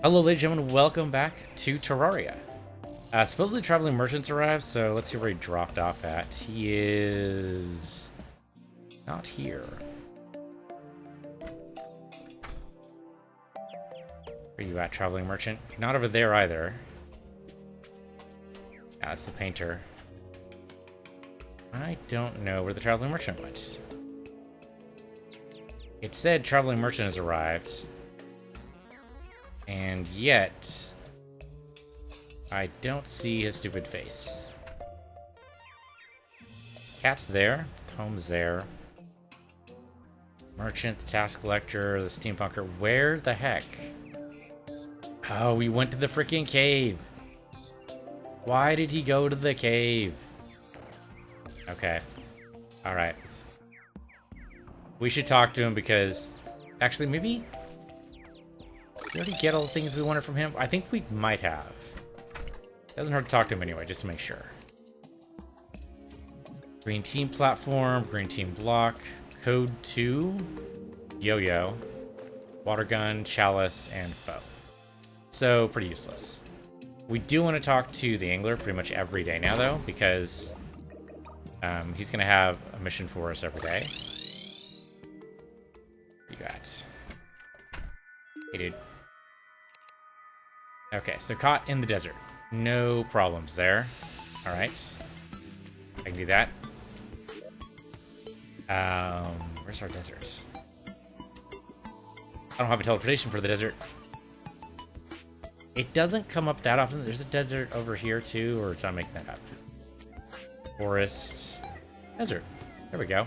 Hello, ladies and gentlemen. Welcome back to Terraria. Supposedly traveling merchants arrived, so let's see where he dropped off at. He is not here. Where are you at, traveling merchant? Not over there either. Yeah, that's the painter. I don't know where the traveling merchant went. It said traveling merchant has arrived. And yet, I don't see his stupid face. Cat's there. Home's there. Merchant, the tax collector, the steampunker. Where the heck? Oh, we went to the freaking cave. Why did he go to the cave? Okay. Alright. We should talk to him because... Actually, maybe... Did we already get all the things we wanted from him? I think we might have. Doesn't hurt to talk to him anyway, just to make sure. Green team platform, green team block, code 2, yo-yo, water gun, chalice, and foe. So, pretty useless. We do want to talk to the angler pretty much every day now, though, because he's going to have a mission for us every day. What you got? Hey, dude. Okay, so caught in the desert. No problems there. Alright. I can do that. Where's our desert? I don't have a teleportation for the desert. It doesn't come up that often. There's a desert over here too, or did I make that up? Forest. Desert. There we go.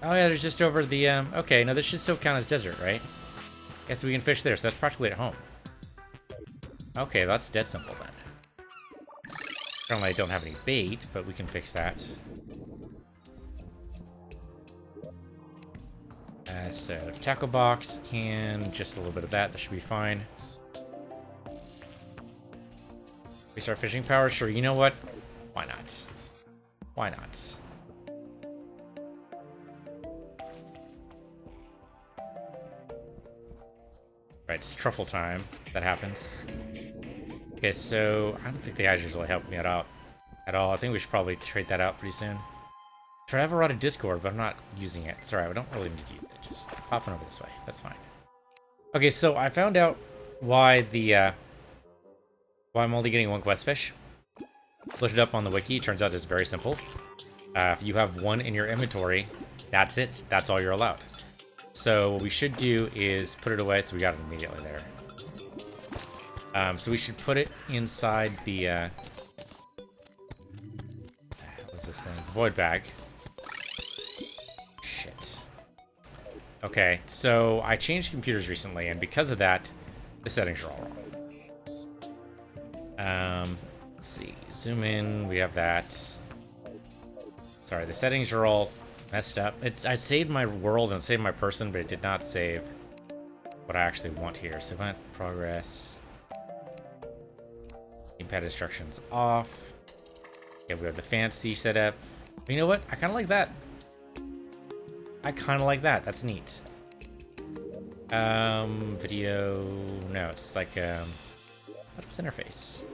Oh yeah, there's just over the, okay, no, this should still count as desert, right? Guess we can fish there, so that's practically at home. Okay, that's dead simple then. Apparently I don't have any bait, but we can fix that. So, tackle box, and just a little bit of that. That should be fine. Restart fishing power? Sure, you know what? Why not? Why not? Right, it's truffle time. That happens. Okay, so I don't think the guys usually help me out at all. I think we should probably trade that out pretty soon. Try to have a lot of Discord, but I'm not using it. It's alright, we don't really need to use it. Just popping over this way. That's fine. Okay, so I found out why the why I'm only getting one quest fish. Looked it up on the wiki. Turns out it's very simple. If you have one in your inventory, that's it. That's all you're allowed. So what we should do is put it away. So we got it immediately there. So we should put it inside the what's this thing? Void bag. Shit. Okay, so I changed computers recently, and because of that, the settings are all wrong. Let's see. Zoom in. We have that. Sorry, the settings are all messed up. I saved my world and saved my person, but it did not save what I actually want here. So event progress. Gamepad instructions off. Yeah, we have the fancy setup. But you know what? I kind of like that. That's neat. Video. No, it's like what's interface?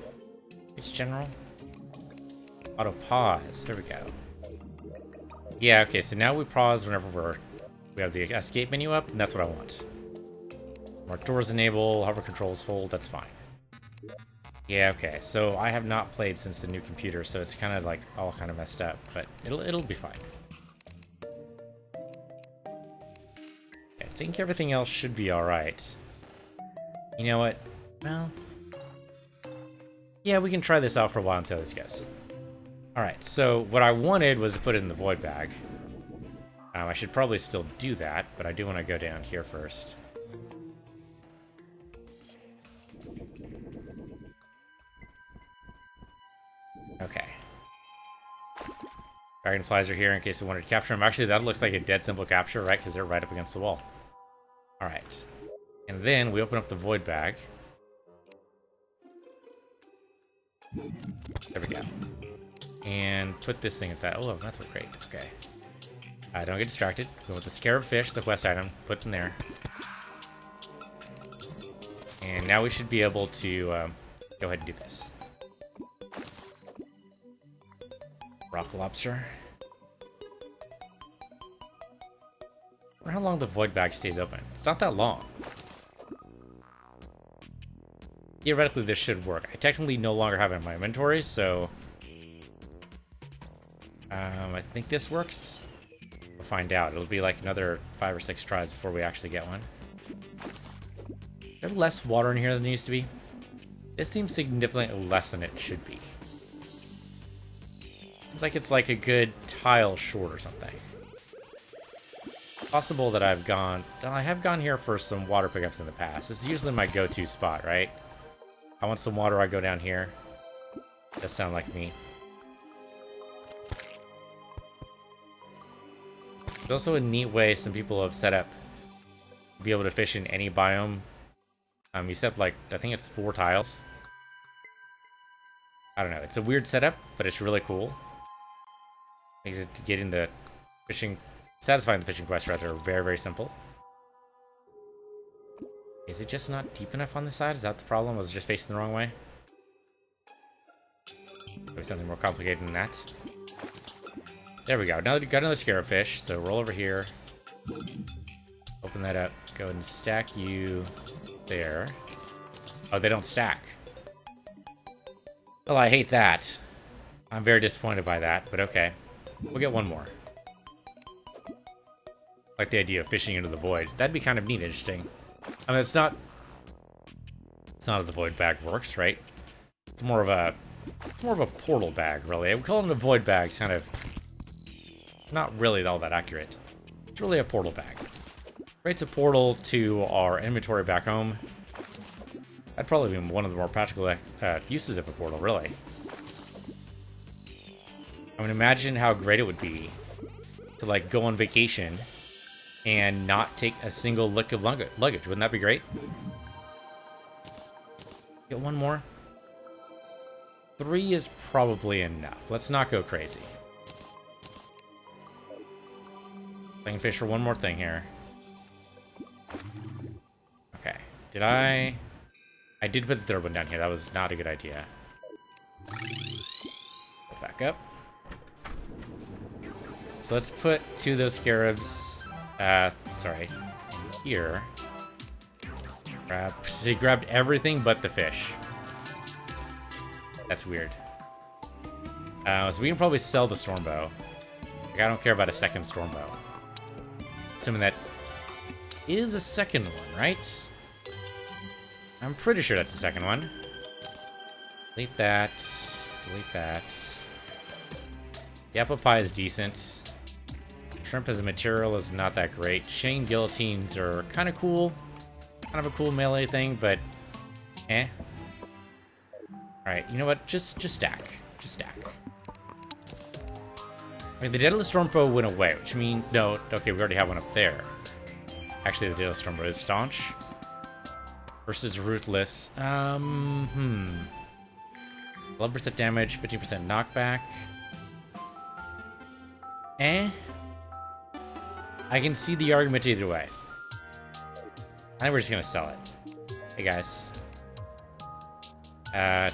It's general. Auto pause. There we go. Yeah, okay, so now we pause whenever we have the escape menu up, and that's what I want. More doors enable, hover controls hold, that's fine. Yeah, okay, so I have not played since the new computer, so it's kind of like all kind of messed up, but it'll be fine. I think everything else should be alright. You know what? Well, yeah, we can try this out for a while until this goes. Alright, so what I wanted was to put it in the void bag. I should probably still do that, but I do want to go down here first. Okay. Dragonflies are here in case we wanted to capture them. Actually, that looks like a dead simple capture, right? Because they're right up against the wall. Alright. And then we open up the void bag. There we go. And put this thing inside. Oh, that's great. Okay. Don't get distracted. Go with the scarab fish, the quest item. Put in there. And now we should be able to go ahead and do this. Rock lobster. I wonder how long the void bag stays open. It's not that long. Theoretically, this should work. I technically no longer have it in my inventory, so I think this works. We'll find out. It'll be like another 5 or 6 tries before we actually get one. There's less water in here than there used to be. This seems significantly less than it should be. Seems like it's like a good tile short or something. Possible that I have gone here for some water pickups in the past. This is usually my go-to spot, right? I want some water, I go down here. That sound like me. There's also a neat way some people have set up to be able to fish in any biome. You set up like, I think it's 4 tiles. I don't know, it's a weird setup, but it's really cool. Makes it getting the fishing, satisfying the fishing quest rather, very, very simple. Is it just not deep enough on the side? Is that the problem? Was it just facing the wrong way? Maybe something more complicated than that. There we go. Now that we've got another scarab fish, so roll over here. Open that up. Go ahead and stack you there. Oh, they don't stack. Well, I hate that. I'm very disappointed by that, but okay. We'll get one more. Like the idea of fishing into the void. That'd be kind of neat, interesting. I mean, it's not how the void bag works, right? It's more of a portal bag, really. I would call it a void bag, kind of not really all that accurate. It's really a portal bag. Creates a portal to our inventory back home. That'd probably be one of the more practical uses of a portal, really. I mean, imagine how great it would be to, like, go on vacation and not take a single lick of luggage. Wouldn't that be great? Get one more. 3 is probably enough. Let's not go crazy. I can fish for one more thing here. Okay. I did put the third one down here. That was not a good idea. Go back up. So let's put 2 of those scarabs, here. So he grabbed everything but the fish. That's weird. So we can probably sell the stormbow. Like, I don't care about a second stormbow. Assuming that is a second one, right? I'm pretty sure that's the second one. Delete that. Delete that. The apple pie is decent. Shrimp as a material is not that great. Chain guillotines are kind of cool. Kind of a cool melee thing, but eh. Alright, you know what? Just stack. Just stack. I mean, the Daedalus Stormbow went away, which means... No, okay, we already have one up there. Actually, the Daedalus Stormbow is staunch. Versus Ruthless. 11% damage, 15% knockback. Eh? I can see the argument either way. I think we're just gonna sell it. Hey guys.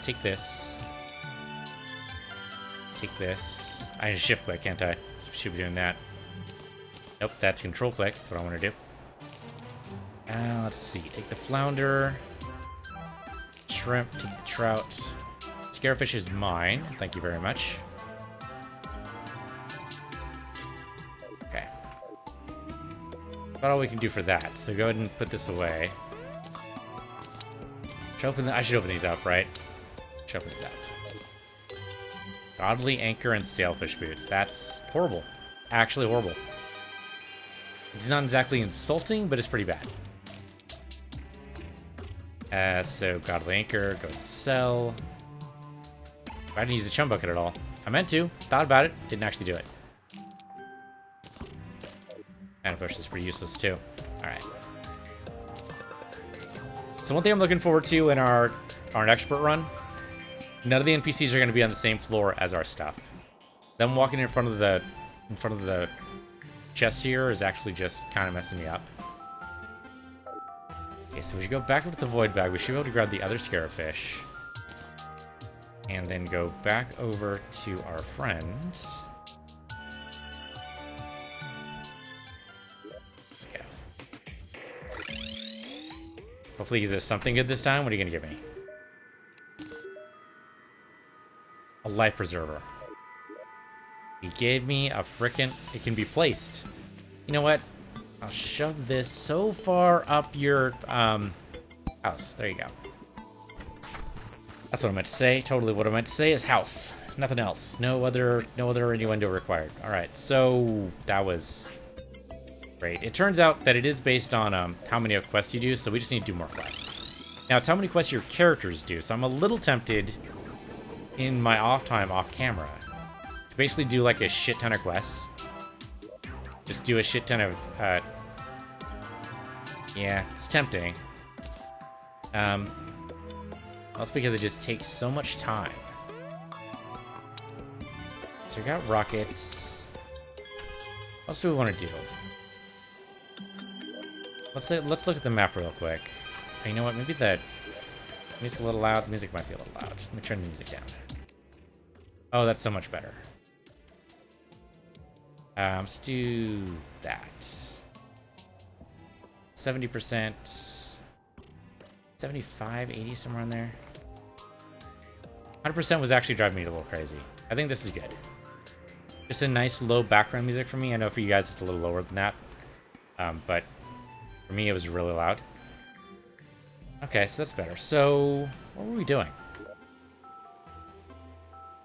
Take this. Take this. I need to shift click, can't I? Should be doing that. Nope, that's control click. That's what I want to do. Let's see. Take the flounder. Shrimp. Take the trout. Scarefish is mine. Thank you very much. Okay. About all we can do for that. So go ahead and put this away. I should open these up, right? Should open these up. Godly anchor and sailfish boots. That's horrible. Actually horrible. It's not exactly insulting, but it's pretty bad. So godly anchor, go and sell. I didn't use the chum bucket at all. I meant to. Thought about it. Didn't actually do it. And push is pretty useless too. Alright. So one thing I'm looking forward to in our expert run, none of the NPCs are going to be on the same floor as our stuff. Them walking in front of the chest here is actually just kind of messing me up. Okay, so we should go back up to the void bag. We should be able to grab the other scarabfish. And then go back over to our friend. Okay. Hopefully he says something good this time. What are you gonna give me? A life preserver. He gave me a frickin'... It can be placed. You know what? I'll shove this so far up your house. There you go. That's what I meant to say. Totally what I meant to say is house. Nothing else. No other innuendo required. Alright, so that was great. It turns out that it is based on how many quests you do, so we just need to do more quests. Now, it's how many quests your characters do, so I'm a little tempted in my off time off camera to basically do like a shit ton of quests. Just do a shit ton of yeah, it's tempting. That's because it just takes so much time. So we got rockets. What else do we want to do? Let's look at the map real quick. You know what? Maybe the music a little loud. The music might be a little loud. Let me turn the music down. Oh, that's so much better. Let's do that. 70%. 75, 80, somewhere in there. 100% was actually driving me a little crazy. I think this is good. Just a nice low background music for me. I know for you guys it's a little lower than that. But for me it was really loud. Okay, so that's better. So, what were we doing?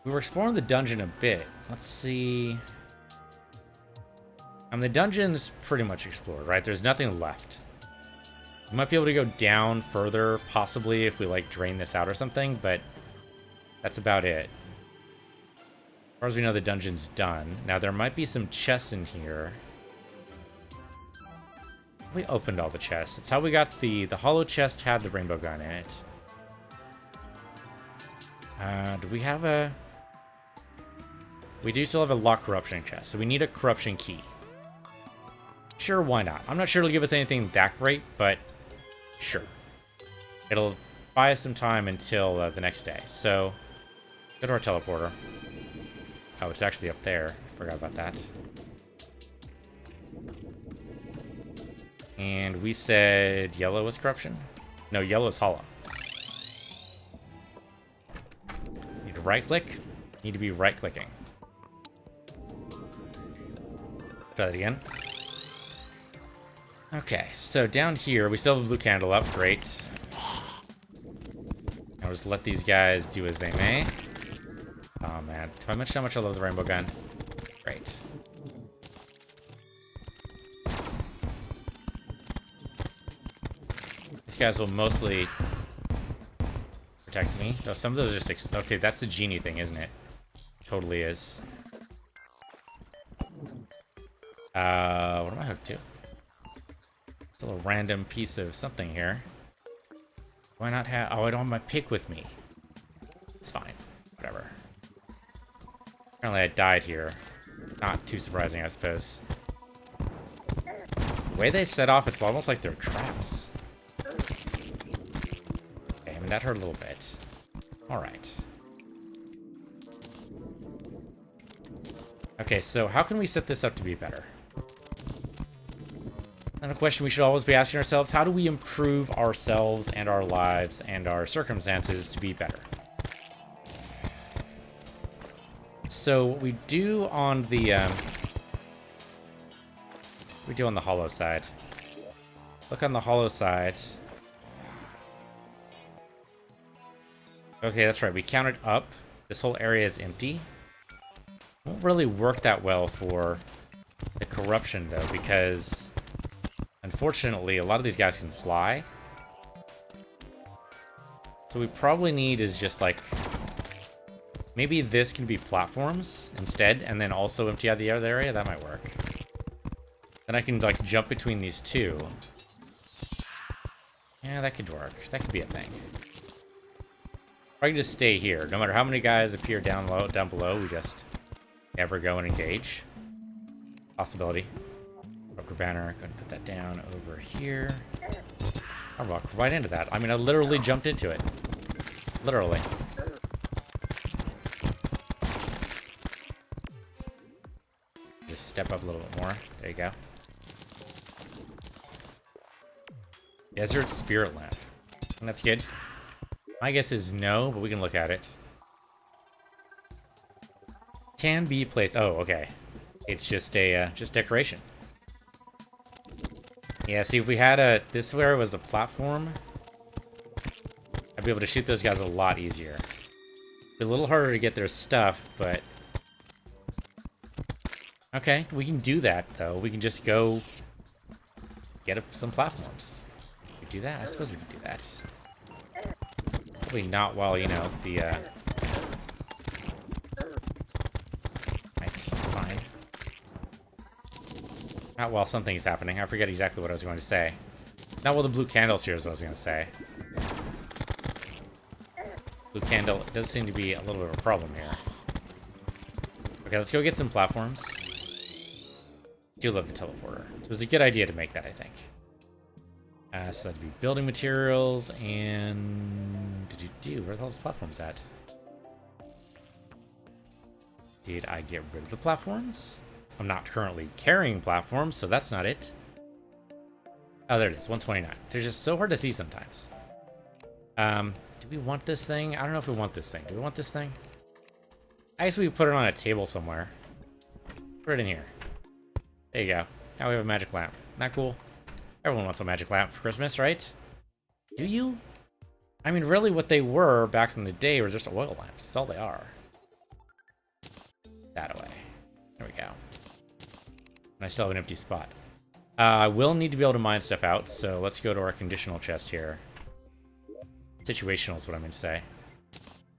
We were exploring the dungeon a bit. Let's see. The dungeon's pretty much explored, right? There's nothing left. We might be able to go down further, possibly, if we, like, drain this out or something, but that's about it. As far as we know, the dungeon's done. Now, there might be some chests in here. We opened all the chests. It's how we got the hollow chest had the rainbow gun in it. Do we have a... We do still have a lock corruption chest, so we need a corruption key. Sure, why not? I'm not sure it'll give us anything that great, but sure. It'll buy us some time until the next day. So, go to our teleporter. Oh, it's actually up there. I forgot about that. And we said yellow was corruption? No, yellow is hollow. Need to right-click? Need to be right-clicking. Try that again. Okay, so down here, we still have a blue candle up. Great. I'll just let these guys do as they may. Oh, man. Have I mentioned how much I love the rainbow gun? Great. These guys will mostly protect me. Oh, some of those are just... Okay, that's the genie thing, isn't it? Totally is. What am I hooked to? Still a random piece of something here. Why not have... Oh, I don't have my pick with me. It's fine. Whatever. Apparently I died here. Not too surprising, I suppose. The way they set off, it's almost like they're traps. Okay, I mean, that hurt a little bit. Alright. Okay, so how can we set this up to be better? And a question we should always be asking ourselves, how do we improve ourselves and our lives and our circumstances to be better? So what we do on the hollow side. Look on the hollow side. Okay, that's right. We counted up. This whole area is empty. Won't really work that well for the corruption though, because unfortunately, a lot of these guys can fly. So we probably need is just like... Maybe this can be platforms instead, and then also empty out the other area. That might work. Then I can like jump between these two. Yeah, that could work. That could be a thing. Or I can just stay here. No matter how many guys appear down below, we just never go and engage. Possibility. Broker banner. Go ahead and put that down over here. I walked right into that. I mean, I literally jumped into it. Literally. Just step up a little bit more. There you go. Desert Spirit Lamp. That's good. My guess is no, but we can look at it. Can be placed. Oh, okay. It's just a just decoration. Yeah, see, if we had a this where it was the platform, I'd be able to shoot those guys a lot easier. Be a little harder to get their stuff, but okay, we can do that though. We can just go get up some platforms. We do that. I suppose we can do that. Probably not while, you know, the nice, it's fine. Not while something's happening. I forget exactly what I was going to say. Not while the blue candle's here is what I was going to say. Blue candle does seem to be a little bit of a problem here. Okay, let's go get some platforms. I do love the teleporter. It was a good idea to make that, I think. So that'd be building materials and... Where's all those platforms at? Did I get rid of the platforms? I'm not currently carrying platforms, so that's not it. Oh, there it is, 129. They're just so hard to see sometimes. Do we want this thing? I don't know if we want this thing. Do we want this thing? I guess we could put it on a table somewhere. Put it in here. There you go. Now we have a magic lamp. Isn't that cool? Everyone wants a magic lamp for Christmas, right? Do you? I mean, really what they were back in the day were just oil lamps. That's all they are. That away. There we go. And I still have an empty spot. I will need to be able to mine stuff out, so let's go to our conditional chest here. Situational is what I meant to say.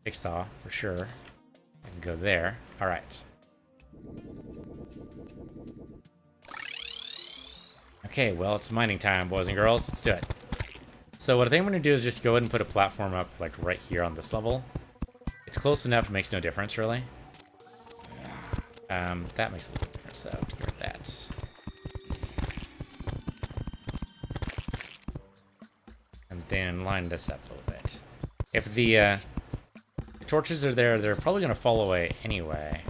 Jigsaw, for sure. I can go there. Alright. Okay, well, it's mining time, boys and girls. Let's do it. So what I think I'm going to do is just go ahead and put a platform up, like, right here on this level. It's close enough, it makes no difference, really. That makes a little difference, though, to get rid of that. And then line this up a little bit. If the torches are there, they're probably going to fall away anyway.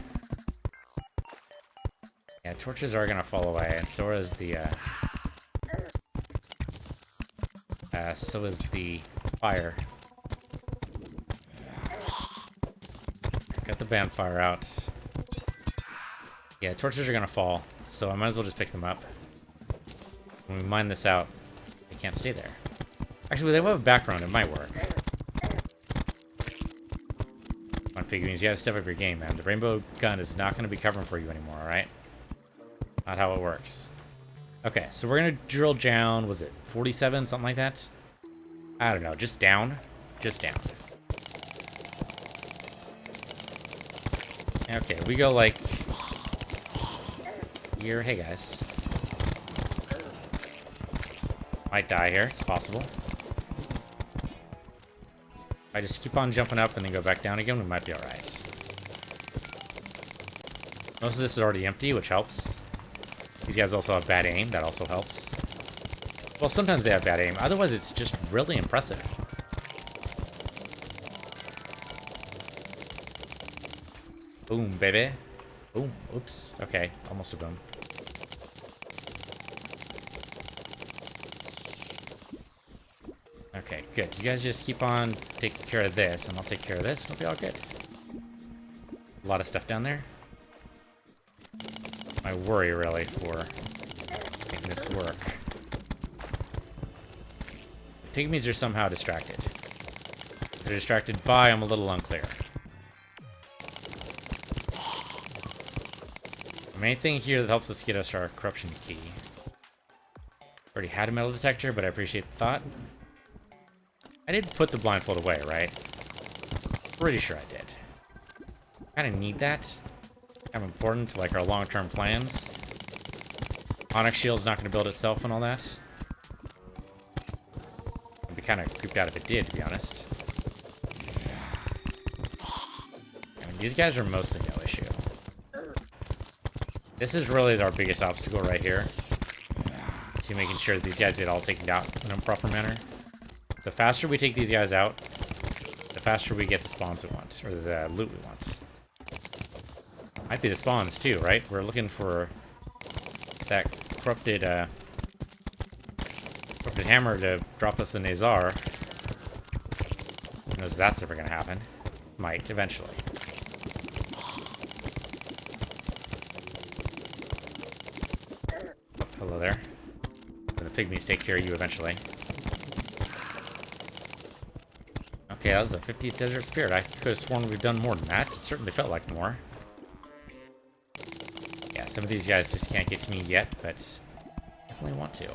Yeah, torches are going to fall away, and so is the fire. Got the band fire out. Yeah, torches are going to fall, so I might as well just pick them up. When we mine this out, they can't stay there. Actually, they have a background, it might work. Come on, Piggies, you gotta step up your game, man. The rainbow gun is not going to be covering for you anymore, alright? Not how it works. Okay, so we're going to drill down, was it 47, something like that? I don't know, just down. Just down. Okay, we go like... here. Hey, guys. Might die here, it's possible. If I just keep on jumping up and then go back down again, we might be alright. Most of this is already empty, which helps. These guys also have bad aim, that also helps. Well, sometimes they have bad aim, otherwise it's just really impressive. Boom, baby. Boom. Oops. Okay, almost a boom. Okay, good. You guys just keep on taking care of this, and I'll take care of this. It'll be all good. A lot of stuff down there. My worry, really, for making this work. The pygmies are somehow distracted. If they're distracted by, I'm a little unclear. The main thing here that helps us get us our corruption key. Already had a metal detector, but I appreciate the thought. I did put the blindfold away, right? Pretty sure I did. Kinda need that. Kind of important to, like, our long-term plans. Ahnk shield's not gonna build itself and all that. I'd be kinda creeped out if it did, to be honest. I mean, these guys are mostly no issue. This is really our biggest obstacle right here. To making sure that these guys get all taken out in a proper manner. The faster we take these guys out, the faster we get the spawns we want, or the loot we want. Might be the spawns too, right? We're looking for that corrupted hammer to drop us the Nazar. Who knows if that's ever gonna happen? Might, eventually. Oh, hello there. And the pygmies take care of you eventually. Okay, that was the 50th Desert Spirit. I could have sworn we've done more than that. It certainly felt like more. Yeah, some of these guys just can't get to me yet, but definitely want to.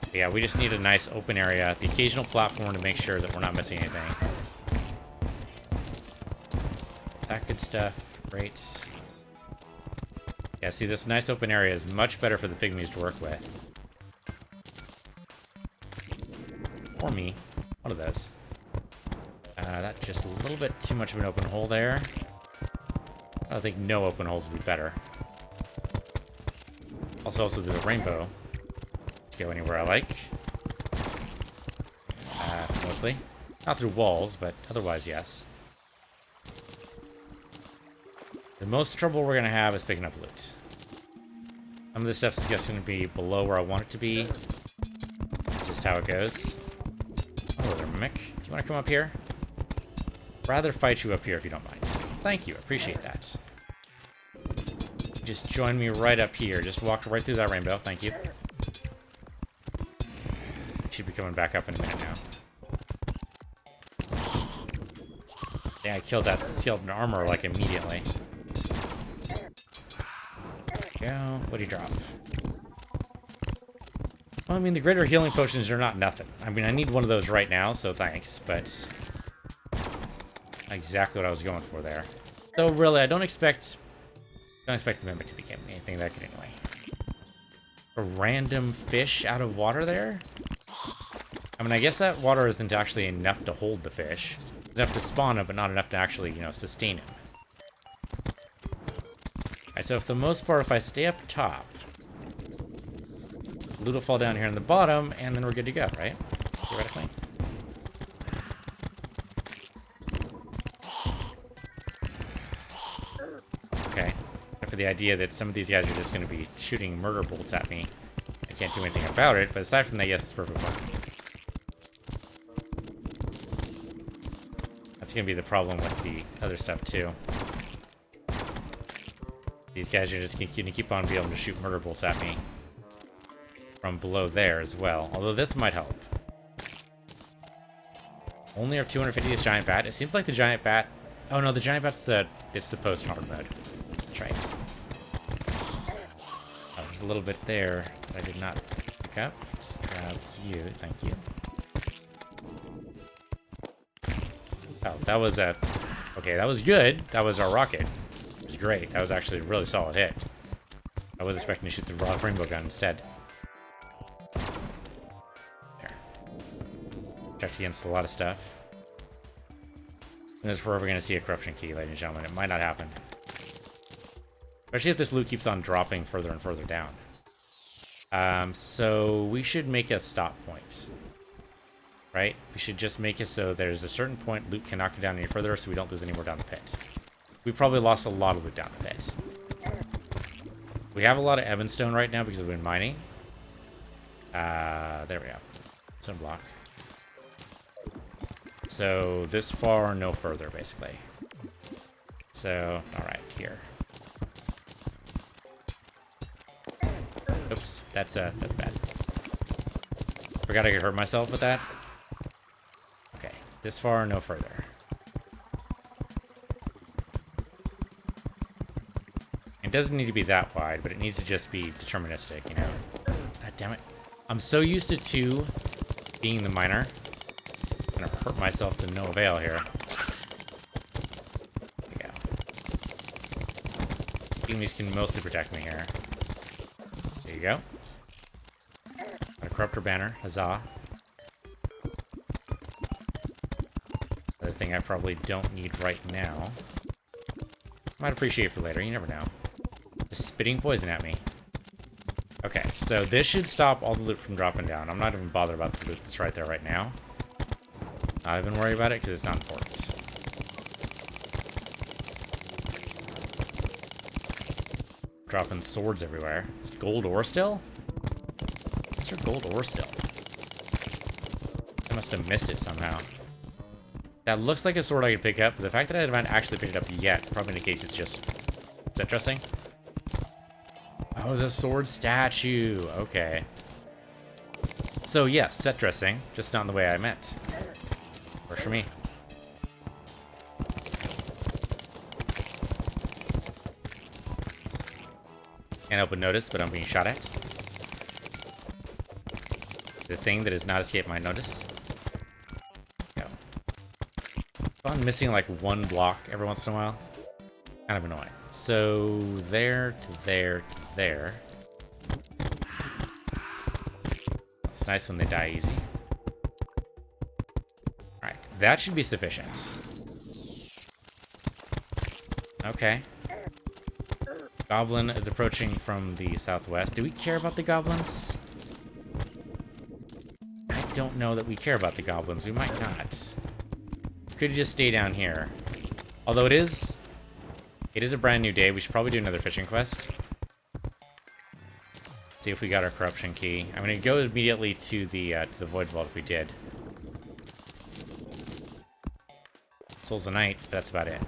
But yeah, we just need a nice open area, the occasional platform to make sure that we're not missing anything. That good stuff. Great. Yeah, see, this nice open area is much better for the pygmies to work with. Or me. One of those. That's just a little bit too much of an open hole there. I think no open holes would be better. Also, there's a rainbow to go anywhere I like. Mostly. Not through walls, but otherwise, yes. The most trouble we're going to have is picking up loot. Some of this stuff's just going to be below where I want it to be. Just how it goes. Oh, there, Mimic. Do you want to come up here? Rather fight you up here if you don't mind. Thank you. Appreciate that. Just join me right up here. Just walk right through that rainbow. Thank you. Should be coming back up in a minute now. Yeah, I killed that skeleton armor like immediately. There we go. What do you drop? Well, I mean, the greater healing potions are not nothing. I mean, I need one of those right now, so thanks, but not exactly what I was going for there. So really, I don't expect the Mimic to become anything that good anyway. A random fish out of water there? I mean, I guess that water isn't actually enough to hold the fish. It's enough to spawn him, but not enough to actually, you know, sustain him. Alright, so for the most part, if I stay up top, loot will fall down here in the bottom, and then we're good to go, right? Theoretically. Okay. Except for the idea that some of these guys are just going to be shooting murder bolts at me. I can't do anything about it, but aside from that, yes, it's perfectly fine. That's going to be the problem with the other stuff, too. These guys are just going to keep on being able to shoot murder bolts at me from below there as well. Although this might help. Only our 250th giant bat. It seems like the giant bat... Oh no, the giant bat's it's the post-hard mode. That's right. Oh, there's a little bit there that I did not pick up. Let's grab you. Thank you. Oh, that was a... Okay, that was good. That was our rocket. It was great. That was actually a really solid hit. I was expecting to shoot the rainbow gun instead. There. Checked against a lot of stuff. And this is where we're going to see a corruption key, ladies and gentlemen. It might not happen. Especially if this loot keeps on dropping further and further down. So we should make a stop point. Right? We should just make it so there's a certain point loot cannot go down any further so we don't lose any more down the pit. We probably lost a lot of loot down the pit. We have a lot of Evanstone right now because we've been mining. There we go. Stone block. So this far, no further, basically. So, alright, here. Oops, that's bad. Forgot I could hurt myself with that. Okay, this far, no further. It doesn't need to be that wide, but it needs to just be deterministic, you know? God damn it. I'm so used to 2 being the miner. I'm gonna hurt myself to no avail here. There we go. Enemies can mostly protect me here. There you go. Got a corruptor banner. Huzzah. Another thing I probably don't need right now. Might appreciate for later. You never know. Just spitting poison at me. Okay. Okay, so this should stop all the loot from dropping down. I'm not even bothered about the loot that's right there right now. Not even worry about it because it's not important. Dropping swords everywhere. Gold ore still? Is there gold ore still? I must have missed it somehow. That looks like a sword I could pick up, but the fact that I haven't actually picked it up yet probably indicates it's just... Is that dressing? Oh, it's a sword statue. Okay. So, yes, set dressing, just not in the way I meant. Works for me. Can't help but notice, but I'm being shot at. The thing that has not escaped my notice. Go. I'm missing like one block every once in a while. Kind of annoying. So, there to there to there. It's nice when they die easy. Alright, that should be sufficient. Okay. Goblin is approaching from the southwest. Do we care about the goblins? I don't know that we care about the goblins. We might not. Could just stay down here. Although it is a brand new day. We should probably do another fishing quest. See if we got our corruption key. I'm gonna go immediately to the void vault if we did. Souls of Night, that's about it.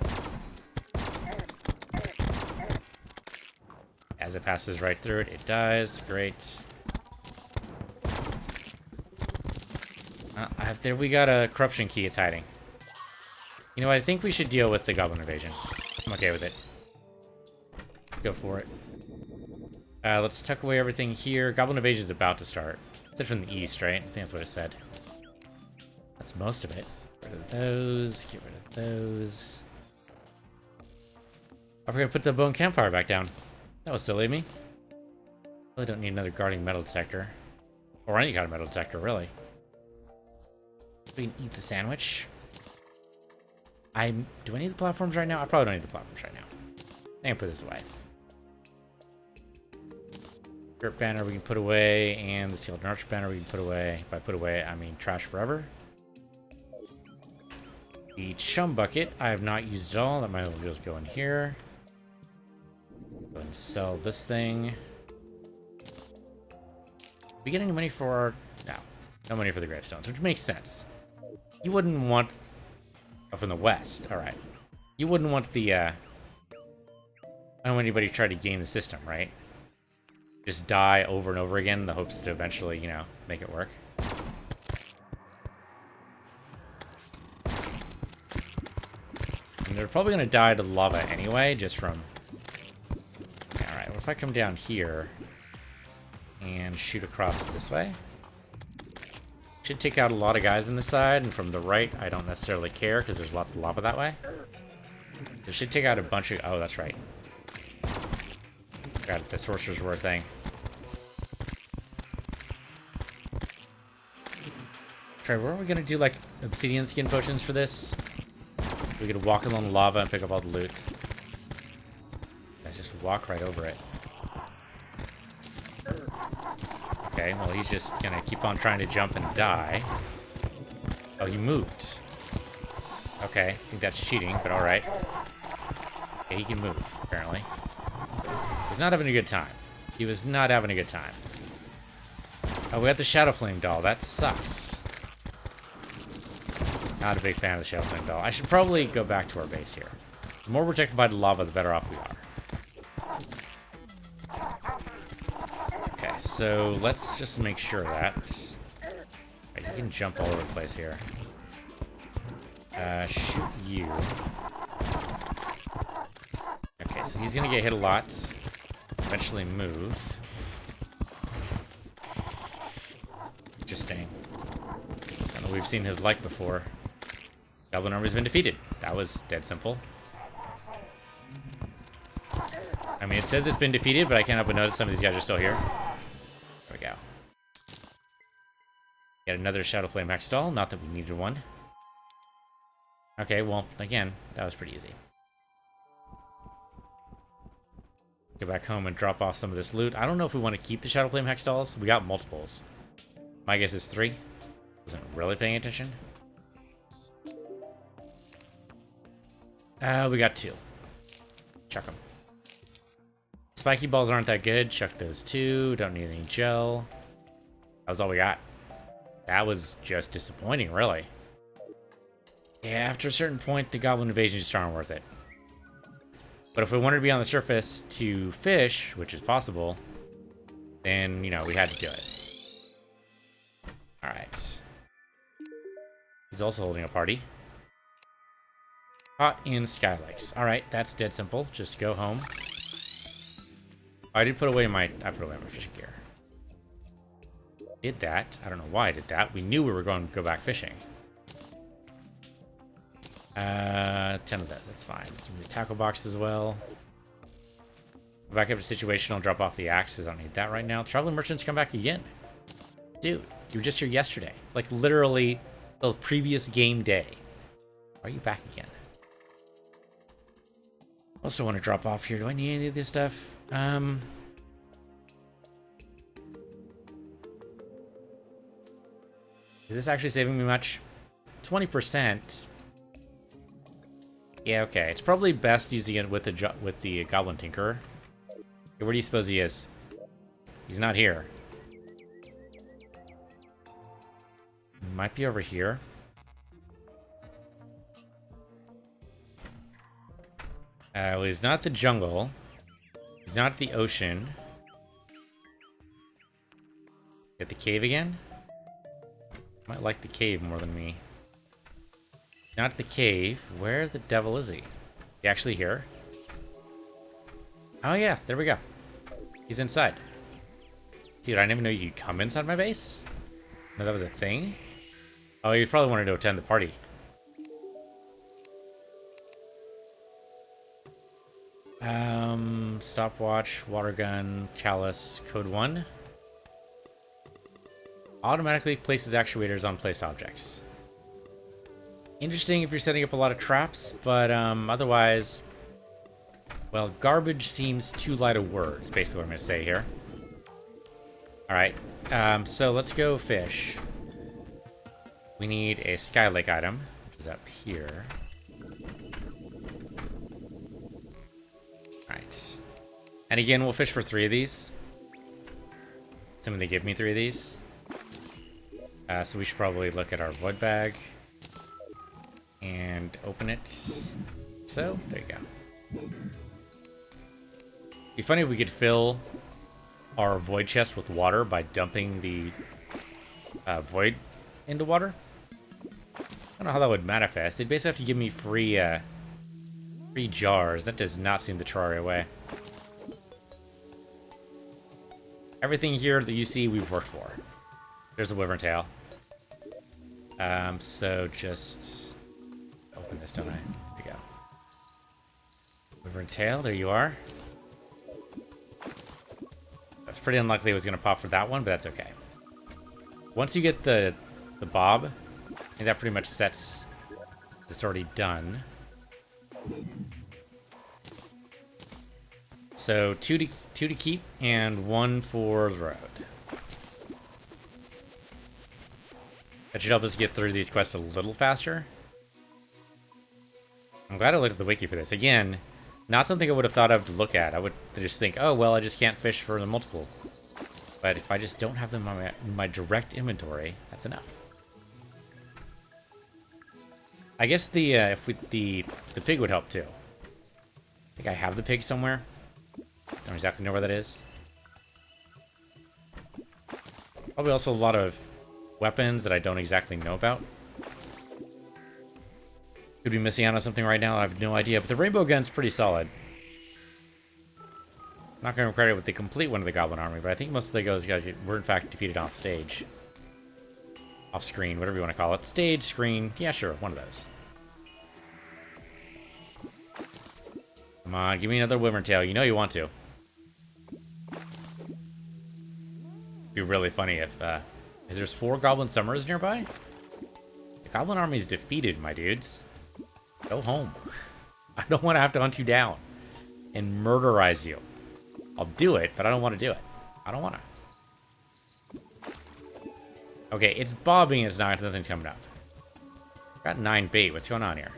As it passes right through it, it dies. Great. There we got a corruption key. It's hiding. You know what? I think we should deal with the goblin invasion. I'm okay with it. Go for it. Let's tuck away everything here. Goblin invasion is about to start. It's from the east, right? I think that's what it said. That's most of it. Get rid of those. Get rid of those. I forgot to put the bone campfire back down. That was silly of me. Really don't need another guarding metal detector. Or any kind of metal detector, really. We can eat the sandwich. Do I need the platforms right now? I probably don't need the platforms right now. I can put this away. Dirt banner we can put away, and the sealed arch banner we can put away. By put away, I mean trash forever. The chum bucket I have not used at all. That might as well just go in here. Go and sell this thing. We get any money for our... No money for the gravestones, which makes sense. You wouldn't want... Oh, from the west. Alright. You wouldn't want the, I don't want anybody to try to game the system, right? Just die over and over again in the hopes to eventually, you know, make it work. And they're probably going to die to lava anyway, just from... Alright, well, if I come down here and shoot across this way, should take out a lot of guys on this side, and from the right, I don't necessarily care because there's lots of lava that way. It should take out a bunch of... Oh, that's right. Forgot the sorcerer's word thing. Try, where are we gonna do like obsidian skin potions for this? We could walk along the lava and pick up all the loot. Let's just walk right over it. Okay, well he's just gonna keep on trying to jump and die. Oh, he moved. Okay, I think that's cheating, but alright. Okay, he can move, apparently. He's not having a good time. He was not having a good time. Oh, we got the Shadow Flame doll. That sucks. Not a big fan of the Shadow Flame doll. I should probably go back to our base here. The more protected by the lava, the better off we are. Okay, so let's just make sure that... Right, you can jump all over the place here. Shoot you. Okay, so he's gonna get hit a lot. Eventually move. Interesting. I don't know, we've seen his like before. Goblin army's been defeated. That was dead simple. I mean, it says it's been defeated, but I can't help but notice some of these guys are still here. There we go. Get another Shadow Flame Hex doll. Not that we needed one. Okay, well, again, that was pretty easy. Go back home and drop off some of this loot. I don't know if we want to keep the Shadowflame Hex dolls. We got multiples. My guess is 3. Wasn't really paying attention. We got 2. Chuck them. Spiky balls aren't that good. Chuck those 2. Don't need any gel. That was all we got. That was just disappointing, really. Yeah, after a certain point, the goblin invasion just aren't worth it. But if we wanted to be on the surface to fish, which is possible, then, you know, we had to do it. Alright. He's also holding a party. Caught in Skylakes. Alright, that's dead simple. Just go home. Oh, I put away my fishing gear. Did that. I don't know why I did that. We knew we were going to go back fishing. 10 of those. That's fine. Give me the tackle box as well. Go back up to situational. Drop off the axes. I don't need that right now. Traveling merchants come back again. Dude, you were just here yesterday. Like, literally the previous game day. Why are you back again? Also want to drop off here. Do I need any of this stuff? Is this actually saving me much? 20%. Yeah, okay. It's probably best using it with the Goblin Tinkerer. Okay, where do you suppose he is? He's not here. Might be over here. Well, he's not the jungle. He's not the ocean. Get the cave again? Might like the cave more than me. Not the cave. Where the devil is he? He actually here? Oh yeah, there we go. He's inside. Dude, I didn't even know you could come inside my base. No, that was a thing? Oh, you probably wanted to attend the party. Stopwatch, water gun, chalice, code 1. Automatically places actuators on placed objects. Interesting if you're setting up a lot of traps, but otherwise, well, garbage seems too light a word, is basically what I'm going to say here. Alright, so let's go fish. We need a Skylake item, which is up here. Alright. And again, we'll fish for 3 of these. Assuming they give me 3 of these. So we should probably look at our void bag. And open it. So, there you go. It'd be funny if we could fill our void chest with water by dumping the void into water. I don't know how that would manifest. They'd basically have to give me free jars. That does not seem the Terraria way. Everything here that you see, we've worked for. There's a wyvern tail. So just open this, don't I? There we go. Wyvern tail, there you are. That's pretty unlikely it was going to pop for that one, but that's okay. Once you get the bob, I think that pretty much sets it's already done. So two to keep and 1 for the road. That should help us get through these quests a little faster. I'm glad I looked at the wiki for this. Again, not something I would have thought of to look at. I would just think, oh, well, I just can't fish for the multiple. But if I just don't have them in my direct inventory, that's enough. I guess the pig would help too. I think I have the pig somewhere. Don't exactly know where that is. Probably also a lot of weapons that I don't exactly know about. Could be missing out on something right now. I have no idea. But the rainbow gun's pretty solid. I'm not going to credit with the complete one of the Goblin Army, but I think most of those guys were in fact defeated off stage. Off screen, whatever you want to call it. Stage, screen, yeah, sure, one of those. Come on, give me another wyvern tail. You know you want to. It'd be really funny if there's 4 Goblin Summoners nearby. The Goblin Army's defeated, my dudes. Go home. I don't want to have to hunt you down and murderize you. I'll do it, but I don't want to do it. I don't want to. Okay, it's bobbing. It's not. Nothing's coming up. Got 9 bait. What's going on here?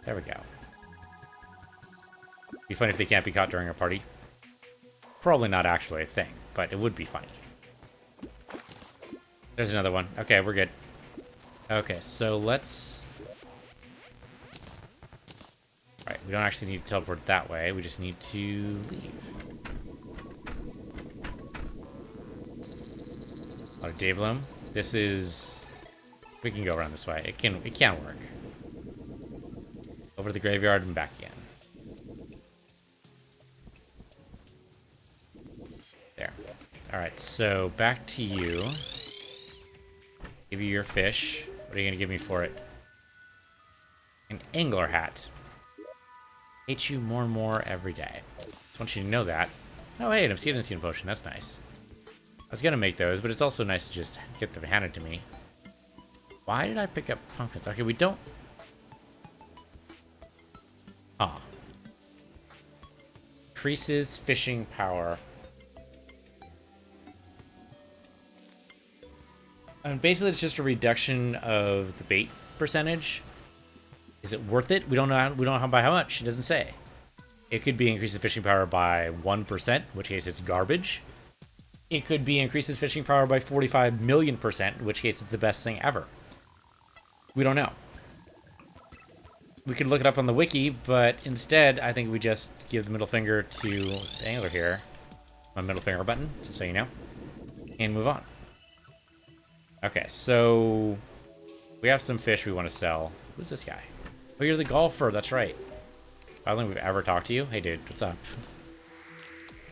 There we go. Be funny if they can't be caught during a party. Probably not actually a thing, but it would be funny. There's another one. Okay, we're good. Okay, so let's... Right, we don't actually need to teleport that way. We just need to leave. A lot of Daybloom. This is... We can go around this way. It can work. Over to the graveyard and back again. There. Alright, so back to you. Give you your fish. What are you going to give me for it? An angler hat. Hate you more and more every day. Just want you to know that. Oh, hey, an obsidian potion. That's nice. I was going to make those, but it's also nice to just get them handed to me. Why did I pick up pumpkins? Okay, we don't... Ah. Increases fishing power. And basically, it's just a reduction of the bait percentage. Is it worth it? We don't know. We don't know by how much. It doesn't say. It could be increases fishing power by 1%, in which case it's garbage. It could be increases fishing power by 45 million%, in which case it's the best thing ever. We don't know. We could look it up on the wiki, but instead, I think we just give the middle finger to the angler here. My middle finger button, just so you know. And move on. Okay, so we have some fish we want to sell. Who's this guy? Oh, you're the golfer. That's right. I don't think we've ever talked to you. Hey, dude, what's up?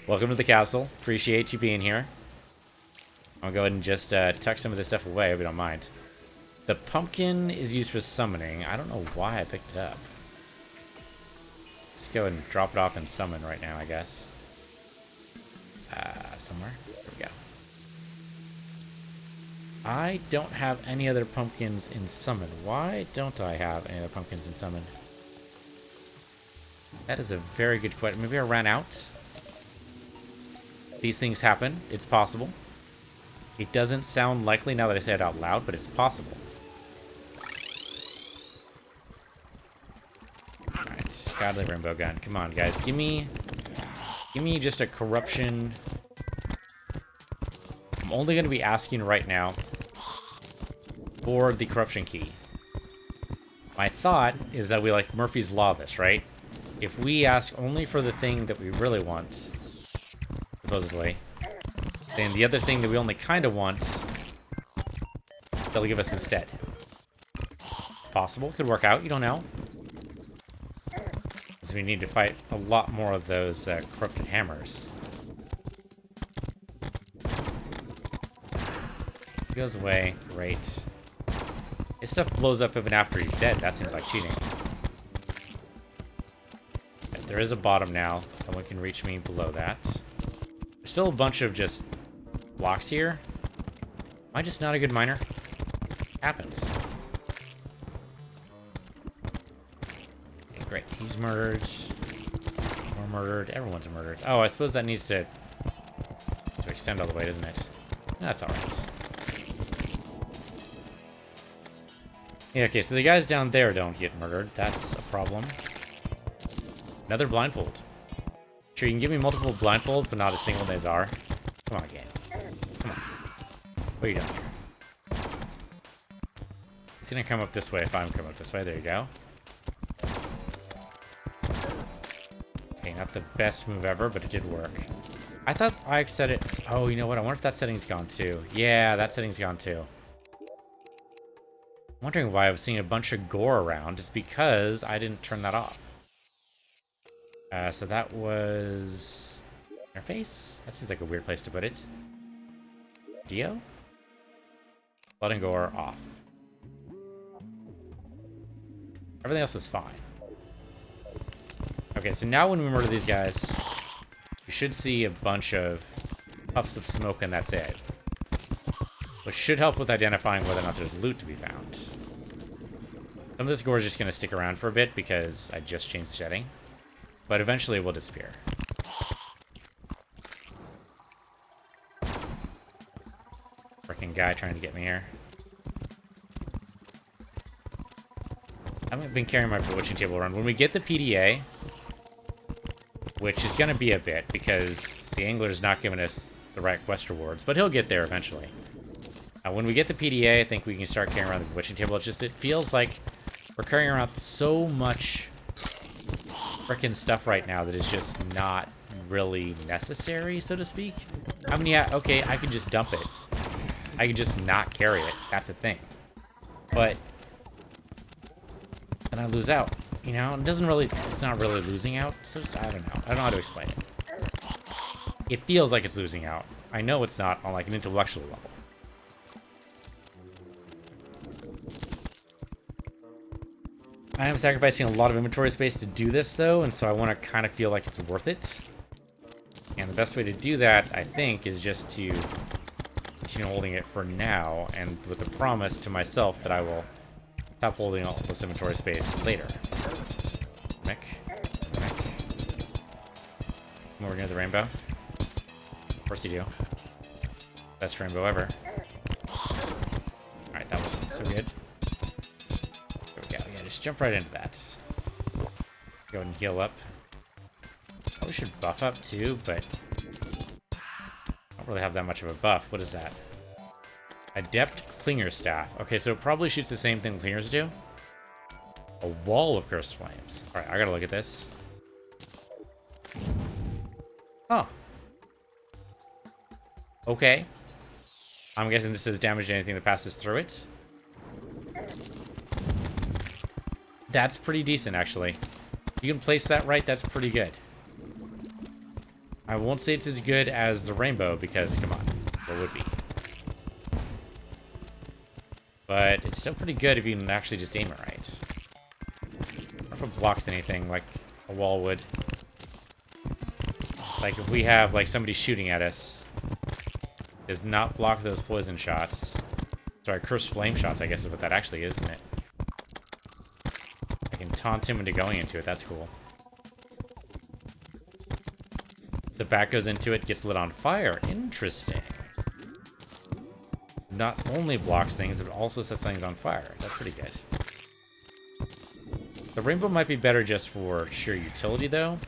Welcome to the castle. Appreciate you being here. I'll go ahead and just tuck some of this stuff away if you don't mind. The pumpkin is used for summoning. I don't know why I picked it up. Let's go and drop it off and summon right now, I guess. Somewhere. There we go. I don't have any other pumpkins in summon. Why don't I have any other pumpkins in summon? That is a very good question. Maybe I ran out. These things happen. It's possible. It doesn't sound likely now that I say it out loud, but it's possible. Alright, godly rainbow gun. Come on, guys. Give me just a corruption. I'm only going to be asking right now for the corruption key. My thought is that we like Murphy's Law this, right? If we ask only for the thing that we really want, supposedly, then the other thing that we only kind of want, they'll give us instead. Possible. Could work out. You don't know. Because we need to fight a lot more of those corrupted hammers. Goes away. Great. His stuff blows up even after he's dead. That seems like cheating. There is a bottom now. No one can reach me below that. There's still a bunch of just blocks here. Am I just not a good miner? Happens. Okay, great. He's murdered. We're murdered. Everyone's murdered. Oh, I suppose that needs to extend all the way, doesn't it? That's alright. Yeah, okay, so the guys down there don't get murdered. That's a problem. Another blindfold. Sure, you can give me multiple blindfolds, but not a single Nazar. Come on, game. Come on. What are you doing here? He's gonna come up this way if I'm coming up this way. There you go. Okay, not the best move ever, but it did work. I thought I set it... Oh, you know what? I wonder if that setting's gone too. Yeah, that setting's gone too. I'm wondering why I was seeing a bunch of gore around. It's because I didn't turn that off. So that was... Interface? That seems like a weird place to put it. Dio? Blood and gore off. Everything else is fine. Okay, so now when we murder these guys, you should see a bunch of puffs of smoke and that's it. Which should help with identifying whether or not there's loot to be found. Some of this gore is just going to stick around for a bit because I just changed the setting. but eventually it will disappear. Freaking guy trying to get me here. I haven't been carrying my bewitching table around. When we get the PDA, which is going to be a bit because the angler's not giving us the right quest rewards, but he'll get there eventually. When we get the PDA, I think we can start carrying around the bewitching table. It feels like we're carrying around so much frickin' stuff right now that is just not really necessary, so to speak. How many? Okay, I can just dump it. I can just not carry it. That's the thing. But then I lose out. You know, it doesn't really. It's not really losing out. So I don't know. I don't know how to explain it. It feels like it's losing out. I know it's not on like an intellectual level. I am sacrificing a lot of inventory space to do this, though, and so I want to kind of feel like it's worth it. And the best way to do that, I think, is just to continue holding it for now, and with the promise to myself that I will stop holding all this inventory space later. Mick. More near the rainbow. Of course you do. Best rainbow ever. Alright, that wasn't so good. Just jump right into that. Go ahead and heal up. Probably should buff up too, but I don't really have that much of a buff. What is that? Adept Clinger Staff. Okay, so it probably shoots the same thing Clingers do. A wall of cursed flames. Alright, I gotta look at this. Oh. Okay. I'm guessing this does damage to anything that passes through it. That's pretty decent, actually. If you can place that right, that's pretty good. I won't say it's as good as the rainbow, because, come on, what would be? But it's still pretty good if you can actually just aim it right. Or if it blocks anything, like a wall would. Like, if we have, like, somebody shooting at us, does not block those poison shots. Sorry, cursed flame shots, I guess is what that actually is, isn't it? Taunt him into going into it. That's cool. The bat goes into it, gets lit on fire. Interesting. Not only blocks things, but also sets things on fire. That's pretty good. The rainbow might be better just for sheer utility, though.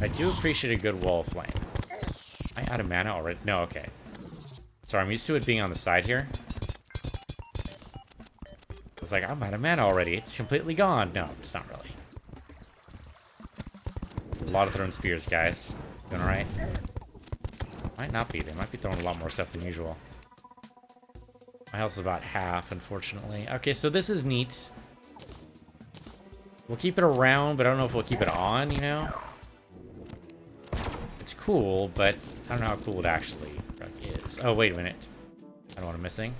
I do appreciate a good wall of flame. Am I out of mana already? No, okay. Sorry, I'm used to it being on the side here. I was like, I'm out of mana already. It's completely gone. No, it's not really. A lot of thrown spears, guys. Doing alright? Might not be. They might be throwing a lot more stuff than usual. My health is about half, unfortunately. Okay, so this is neat. We'll keep it around, but I don't know if we'll keep it on, you know? It's cool, but I don't know how cool it actually is. Oh, wait a minute. I don't know what I'm missing.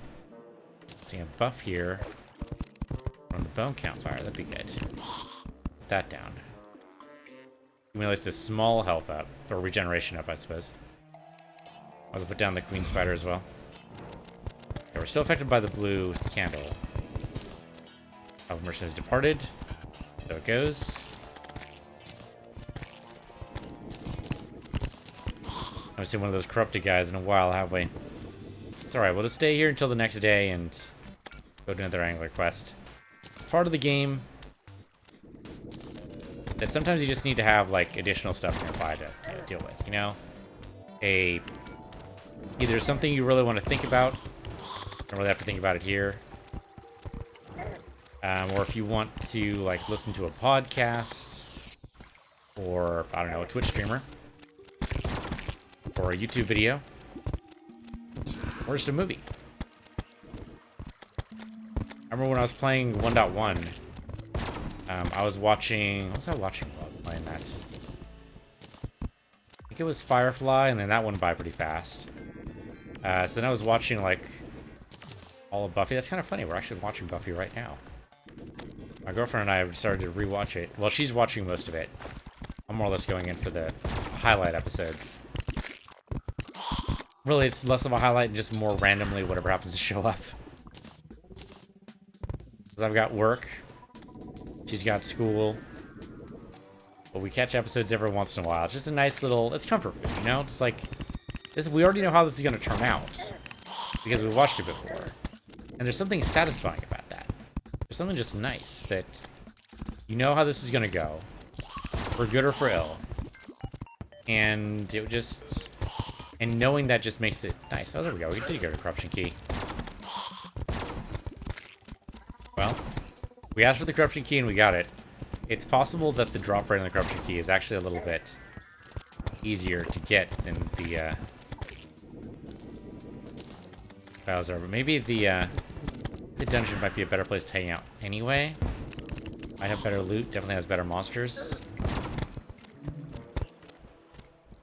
See a buff here. On the bone campfire, that'd be good. Put that down. Accumulates this small health up, or regeneration up, I suppose. I'll also put down the queen spider as well. Okay, we're still affected by the blue candle. Our merchant has departed. So it goes. I haven't seen one of those corrupted guys in a while, have we? It's alright, we'll just stay here until the next day and go do another angler quest. Part of the game that sometimes you just need to have like additional stuff nearby to deal with, you know? Either something you really want to think about, don't really have to think about it here, or if you want to like listen to a podcast, or I don't know, a Twitch streamer, or a YouTube video, or just a movie. I remember when I was playing 1.1, I was watching... What was I watching while I was playing that? I think it was Firefly, and then that went by pretty fast. So then I was watching, like, all of Buffy. That's kind of funny. We're actually watching Buffy right now. My girlfriend and I started to rewatch it. Well, she's watching most of it. I'm more or less going in for the highlight episodes. Really, it's less of a highlight and just more randomly whatever happens to show up. I've got work. She's got school. But we catch episodes every once in a while. It's just a nice little, it's comfort food, you know? Just like, this, we already know how this is going to turn out. Because we watched it before. And there's something satisfying about that. There's something just nice that you know how this is going to go. For good or for ill. And it just, and knowing that just makes it nice. Oh, there we go. We did get a corruption key. Well, we asked for the corruption key and we got it. It's possible that the drop rate on the corruption key is actually a little bit easier to get than the Bowser, but maybe the dungeon might be a better place to hang out anyway. Might have better loot, definitely has better monsters.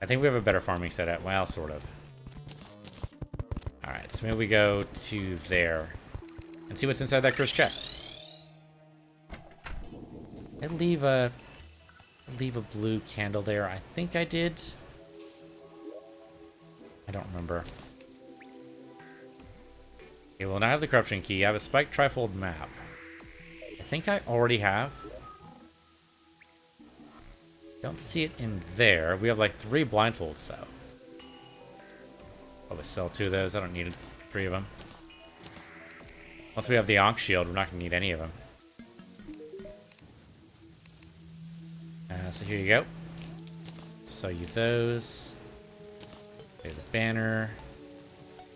I think we have a better farming setup. Well, sort of. Alright, so maybe we go to there and see what's inside that cursed chest. I leave a blue candle there. I think I did. I don't remember. Okay, well now I have the corruption key. I have a spiked trifold map. I think I already have. Don't see it in there. We have like 3 blindfolds though. Probably sell 2 of those. I don't need 3 of them. Once we have the Ahnk shield, we're not going to need any of them. So here you go. Sell you those. There's the banner.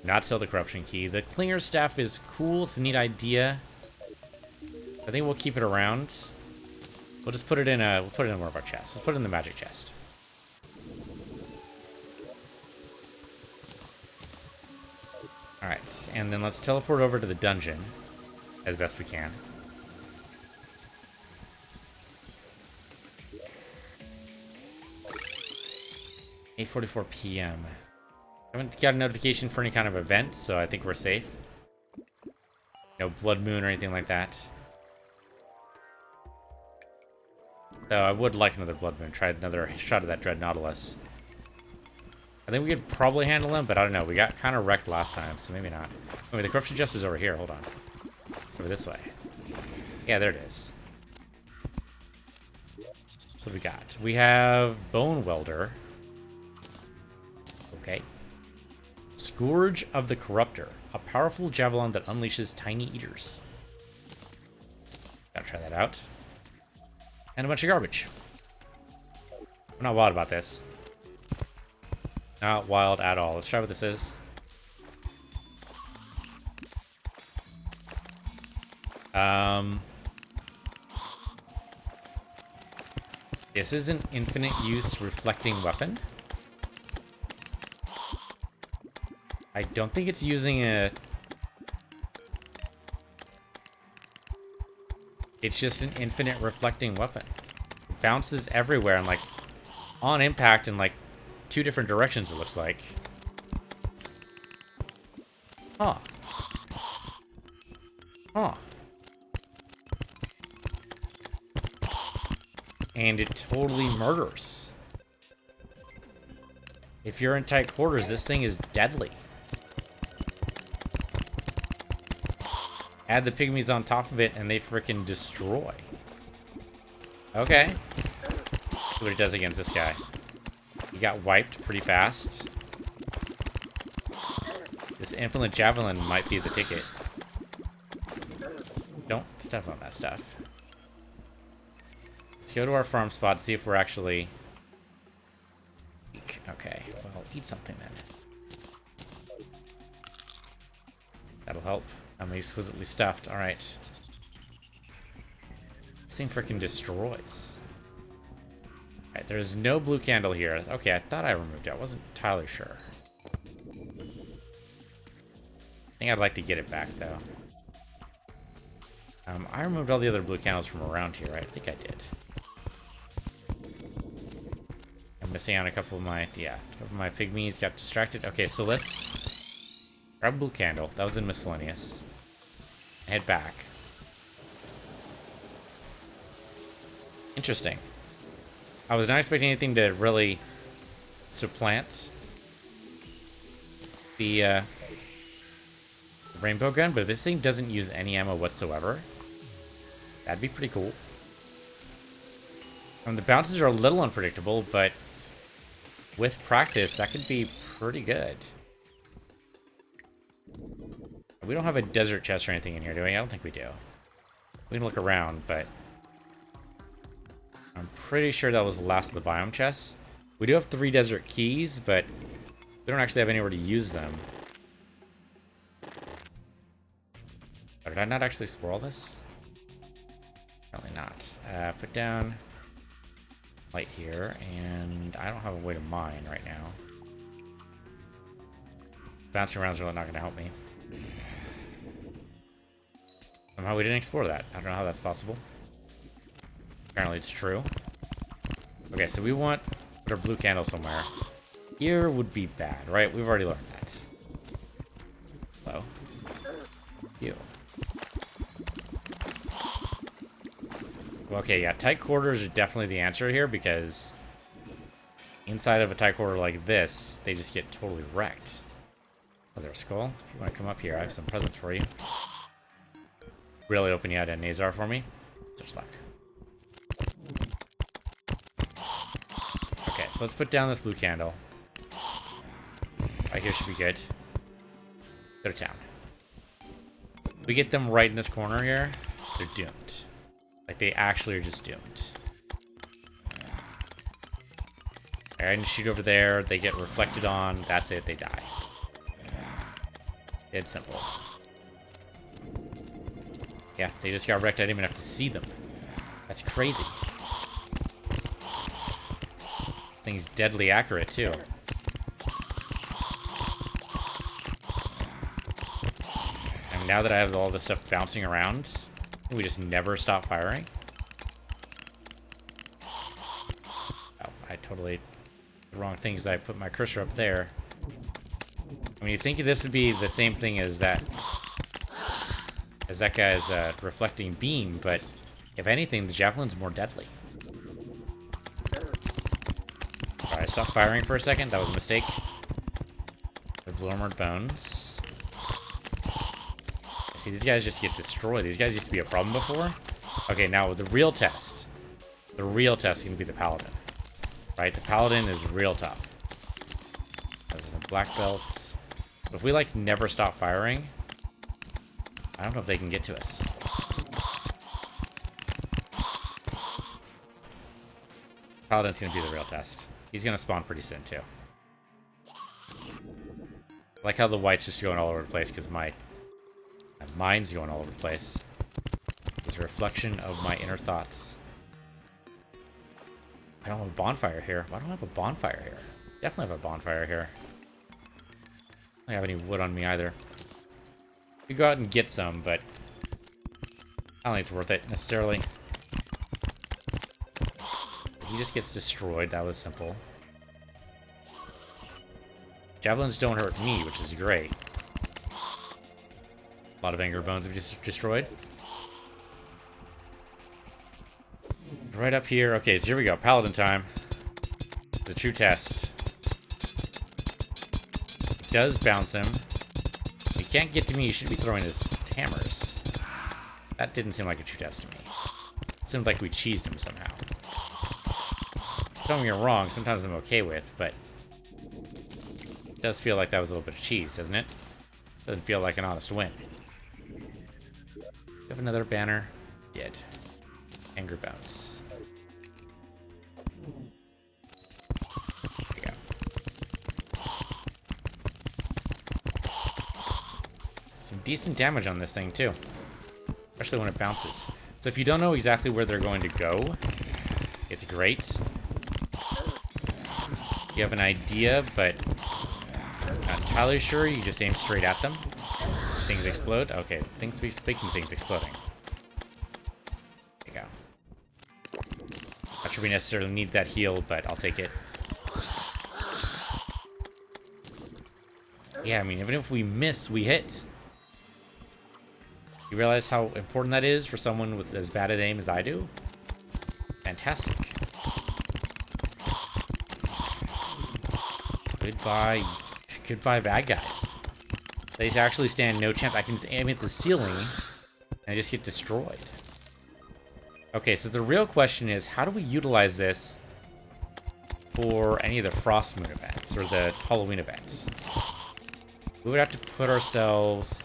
Not sell the corruption key. The clinger staff is cool. It's a neat idea. I think we'll keep it around. We'll just put it in we'll put it in one of our chests. Let's put it in the magic chest. Alright, and then let's teleport over to the dungeon as best we can. 8:44 p.m. I haven't got a notification for any kind of event, so I think we're safe. No blood moon or anything like that. Though I would like another blood moon. Try another shot of that Dread Nautilus. I think we could probably handle him, but I don't know. We got kind of wrecked last time, so maybe not. Wait, the corruption chest is over here. Hold on. Over this way. Yeah, there it is. That's what we got. We have Bone Welder. Okay. Scourge of the Corruptor. A powerful javelin that unleashes tiny eaters. Gotta try that out. And a bunch of garbage. I'm not wild about this. Not wild at all. Let's try what this is. This is an infinite use reflecting weapon. I don't think it's using a... It's just an infinite reflecting weapon. It bounces everywhere and like on impact in like 2 different directions, it looks like. Huh. Huh. And it totally murders. If you're in tight quarters, this thing is deadly. Add the pygmies on top of it and they freaking destroy. Okay. See what it does against this guy. He got wiped pretty fast. This infinite javelin might be the ticket. Don't step on that stuff. Let's go to our farm spot, see if we're actually... Okay, well, eat something then. That'll help. I'm exquisitely stuffed. Alright. This thing freaking destroys. Alright, there's no blue candle here. Okay, I thought I removed it. I wasn't entirely sure. I think I'd like to get it back, though. I removed all the other blue candles from around here, right? I think I did. I'm missing out a couple of my... Yeah, a couple of my pygmies got distracted. Okay, so let's grab a blue candle. That was in miscellaneous. Head back. Interesting. I was not expecting anything to really supplant the rainbow gun, but if this thing doesn't use any ammo whatsoever, that'd be pretty cool. The bounces are a little unpredictable, but with practice, that could be pretty good. We don't have a desert chest or anything in here, do we? I don't think we do. We can look around, but I'm pretty sure that was the last of the biome chests. We do have 3 desert keys, but we don't actually have anywhere to use them. Oh, did I not actually explore all this? Apparently not. Put down light here, and I don't have a way to mine right now. Bouncing around is really not going to help me. Somehow we didn't explore that. I don't know how that's possible. Apparently it's true. Okay, so we want to put our blue candle somewhere. Here would be bad, right? We've already learned that. Hello. You. Okay, yeah, tight quarters are definitely the answer here, because inside of a tight quarter like this, they just get totally wrecked. Oh, there's a skull. If you want to come up here, I have some presents for you. Really hoping you had a Nazar for me. Such luck. Okay, so let's put down this blue candle. Right here should be good. Go to town. We get them right in this corner here, they're doomed. Like, they actually are just doomed. Alright, and shoot over there, they get reflected on, that's it, they die. It's simple. Yeah, they just got wrecked, I didn't even have to see them. That's crazy. This thing's deadly accurate, too. And now that I have all this stuff bouncing around, we just never stop firing. Oh, I totally... The wrong thing is I put my cursor up there. I mean, you think this would be the same thing as that guy's reflecting beam, but if anything, the javelin's more deadly. Alright, stop firing for a second. That was a mistake. The blue armored bones. See, these guys just get destroyed. These guys used to be a problem before. Okay, now the real test. The real test is going to be the paladin. Right? The paladin is real tough. There's the black belts. But if we, like, never stop firing, I don't know if they can get to us. Paladin's going to be the real test. He's going to spawn pretty soon, too. I like how the white's just going all over the place, because my mind's going all over the place. It's a reflection of my inner thoughts. I don't have a bonfire here. Why don't I have a bonfire here? Definitely have a bonfire here. I don't have any wood on me either. We go out and get some, but I don't think it's worth it necessarily. He just gets destroyed. That was simple. Javelins don't hurt me, which is great. A lot of anger bones have just destroyed. Right up here. Okay, so here we go. Paladin time. The true test. It does bounce him. He can't get to me. He should be throwing his hammers. That didn't seem like a true test to me. It seemed like we cheesed him somehow. Don't get me wrong. Sometimes I'm okay with, but it does feel like that was a little bit of cheese, doesn't it? Doesn't feel like an honest win. We have another banner. Did. Anger bounce. There we go. Some decent damage on this thing, too. Especially when it bounces. So if you don't know exactly where they're going to go, it's great. You have an idea, but not entirely sure. You just aim straight at them. Things explode. Okay, speaking things exploding. There you go. Not sure we necessarily need that heal, but I'll take it. Yeah, I mean, even if we miss, we hit. You realize how important that is for someone with as bad an aim as I do? Fantastic. Goodbye, bad guys. They actually stand no chance. I can just aim at the ceiling, and I just get destroyed. Okay, so the real question is, how do we utilize this for any of the Frost Moon events, or the Halloween events? We would have to put ourselves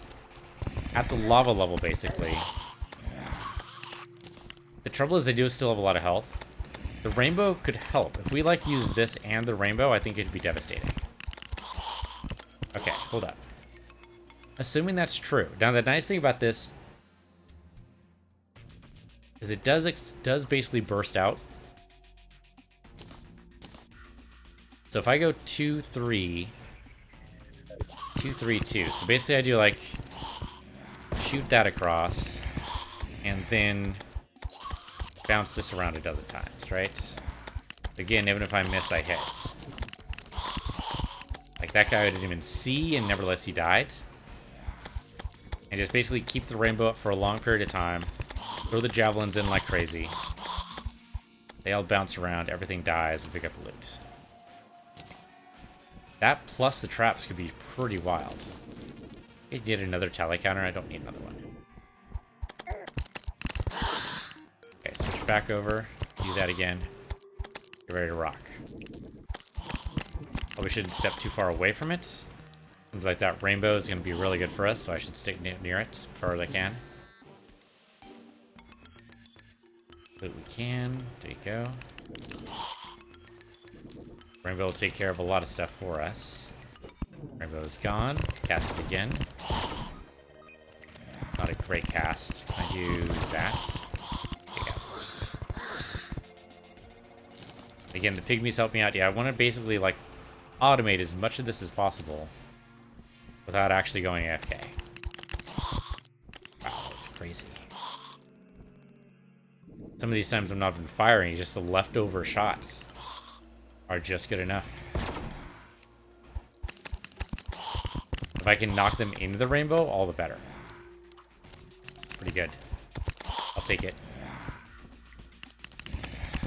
at the lava level, basically. The trouble is they do still have a lot of health. The rainbow could help. If we, like, use this and the rainbow, I think it'd be devastating. Okay, hold up. Assuming that's true. Now, the nice thing about this is it does basically burst out. So if I go 2, 3, 2, 3, 2. So basically I do, like, shoot that across, and then bounce this around a dozen times, right? Again, even if I miss, I hit. Like, that guy I didn't even see, and nevertheless he died. And just basically keep the rainbow up for a long period of time. Throw the javelins in like crazy. They all bounce around, everything dies, we pick up loot. That plus the traps could be pretty wild. Okay, get another tally counter, I don't need another one. Okay, switch back over, do that again. Get ready to rock. Probably shouldn't step too far away from it. Seems like that rainbow is going to be really good for us, so I should stick near it as far as I can. Loot we can. There you go. Rainbow will take care of a lot of stuff for us. Rainbow is gone. Cast it again. Not a great cast. I do that. There you go. Again, the pygmies help me out. Yeah, I want to basically, like, automate as much of this as possible without actually going AFK. Wow, that was crazy. Some of these times I'm not even firing, just the leftover shots are just good enough. If I can knock them into the rainbow, all the better. Pretty good. I'll take it.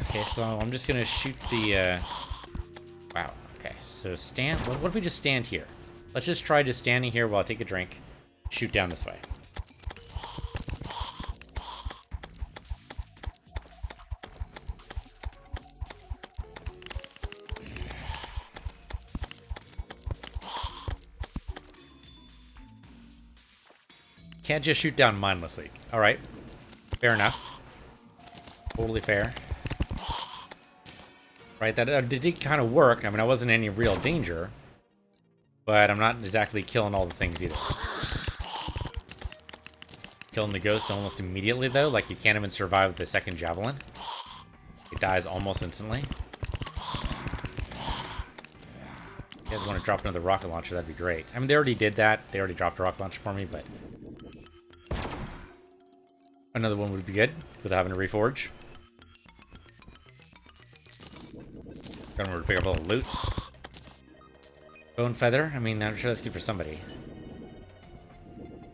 Okay, so I'm just gonna shoot the, wow, okay, so stand, what if we just stand here? Let's just try just standing here while I take a drink, shoot down this way. Can't just shoot down mindlessly. Alright. Fair enough. Totally fair. Right, that did kind of work. I mean, I wasn't in any real danger. But I'm not exactly killing all the things either. Killing the ghost almost immediately, though. Like, you can't even survive the second javelin. It dies almost instantly. If you guys want to drop another rocket launcher, that'd be great. I mean, they already did that. They already dropped a rocket launcher for me, but another one would be good without having to reforge. Got to pick up all the loot. Bone feather. I mean, I'm sure that's good for somebody.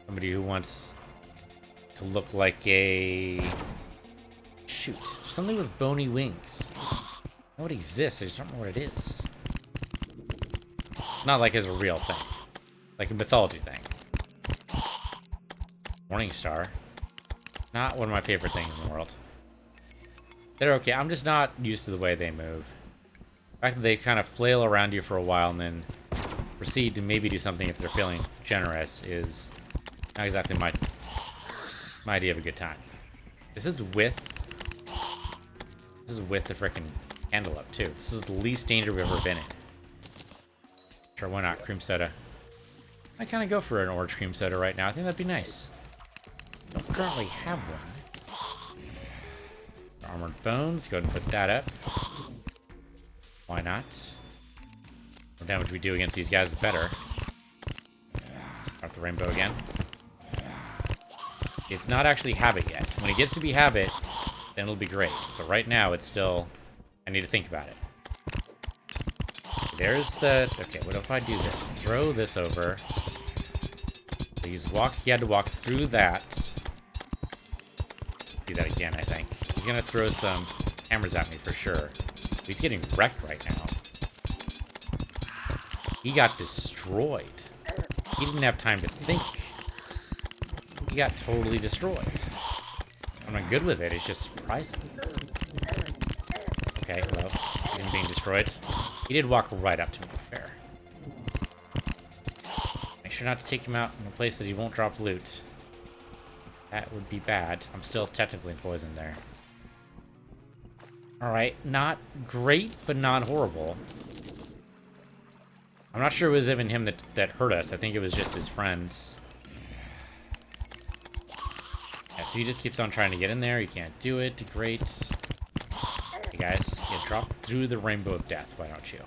Somebody who wants to look like a... Shoot. Something with bony wings. I know it exists, I just don't know what it is. It's not like it's a real thing. Like a mythology thing. Morning star. Not one of my favorite things in the world. They're okay. I'm just not used to the way they move. The fact that they kind of flail around you for a while and then proceed to maybe do something if they're feeling generous is not exactly my idea of a good time. This is with the frickin' candle up too. This is the least danger we've ever been in. Sure, why not? Cream soda. I kind of go for an orange cream soda right now. I think that'd be nice. Don't currently have one. Armored bones. Go ahead and put that up. Why not? The more damage we do against these guys is better. Drop the rainbow again. It's not actually habit yet. When it gets to be habit, then it'll be great. But right now, it's still... I need to think about it. There's the... Okay, what if I do this? Throw this over. So he had to walk through that. Do that again, I think. He's gonna throw some hammers at me for sure. He's getting wrecked right now. He got destroyed. He didn't have time to think. He got totally destroyed. I'm not good with it. It's just surprising. Okay, hello. Him being destroyed. He did walk right up to me. Fair. Make sure not to take him out in a place that he won't drop loot. That would be bad. I'm still technically poisoned there. Alright, not great, but not horrible. I'm not sure it was even him that hurt us. I think it was just his friends. Yeah, so he just keeps on trying to get in there. He can't do it. Great. Hey guys, yeah, drop through the rainbow of death. Why don't you?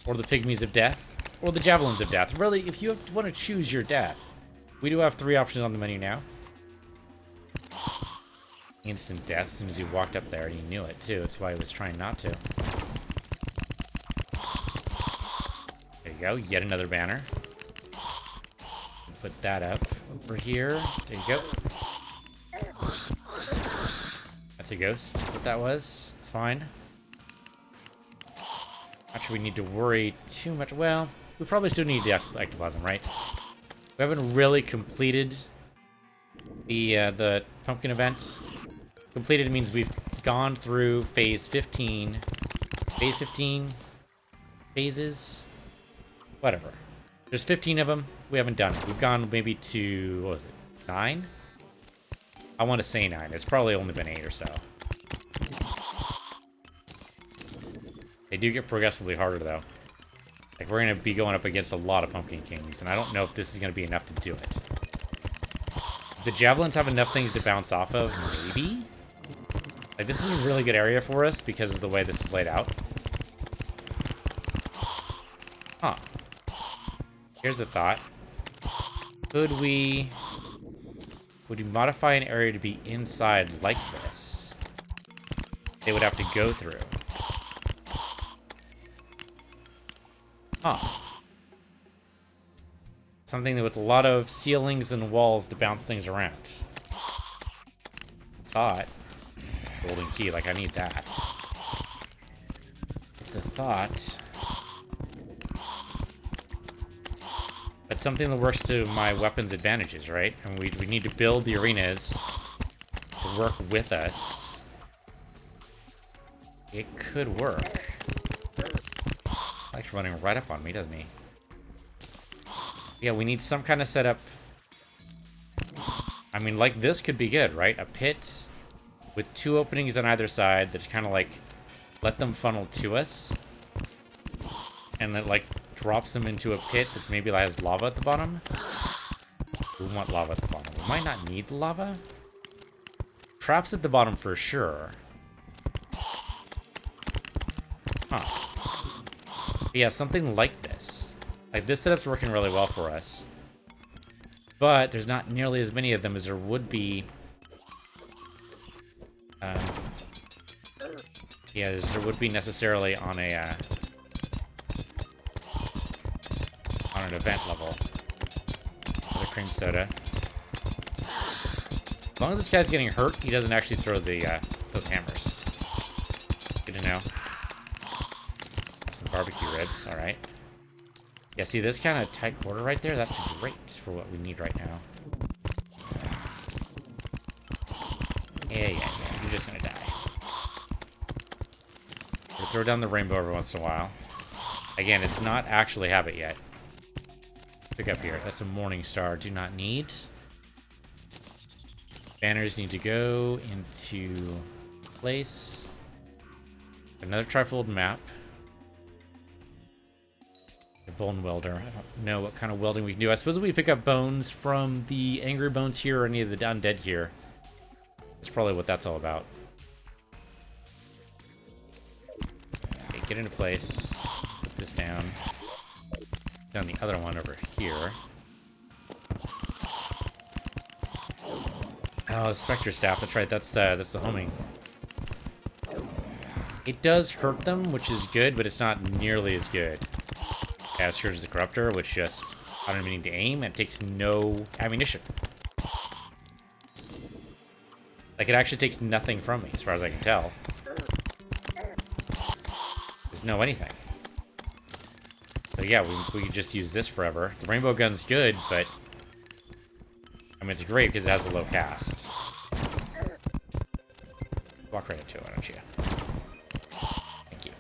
Or the pygmies of death. Or the javelins of death. Really, if you want to choose your death, we do have 3 options on the menu now. Instant death, as soon as you walked up there, and you knew it too. That's why he was trying not to. There you go, yet another banner. Put that up over here. There you go. That's a ghost. That's what that was. It's fine. Not sure we need to worry too much. Well, we probably still need the ectoplasm, right? We haven't really completed the pumpkin event. Completed means we've gone through phase 15. Phase 15? Phases? Whatever. There's 15 of them. We haven't done it. We've gone maybe to, what was it, 9? I want to say 9. It's probably only been 8 or so. They do get progressively harder, though. Like, we're going to be going up against a lot of Pumpkin Kings, and I don't know if this is going to be enough to do it. The javelins have enough things to bounce off of, maybe? Like, this is a really good area for us because of the way this is laid out. Huh. Here's a thought. Would we modify an area to be inside like this? They would have to go through. Huh. Something with a lot of ceilings and walls to bounce things around. Thought. Golden key, like I need that. It's a thought. But something that works to my weapons' advantages, right? And we need to build the arenas to work with us. It could work. Like running right up on me, doesn't he? Yeah, we need some kind of setup. I mean, like this could be good, right? A pit with 2 openings on either side that kind of like let them funnel to us. And that like drops them into a pit that's maybe like has lava at the bottom. We want lava at the bottom. We might not need lava. Traps at the bottom for sure. Huh. But yeah, something like this. Like, this setup's working really well for us. But there's not nearly as many of them as there would be. Yeah, as there would be necessarily on a on an event level. Another cream soda. As long as this guy's getting hurt, he doesn't actually throw the those hammers. Good to know. Some barbecue ribs, all right. Yeah, see this kind of tight quarter right there? That's great for what we need right now. Yeah, you're just gonna die. We'll throw down the rainbow every once in a while. Again, it's not actually habit yet. Pick up here. That's a morning star. Do not need. Banners need to go into place. Another trifold map. A bone welder. I don't know what kind of welding we can do. I suppose if we pick up bones from the angry bones here or any of the undead here. That's probably what that's all about. Okay, get into place. Put this down. Down the other one over here. Oh, the Spectre Staff. That's right. That's the homing. It does hurt them, which is good, but it's not nearly as good as Scourge the Corruptor, which just I don't even need to aim, and it takes no ammunition. Like, it actually takes nothing from me, as far as I can tell. There's no anything. So yeah, we could just use this forever. The rainbow gun's good, but I mean, it's great because it has a low cast. Walk right into it, why don't you? Thank you.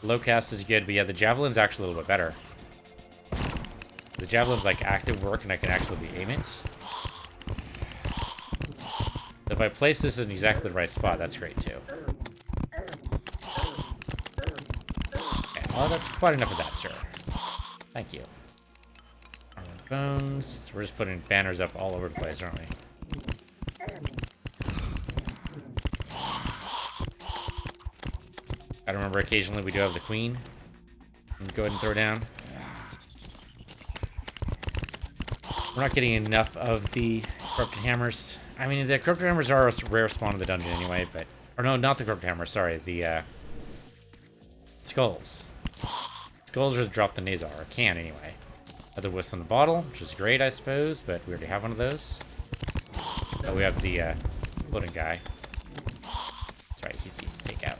Low cast is good, but yeah, the javelin's actually a little bit better. The javelin's like active work, and I can actually aim it. So if I place this in exactly the right spot, that's great too. Okay, well, that's quite enough of that, sir. Thank you. Bones. We're just putting banners up all over the place, aren't we? Gotta remember, occasionally we do have the queen. Go ahead and throw down. We're not getting enough of the corrupted hammers. I mean, the corrupted hammers are a rare spawn in the dungeon anyway, but... Or no, not the corrupted hammers, sorry. The, skulls. Skulls are to drop the Nazar, or can anyway. Another whistle in the bottle, which is great, I suppose, but we already have one of those. Oh, we have the, floating guy. That's right, he's easy to take out.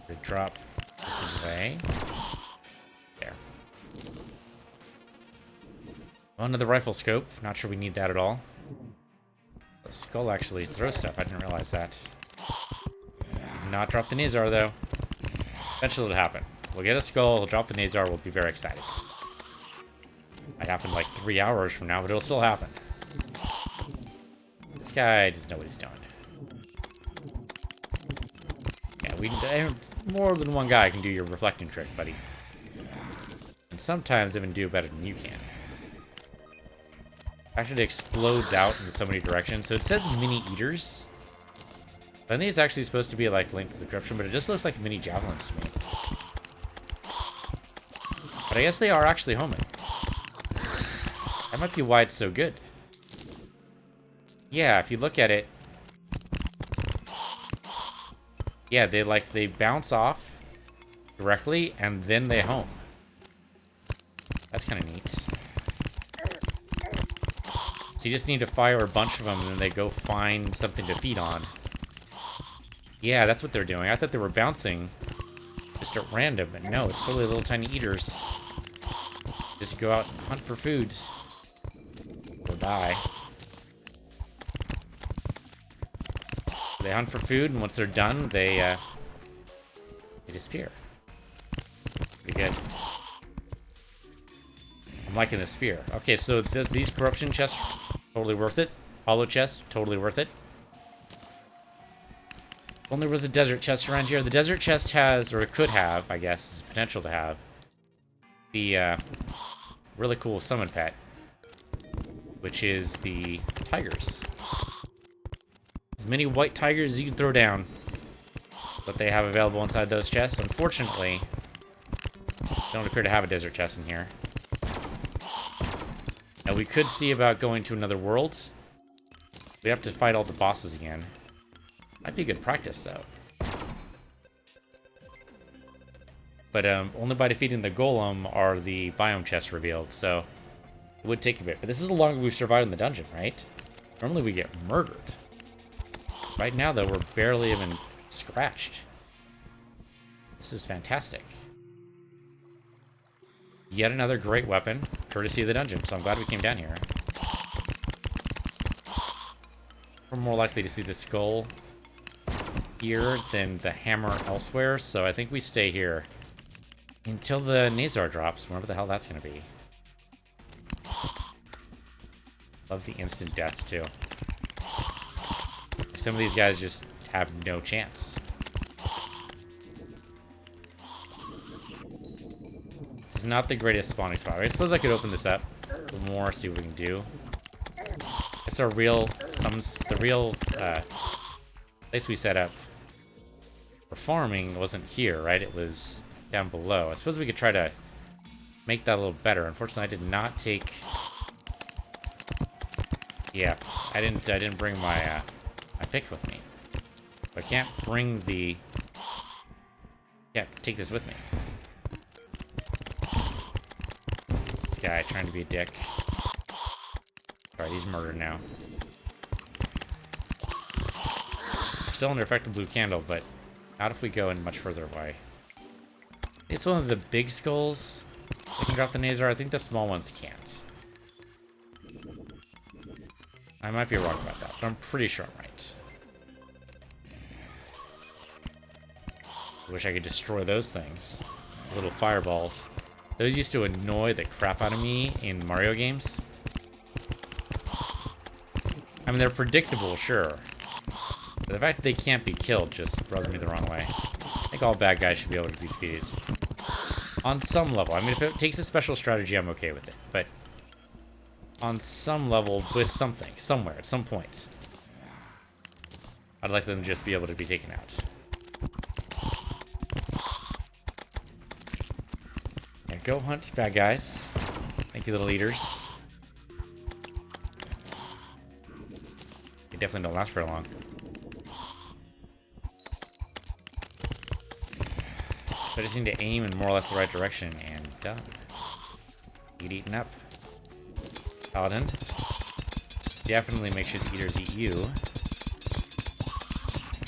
We drop this away. There. Well, another rifle scope. Not sure we need that at all. The skull actually throws stuff. I didn't realize that. Did not drop the Nazar, though. Eventually it'll happen. We'll get a skull, we'll drop the Nazar, we'll be very excited. Might happen like 3 hours from now, but it'll still happen. This guy doesn't know what he's doing. Yeah, more than one guy can do your reflecting trick, buddy. And sometimes even do better than you can. Actually, it explodes out in so many directions. So it says mini eaters. I think it's actually supposed to be like linked to the corruption, but it just looks like mini javelins to me. But I guess they are actually homing. That might be why it's so good. Yeah, if you look at it. Yeah, they bounce off directly and then they home. That's kind of neat. So you just need to fire a bunch of them and then they go find something to feed on. Yeah, that's what they're doing. I thought they were bouncing just at random, but no, it's totally little tiny eaters. Just go out and hunt for food. Or die. They hunt for food, and once they're done, they disappear. Pretty good. I'm liking the spear. Okay, so these corruption chests, totally worth it. Hollow chests, totally worth it. Only was a desert chest around here. The desert chest has, or it could have, I guess, potential to have, the really cool summon pet, which is the tigers. As many white tigers as you can throw down, but they have available inside those chests. Unfortunately, don't appear to have a desert chest in here. Now we could see about going to another world. We have to fight all the bosses again. Might be good practice though. But only by defeating the golem are the biome chests revealed, so it would take a bit. But this is the longest we've survived in the dungeon, right? Normally we get murdered. Right now, though, we're barely even scratched. This is fantastic. Yet another great weapon, courtesy of the dungeon, so I'm glad we came down here. We're more likely to see the skull here than the hammer elsewhere, so I think we stay here until the Nazar drops, wherever the hell that's going to be. Love the instant deaths, too. Some of these guys just have no chance. This is not the greatest spawning spot. I suppose I could open this up a little more, see what we can do. It's our real, the real place we set up for farming wasn't here, right? It was down below. I suppose we could try to make that a little better. Unfortunately, I did not take. Yeah, I didn't bring my pick with me. I can't bring the. Yeah, take this with me. This guy trying to be a dick. Alright, he's murdered now. Still under effective blue candle, but not if we go in much further away. It's one of the big skulls. They can drop the Nazar. I think the small ones can't. I might be wrong about that, but I'm pretty sure I'm right. I wish I could destroy those things. Those little fireballs. Those used to annoy the crap out of me in Mario games. I mean, they're predictable, sure. But the fact that they can't be killed just rubs me the wrong way. I think all bad guys should be able to be defeated. On some level. I mean, if it takes a special strategy, I'm okay with it. But on some level, with something, somewhere, at some point, I'd like them to just be able to be taken out. Yeah, go hunt bad guys. Thank you, little eaters. They definitely don't last very long. So I just need to aim in more or less the right direction, and done. Get eaten up. Paladin. Definitely make sure the eaters eat you.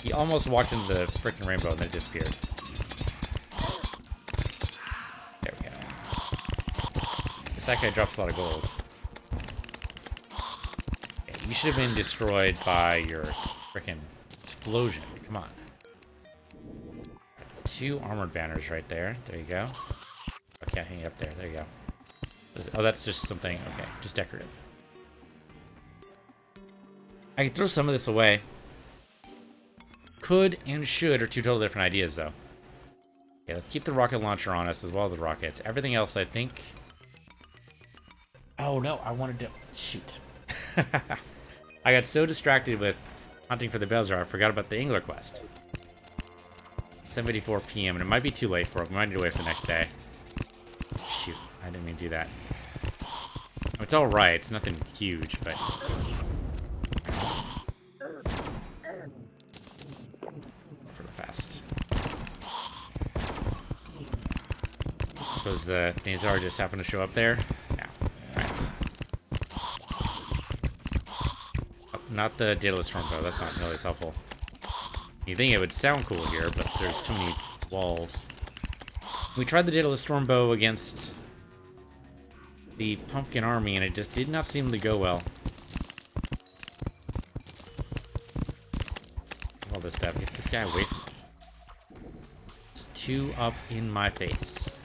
He almost walked into the freaking rainbow and then it disappeared. There we go. Guess that guy drops a lot of gold. Okay, you should have been destroyed by your freaking explosion. Come on. 2 armored banners right there. There you go. I can't hang it up there. There you go. Oh, that's just something. Okay, just decorative. I can throw some of this away. Could and should are 2 totally different ideas, though. Okay, let's keep the rocket launcher on us as well as the rockets. Everything else, I think... Oh, no, I wanted to... Shoot. I got so distracted with hunting for the Bowser, I forgot about the Angler quest. 7:54 p.m. and it might be too late for it. We might need to wait for the next day. Shoot, I didn't mean to do that. It's alright, it's nothing huge, but... Pretty fast. Suppose the Nazar just happened to show up there? No. Right. Oh, not the Daedalus Stormbow, that's not really as helpful. You think it would sound cool here, but there's too many walls. We tried the Daedalus Stormbow against the Pumpkin Army, and it just did not seem to go well. All this stuff. Get this guy away from me. It's 2 up in my face.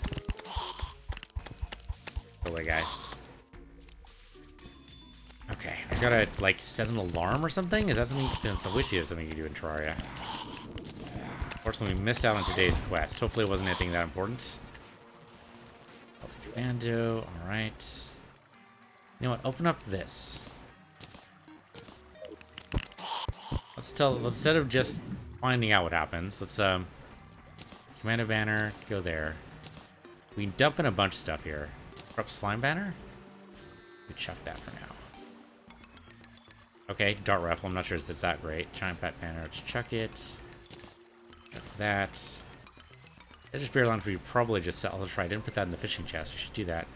Go away, guys. Okay, I gotta, like, set an alarm or something? Is that something? It's a witchy or something you do in Terraria. Unfortunately, we missed out on today's quest. Hopefully it wasn't anything that important. Commando, alright. You know what, open up this. Instead of just finding out what happens, let's, Commando banner, go there. We can dump in a bunch of stuff here. Corrupt slime banner? We chuck that for now. Okay, dart rifle, I'm not sure if it's that great. Giant pet banner, let's chuck it. Chuck that. Just beer line for you probably just sell. Let's try. I didn't put that in the fishing chest. I should do that.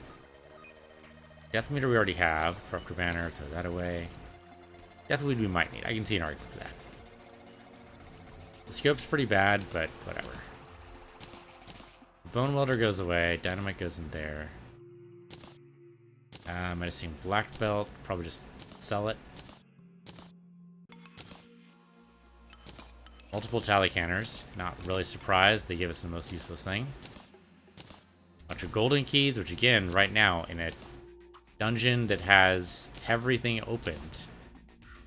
Death meter we already have. Corruptor banner, throw that away. Death weed we might need. I can see an argument for that. The scope's pretty bad, but whatever. Bone welder goes away. Dynamite goes in there. Menacing black belt. Probably just sell it. Multiple tally canners. Not really surprised. They give us the most useless thing. Bunch of golden keys, which again, right now, in a dungeon that has everything opened,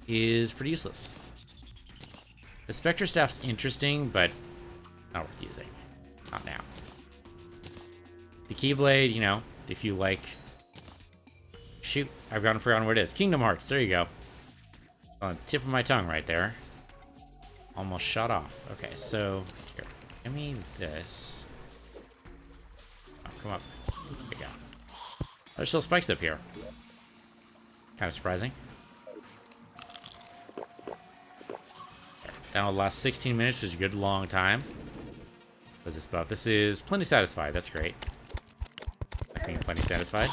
is pretty useless. The Spectre Staff's interesting, but not worth using. Not now. The Keyblade, you know, if you like... Shoot, I've forgotten where it is. Kingdom Hearts, there you go. On the tip of my tongue right there. Almost shut off. Okay, so here, give me this. Oh, come up. There we go. There's still spikes up here. Kind of surprising. That'll last 16 minutes, which is a good long time. What's this buff? This is Plenty Satisfied. That's great. I think I'm Plenty Satisfied.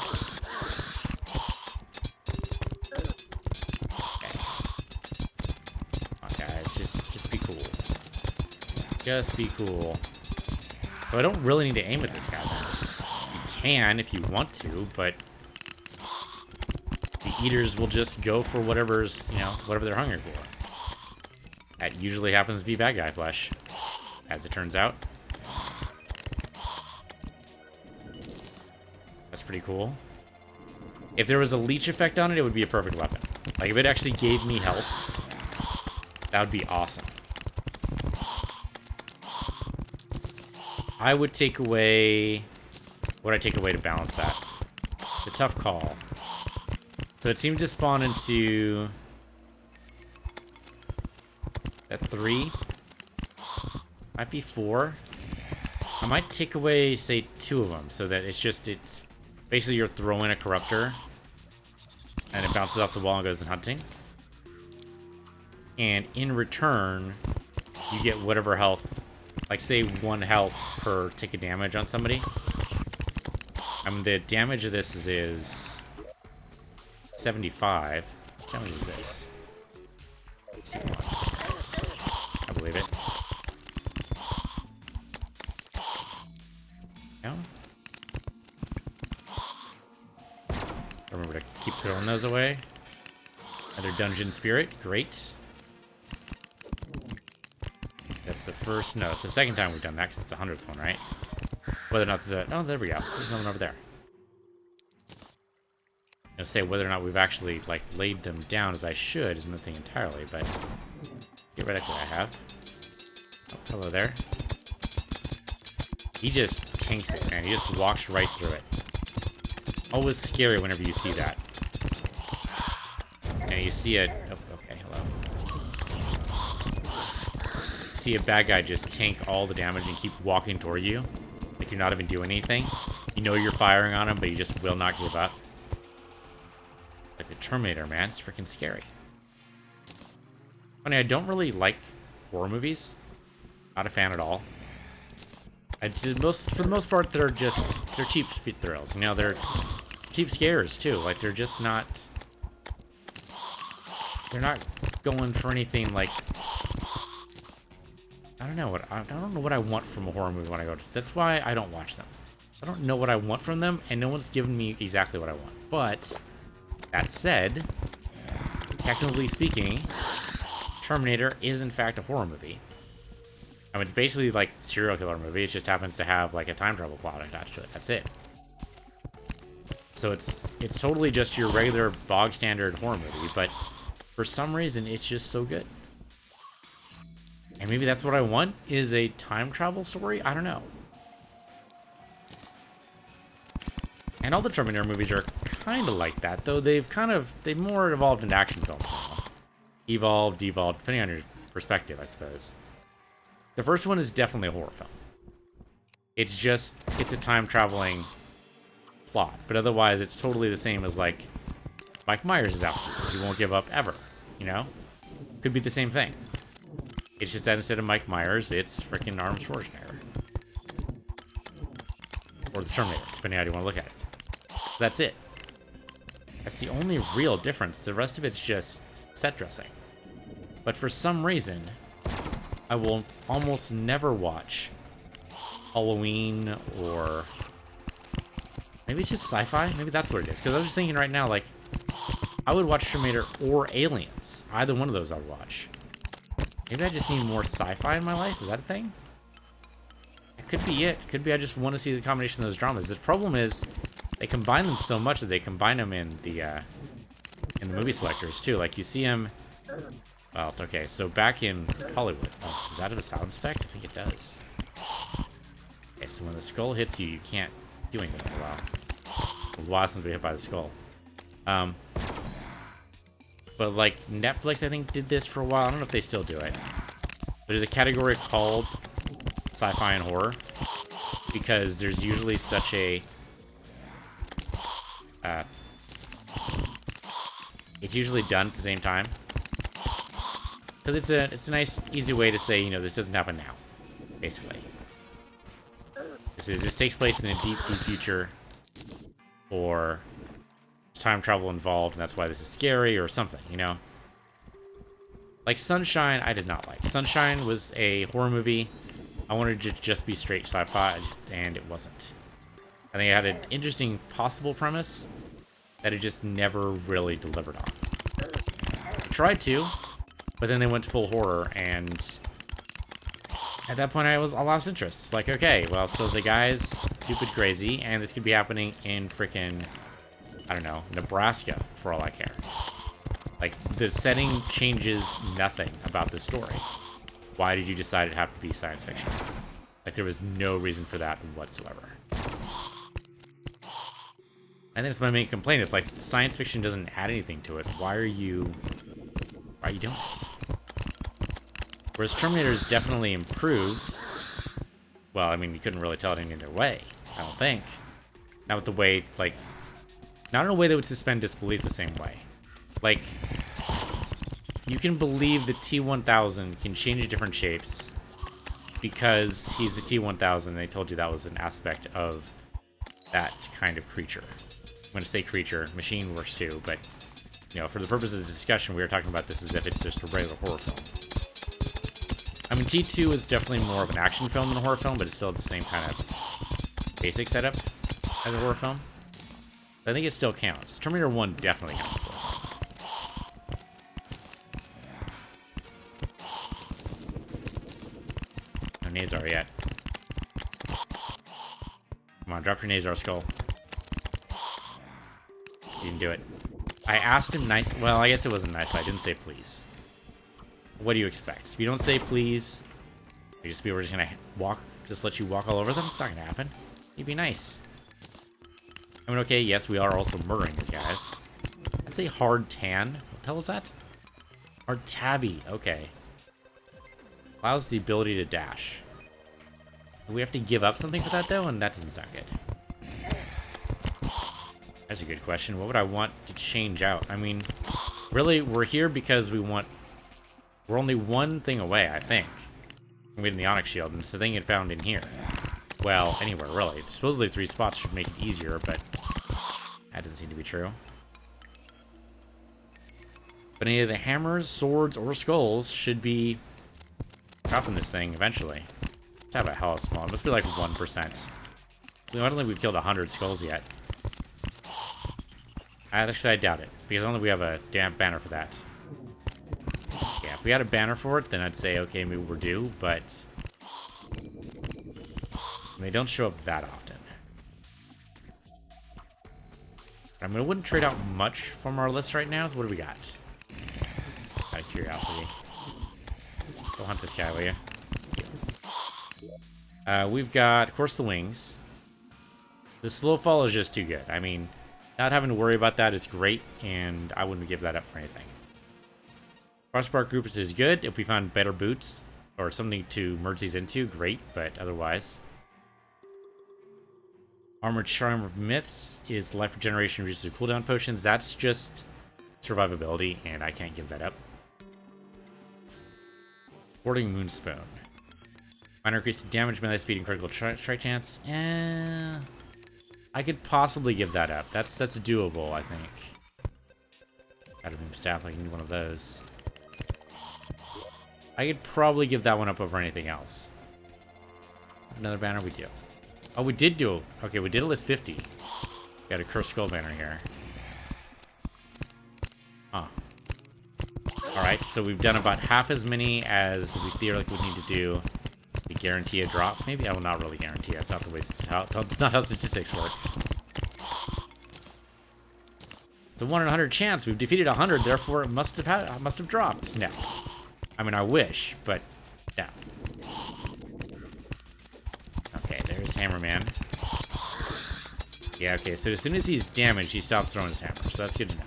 Just be cool. So I don't really need to aim at this guy, though. You can if you want to, but the eaters will just go for whatever's, you know, whatever they're hungry for. That usually happens to be bad guy flesh, as it turns out. That's pretty cool. If there was a leech effect on it, it would be a perfect weapon. Like, if it actually gave me health, that would be awesome. I would take away... What would I take away to balance that? It's a tough call. So it seemed to spawn into... At 3. Might be 4. I might take away, say, 2 of them, so that it's just... Basically, you're throwing a corruptor, and it bounces off the wall and goes in hunting. And in return, you get whatever health, like say 1 health per tick of damage on somebody. I mean, the damage of this is 75. What damage is this? I believe it. No? Remember to keep throwing those away. Another dungeon spirit. Great. That's the first... No, it's the second time we've done that, because it's the 100th one, right? Whether or not there's a... Oh, there we go. There's another one over there. I'm gonna say whether or not we've actually, like, laid them down as I should is another thing entirely, but... Theoretically, I have. Oh, hello there. He just tanks it, man. He just walks right through it. Always scary whenever you see that. And you see a... Oh, okay, hello. See a bad guy just tank all the damage and keep walking toward you. Like you're not even doing anything. You know you're firing on him, but you just will not give up. Like the Terminator, man. It's freaking scary. Funny, I don't really like horror movies. Not a fan at all. For the most part, they're cheap thrills. You know, they're cheap scares too. Like they're just not. They're not going for anything like. I don't know what I want from a horror movie when I go to. That's why I don't watch them. I don't know what I want from them, and no one's given me exactly what I want. But that said, technically speaking, Terminator is in fact a horror movie. I mean, it's basically like a serial killer movie. It just happens to have like a time travel plot attached to it. That's it. So it's totally just your regular bog standard horror movie, but for some reason it's just so good. And maybe that's what I want, is a time travel story? I don't know. And all the Terminator movies are kind of like that, though they've more evolved into action films now. Evolved, devolved, depending on your perspective, I suppose. The first one is definitely a horror film. It's a time-traveling plot. But otherwise, it's totally the same as, like, Mike Myers is after you. He won't give up ever, you know? Could be the same thing. It's just that instead of Mike Myers, it's freaking Arnold Schwarzenegger. Or the Terminator, depending on how you want to look at it. So that's it. That's the only real difference. The rest of it's just set dressing. But for some reason, I will almost never watch Halloween or... Maybe it's just sci-fi? Maybe that's what it is. Because I was just thinking right now, like, I would watch Terminator or Aliens. Either one of those I would watch. Maybe I just need more sci-fi in my life? Is that a thing? It could be it. Could be I just want to see the combination of those dramas. The problem is, they combine them so much that they combine them in the movie selectors, too. Like, you see them... Well, okay, so back in Hollywood... Oh, does that have a sound effect? I think it does. Okay, so when the skull hits you, you can't do anything for a while. It's a while since we hit by the skull. But, like, Netflix, I think, did this for a while. I don't know if they still do it. But there's a category called sci-fi and horror. Because there's usually such a... it's usually done at the same time. Because it's a nice, easy way to say, you know, this doesn't happen now. Basically. This takes place in a deep, deep future. Or... time travel involved, and that's why this is scary or something, you know? Like Sunshine, I did not like. Sunshine was a horror movie. I wanted to just be straight sci-fi, and it wasn't. I think it had an interesting possible premise that it just never really delivered on. It tried to, but then they went full horror, and at that point I lost interest. It's like, okay, well, so the guy's stupid crazy, and this could be happening in freaking, I don't know, Nebraska, for all I care. Like, the setting changes nothing about the story. Why did you decide it had to be science fiction? Like, there was no reason for that whatsoever. I think that's my main complaint. If, like, science fiction doesn't add anything to it, why are you doing it? Whereas Terminator is definitely improved. Well, I mean, you couldn't really tell it any other way, I don't think. Not with the way, like, not in a way that would suspend disbelief the same way. Like, you can believe the T-1000 can change into different shapes because he's the T-1000, and they told you that was an aspect of that kind of creature. I'm going to say creature. Machine works too, but, you know, for the purpose of the discussion, we were talking about this as if it's just a regular horror film. I mean, T2 is definitely more of an action film than a horror film, but it's still the same kind of basic setup as a horror film. But I think it still counts. Terminator 1 definitely counts for it. No Nazar yet. Come on, drop your Nazar skull. You didn't do it. I asked him nice. Well, I guess it wasn't nice. I didn't say please. What do you expect? If you don't say please, we're just gonna walk, just let you walk all over them? It's not gonna happen. You'd be nice. I mean, okay, yes, we are also murdering these guys. I'd say hard tan. What the hell is that? Hard tabby. Okay. Allows the ability to dash. Do we have to give up something for that, though? And that doesn't sound good. That's a good question. What would I want to change out? I mean, really, we're here because we want... We're only one thing away, I think, from getting the Ahnk shield, and it's the thing it found in here. Well, anywhere, really. Supposedly 3 spots should make it easier, but that doesn't seem to be true. But any of the hammers, swords, or skulls should be dropping this thing eventually. Let's have a hell small. It must be like 1%. I don't think we've killed 100 skulls yet. Actually, I doubt it, because I don't think we have a damn banner for that. Yeah, if we had a banner for it, then I'd say, okay, maybe we're due, but they don't show up that often. I mean, I wouldn't trade out much from our list right now, so what do we got? Out of curiosity. Go hunt this guy, will you? We've got, of course, the wings. The slow fall is just too good. I mean, not having to worry about that is great, and I wouldn't give that up for anything. Crossbar group is good. If we found better boots or something to merge these into, great, but otherwise. Armored Charm of Myths is life regeneration, reduces cooldown potions. That's just survivability, and I can't give that up. Boarding Moonspoon. Minor increase in damage, melee speed, and critical strike chance. I could possibly give that up. That's doable, I think. Gotta be staff, like I need one of those. I could probably give that one up over anything else. Another banner we do. Oh, we did do... Okay, we did a list 50. Got a Cursed Skull banner here. Huh. Alright, so we've done about half as many as we theoretically would need to do to guarantee a drop. Maybe I will not really guarantee it. That's not the way... That's not how statistics work. It's a 1 in 100 chance. We've defeated 100, therefore it must have dropped. No. I mean, I wish, but no. Okay, there's Hammerman. Yeah, okay, so as soon as he's damaged, he stops throwing his hammer, so that's good to know.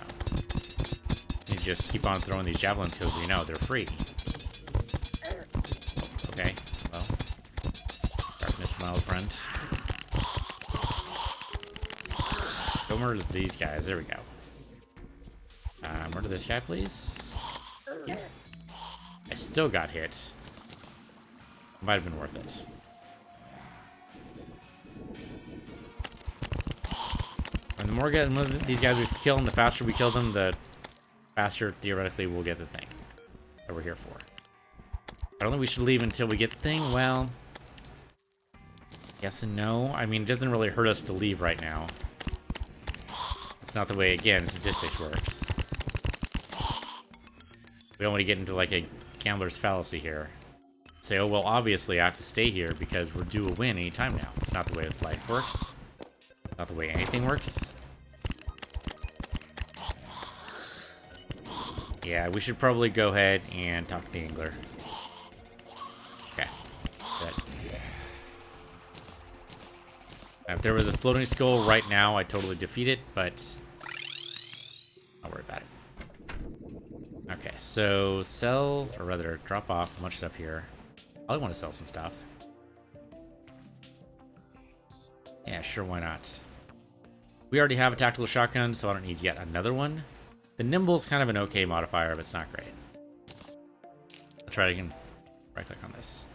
You just keep on throwing these javelins because you know they're free. Okay, well. Darkness, my old friend. Go murder these guys, there we go. Murder this guy, please. Yeah. I still got hit. Might have been worth it. And the more these guys we kill, and the faster we kill them, the faster theoretically we'll get the thing that we're here for. I don't think we should leave until we get the thing. Well, Yes and no. I mean, it doesn't really hurt us to leave right now. It's not the way, again, statistics works. We don't want to get into, like, a gambler's fallacy here. Say, oh, well, obviously I have to stay here because we're due a win anytime now. It's not the way life works. It's not the way anything works. Yeah, we should probably go ahead and talk to the angler. Okay. If there was a floating skull right now, I'd totally defeat it, but don't worry about it. Okay, so sell, or rather drop off a bunch of stuff here. I want to sell some stuff. Yeah, sure, why not? We already have a tactical shotgun, so I don't need yet another one. The nimble's kind of an okay modifier, but it's not great. I'll try again. Right-click on this.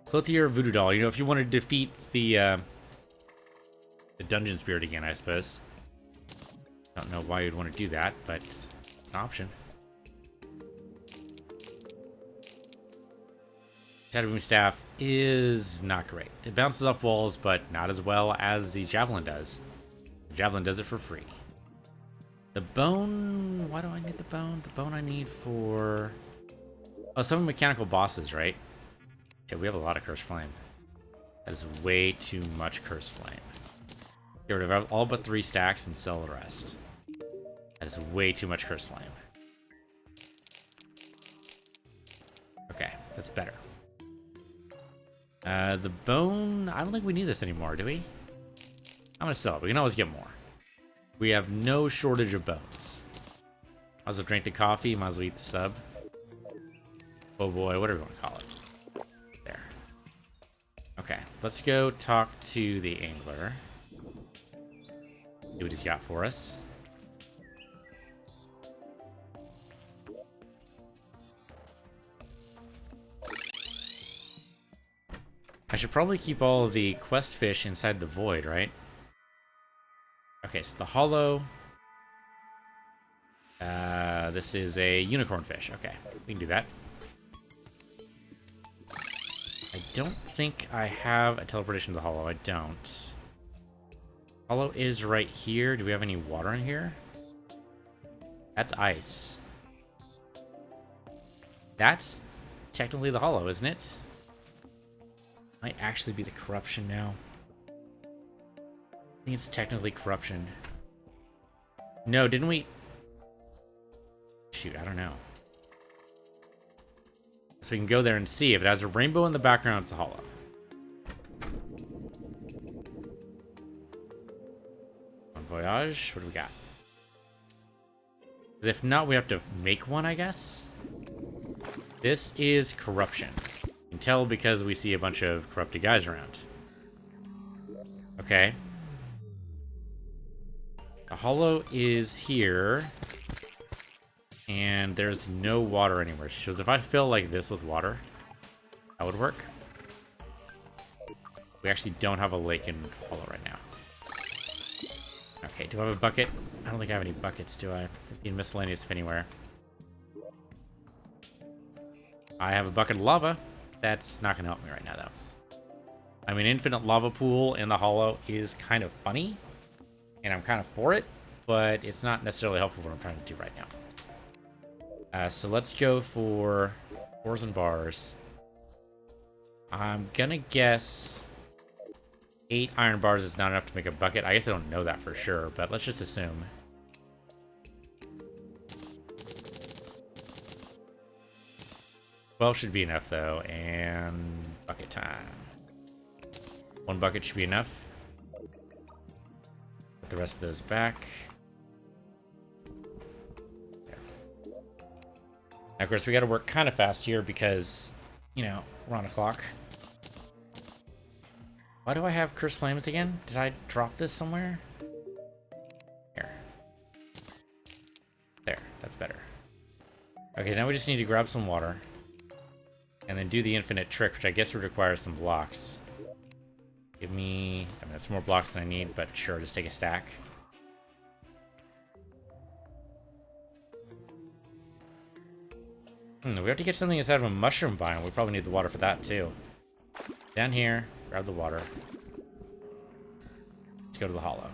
Clothier Voodoo Doll. You know, if you want to defeat the dungeon spirit again, I suppose. Don't know why you'd want to do that, but it's an option. Shadow Boom Staff is not great. It bounces off walls, but not as well as the Javelin does. The Javelin does it for free. The bone... Why do I need the bone? The bone I need for... Oh, some mechanical bosses, right? Yeah, we have a lot of Cursed Flame. That is way too much Cursed Flame. Get rid of all but 3 stacks and sell the rest. That is way too much Cursed Flame. Okay, that's better. The bone... I don't think we need this anymore, do we? I'm gonna sell it. We can always get more. We have no shortage of bones. Might as well drink the coffee. Might as well eat the sub. Oh boy, whatever you want to call it. There. Okay, let's go talk to the angler. See what he's got for us. I should probably keep all of the quest fish inside the void, right? Okay, so the hollow. This is a unicorn fish. Okay, we can do that. I don't think I have a teleportation to the hollow. I don't. Hollow is right here. Do we have any water in here? That's ice. That's technically the hollow, isn't it? Might actually be the corruption now. I think it's technically corruption. No, didn't we? Shoot, I don't know. So we can go there and see. If it has a rainbow in the background, it's a hollow. Bon voyage. What do we got? If not, we have to make one, I guess. This is corruption. You can tell because we see a bunch of corrupted guys around. Okay. The hollow is here. And there's no water anywhere. She shows if I fill like this with water, that would work. We actually don't have a lake in Hollow right now. Okay, do I have a bucket? I don't think I have any buckets, do I? In miscellaneous if anywhere. I have a bucket of lava. That's not gonna help me right now though. I mean, infinite lava pool in the Hollow is kind of funny. And I'm kind of for it, but it's not necessarily helpful for what I'm trying to do right now. So let's go for ores and bars. I'm gonna guess 8 iron bars is not enough to make a bucket. I guess I don't know that for sure, but let's just assume. Well, should be enough though, and bucket time. 1 bucket should be enough. Put the rest of those back. Now, of course, we got to work kind of fast here because, you know, we're on a clock. Why do I have Cursed Flames again? Did I drop this somewhere? Here. There. That's better. Okay, so now we just need to grab some water. And then do the infinite trick, which I guess would require some blocks. Give me... I mean, that's more blocks than I need, but sure, just take a stack. We have to get something inside of a mushroom biome. We probably need the water for that, too. Down here, Grab the water. Let's go to the hollow.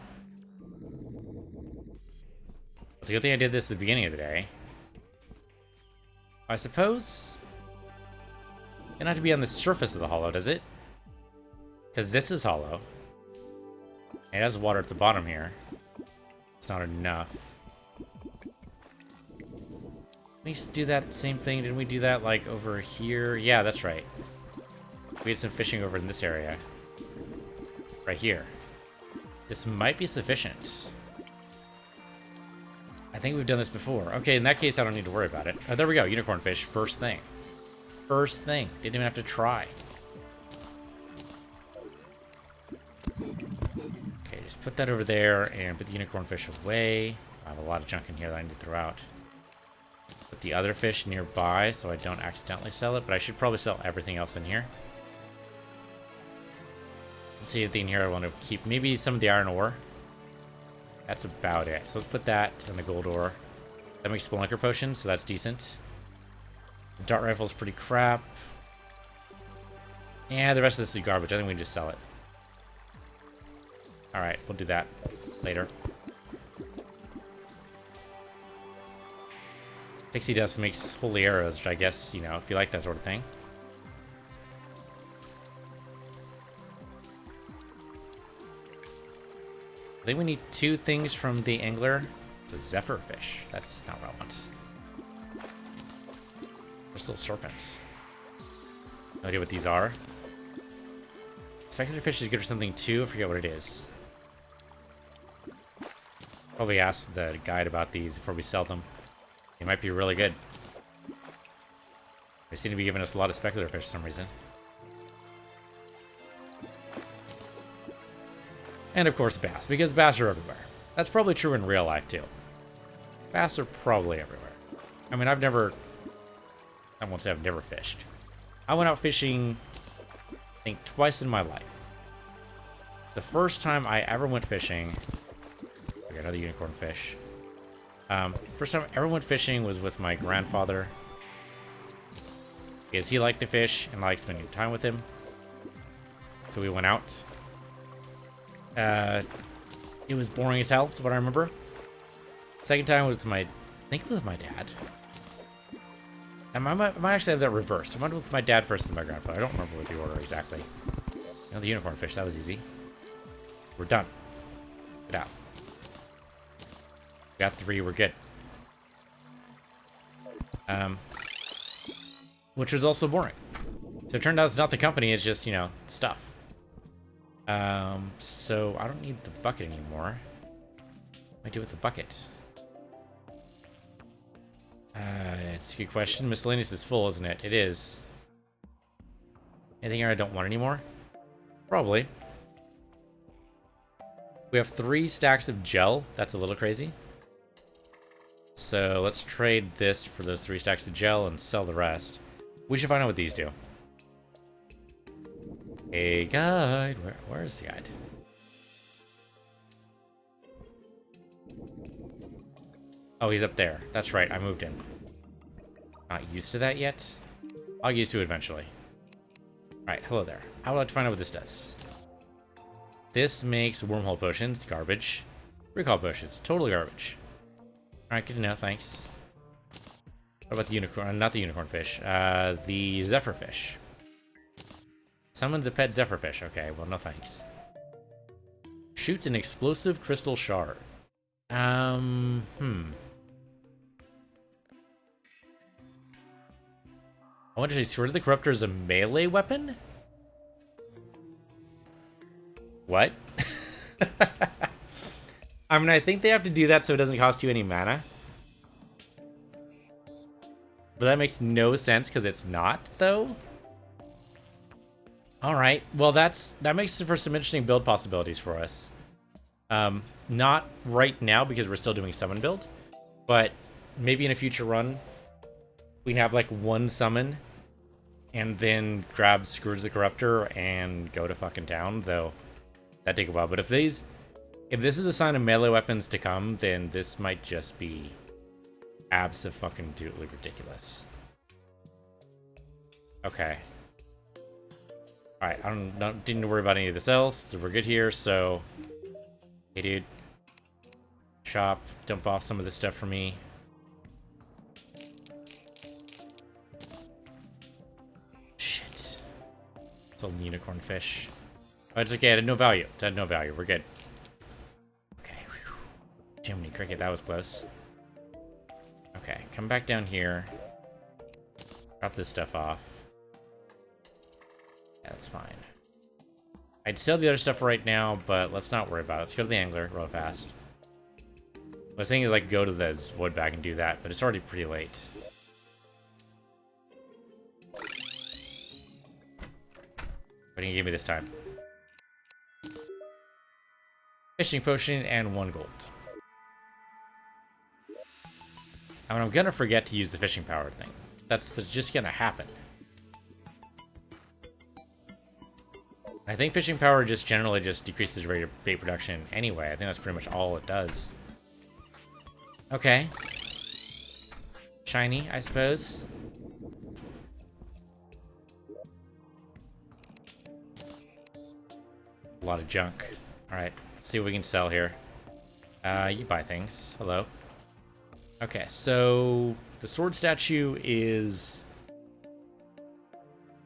It's a good thing I did this at the beginning of the day. I suppose it doesn't have to be on the surface of the hollow, does it? Because this is hollow. It has water at the bottom here. It's not enough. We used to do that same thing. Didn't we do that like over here? Yeah, that's right. We had some fishing over in this area. Right here. This might be sufficient. I think we've done this before. Okay, in that case, I don't need to worry about it. Oh, there we go. Unicorn fish. First thing. First thing. Didn't even have to try. Okay, just put that over there and put the unicorn fish away. I have a lot of junk in here that I need to throw out. Put the other fish nearby so I don't accidentally sell it, but I should probably sell everything else in here. Let's see anything here I want to keep. Maybe some of the iron ore. That's about it. So let's put that in the gold ore. That makes Spelunker potions, so that's decent. The dart rifle's pretty crap. Yeah, the rest of this is garbage. I think we can just sell it. Alright, we'll do that later. Pixie dust makes holy arrows, which I guess, you know, if you like that sort of thing. I think we need 2 things from the angler. The zephyr fish. That's not what I want. Crystal serpents. No idea what these are. Speculator fish is good for something too. I forget what it is. Probably ask the guide about these before we sell them. They might be really good. They seem to be giving us a lot of speculator fish for some reason. And of course bass, because bass are everywhere. That's probably true in real life too. Bass are probably everywhere. I mean, I won't say I've never fished. I went out fishing, I think, twice in my life. The first time I ever went fishing, I got another unicorn fish. First time I ever went fishing was with my grandfather. Because he liked to fish and I liked spending time with him. So we went out. It was boring as hell, is what I remember. Second time was with I think it was with my dad. I might actually have that reversed. I went with my dad first and my grandfather. I don't remember what the order exactly. You know, the unicorn fish, that was easy. We're done. Get out. Got 3, we're good. Which was also boring. So it turned out it's not the company, it's just, you know, stuff. So I don't need the bucket anymore. What do I do with the bucket? It's a good question. Miscellaneous is full, isn't it? It is. Anything here I don't want anymore? Probably. We have 3 stacks of gel. That's a little crazy. So let's trade this for those 3 stacks of gel and sell the rest. We should find out what these do. Hey, guide. Where is the guide? Oh, he's up there. That's right. I moved him. Not used to that yet. I'll get used to it eventually. Alright, hello there. I would like to find out what this does. This makes wormhole potions. Garbage. Recall potions. Total garbage. Alright, good to know. Thanks. What about the unicorn? Not the unicorn fish. The zephyr fish. Summons a pet zephyrfish. Okay, well, no thanks. Shoots an explosive crystal shard. I wonder if Sword of the Corruptor is a melee weapon? What? I mean, I think they have to do that so it doesn't cost you any mana. But that makes no sense because it's not, though. Alright, well that makes for some interesting build possibilities for us. Not right now because we're still doing summon build, but maybe in a future run we can have like 1 summon and then grab Scourge the Corruptor and go to fucking town, though that'd take a while. But if this is a sign of melee weapons to come, then this might just be abso-fucking-dutely ridiculous. Okay. Alright, didn't need to worry about any of this else. So we're good here, so... Hey, dude. Shop, dump off some of this stuff for me. Shit. It's a unicorn fish. Oh, it's okay, it had no value. It had no value, we're good. Okay, whew. Jiminy Cricket, that was close. Okay, come back down here. Drop this stuff off. Yeah, that's fine. I'd sell the other stuff right now, but let's not worry about it. Let's go to the angler real fast. What I was thinking is like go to the wood bag and do that, but it's already pretty late. What do you give me this time? Fishing potion and 1 gold. I mean, I'm gonna forget to use the fishing power thing. That's just gonna happen. I think fishing power just generally just decreases the rate of bait production anyway. I think that's pretty much all it does. Okay. Shiny, I suppose. A lot of junk. Alright, let's see what we can sell here. You buy things. Hello. Okay, so the sword statue is...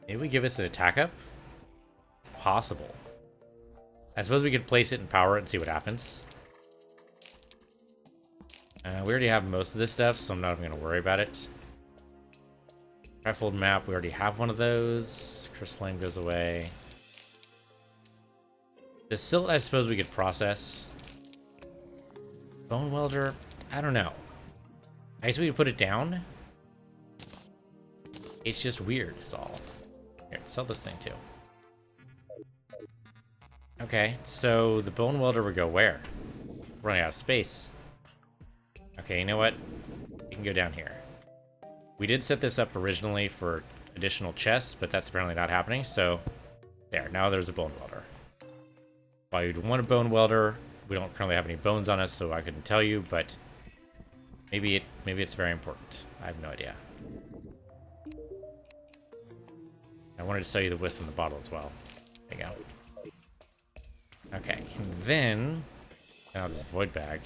Maybe we give us an attack up? It's possible. I suppose we could place it and power it and see what happens. We already have most of this stuff, so I'm not even going to worry about it. Trifold map, we already have one of those. Crystalline goes away. The silt, I suppose we could process. Bone welder, I don't know. I guess we could put it down. It's just weird, is all. Here, sell this thing too. Okay, so the bone welder would go where? Running out of space. Okay, you know what? You can go down here. We did set this up originally for additional chests, but that's apparently not happening, so... There, now there's a bone welder. Why you'd want a bone welder, we don't currently have any bones on us, so I couldn't tell you, but... Maybe it's very important. I have no idea. I wanted to sell you the wisp in the bottle as well. There you go. Okay, and then... Now this void bag.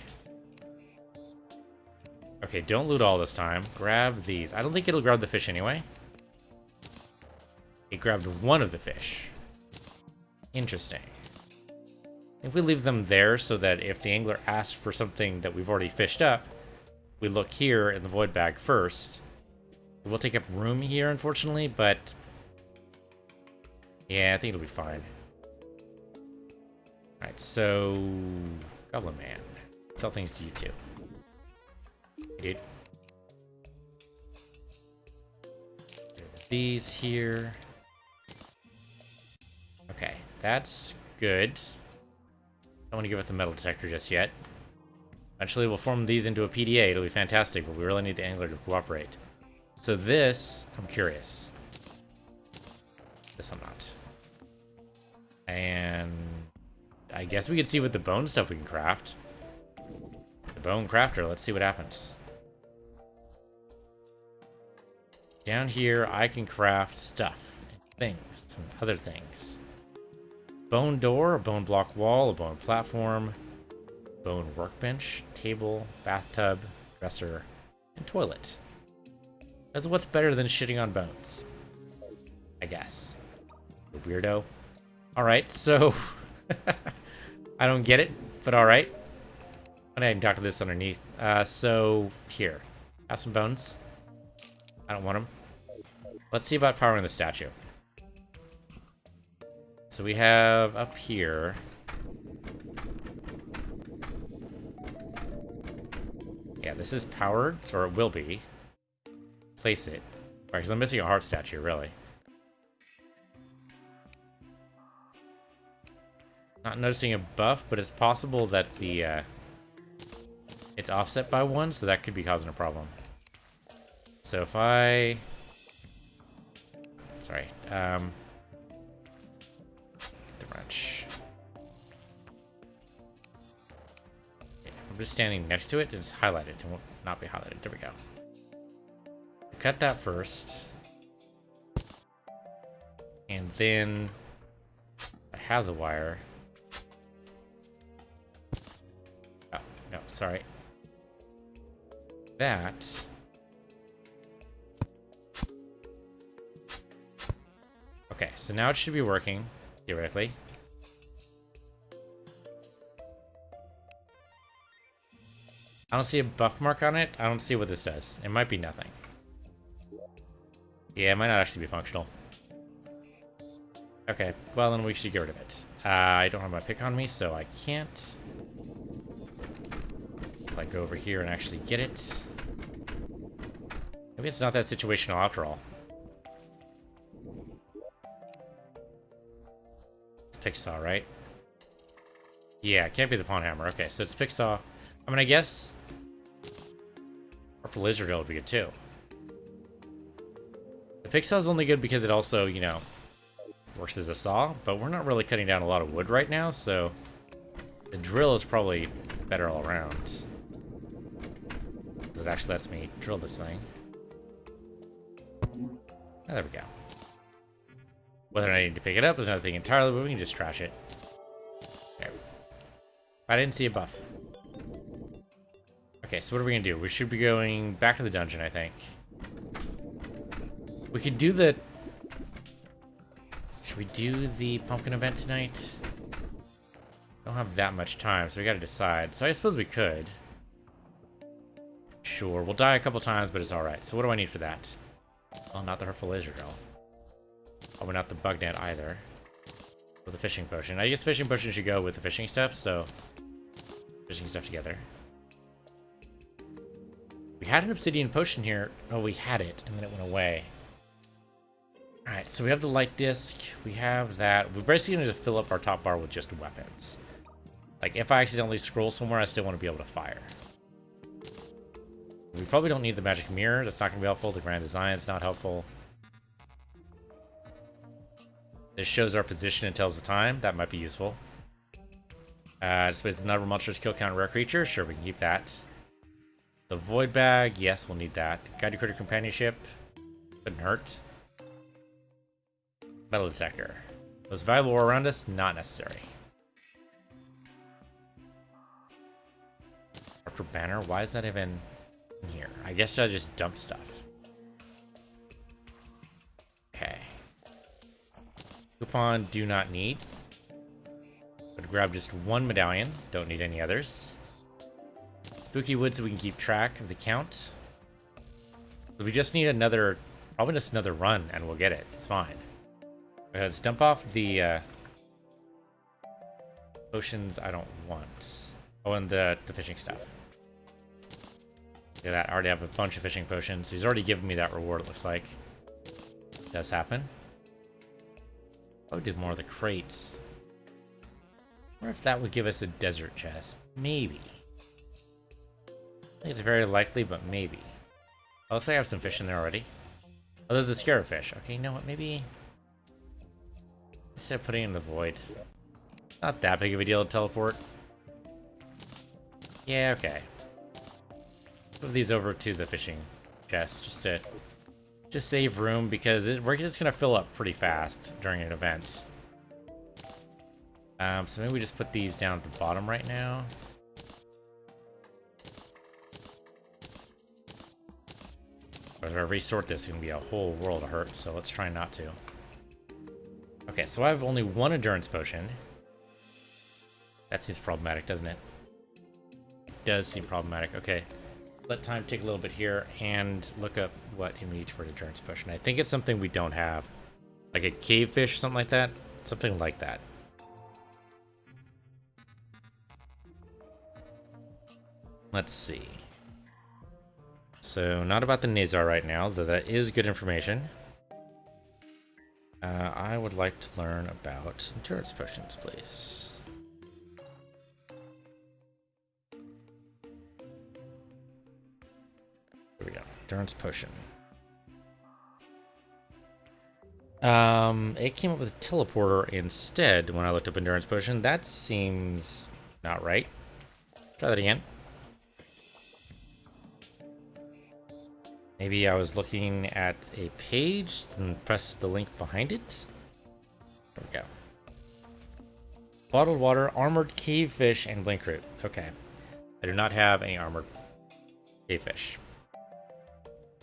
Okay, don't loot all this time. Grab these. I don't think it'll grab the fish anyway. It grabbed one of the fish. Interesting. If we leave them there so that if the angler asks for something that we've already fished up, we look here in the void bag first. It will take up room here, unfortunately, but... Yeah, I think it'll be fine. Alright, so... Goblin Man. Sell things to you too. Hey, dude. These here. Okay, that's good. Don't want to give it the metal detector just yet. Eventually we'll form these into a PDA. It'll be fantastic, but we really need the angler to cooperate. So this, I'm curious. This I'm not. And I guess we could see what the bone stuff we can craft. The bone crafter, let's see what happens. Down here, I can craft stuff, and things, and other things. Bone door, a bone block wall, a bone platform, bone workbench, table, bathtub, dresser, and toilet. That's what's better than shitting on bones. I guess. The weirdo. Alright, so... I don't get it, but alright. I can talk to this underneath. So, here. Have some bones. I don't want them. Let's see about powering the statue. So we have up here... Yeah, this is powered, or it will be. Place it. Right, because I'm missing a heart statue, really. Not noticing a buff, but it's possible that the, it's offset by 1, so that could be causing a problem. So if I... Sorry, get the wrench. I'm just standing next to it, it's highlighted. It won't not be highlighted. There we go. Cut that first. And then have the wire. Oh, no, sorry. That. Okay, so now it should be working, theoretically. I don't see a buff mark on it. I don't see what this does. It might be nothing. Yeah, it might not actually be functional. Okay, well then we should get rid of it. I don't have my pick on me, so I can't. If I go over here and actually get it. Maybe it's not that situational after all. It's pick saw, right? Yeah, it can't be the pawn hammer. Okay, so it's pick saw. I mean, I guess purple laser drill would be good too. The pick saw is only good because it also, you know, works as a saw, but we're not really cutting down a lot of wood right now, so the drill is probably better all around. Because it actually lets me drill this thing. Oh, there we go. Whether I need to pick it up is another thing entirely, but we can just trash it. There. I didn't see a buff. Okay, so what are we gonna do? We should be going back to the dungeon, I think. We could do the... Should we do the pumpkin event tonight? Don't have that much time, so we gotta decide. So I suppose we could. Sure, we'll die a couple times, but it's alright. So what do I need for that? Well, not the hurtful laser drill. Probably not the bug net either. Or the fishing potion. I guess fishing potion should go with the fishing stuff, so... Fishing stuff together. We had an obsidian potion here. Oh, we had it, and then it went away. Alright, so we have the light disc. We have that. We're basically going to fill up our top bar with just weapons. Like, if I accidentally scroll somewhere, I still want to be able to fire. We probably don't need the magic mirror. That's not going to be helpful. The grand design is not helpful. This shows our position and tells the time. That might be useful. Displays the number of monsters, kill count, rare creature. Sure, we can keep that. The void bag. Yes, we'll need that. Guided critter companionship. Couldn't hurt. Metal detector. Most valuable around us? Not necessary. Marker banner. Why is that even in here? I guess I just dump stuff. Okay. Coupon do not need. But grab just one medallion. Don't need any others. Spooky wood so we can keep track of the count. So we just need another, probably just another run and we'll get it. It's fine. Let's dump off the potions I don't want. Oh, and the fishing stuff. Look at that. I already have a bunch of fishing potions. So he's already given me that reward, it looks like. It does happen. Oh, did more of the crates. I wonder if that would give us a desert chest. Maybe. I think it's very likely, but maybe. Oh, looks like I have some fish in there already. Oh, there's a scarab fish. Okay, you know what? Maybe... Instead of putting it in the void. Not that big of a deal to teleport. Yeah, okay. Move these over to the fishing chest just to save room because we're just gonna fill up pretty fast during an event. So maybe we just put these down at the bottom right now. But if I resort this, it's gonna be a whole world of hurt. So let's try not to. Okay, so I have only one endurance potion. That seems problematic, doesn't it? It does seem problematic. Okay, let time take a little bit here and look up what it needs for an endurance potion. I think it's something we don't have. Like a cave fish or something like that. Something like that. Let's see. So, not about the Nazar right now, though that is good information. I would like to learn about endurance potions, please. Here we go. Endurance potion. It came up with a teleporter instead when I looked up endurance potion. That seems not right. Try that again. Maybe I was looking at a page and pressed the link behind it. There we go. Bottled water, armored cavefish, and blink root. Okay. I do not have any armored cavefish.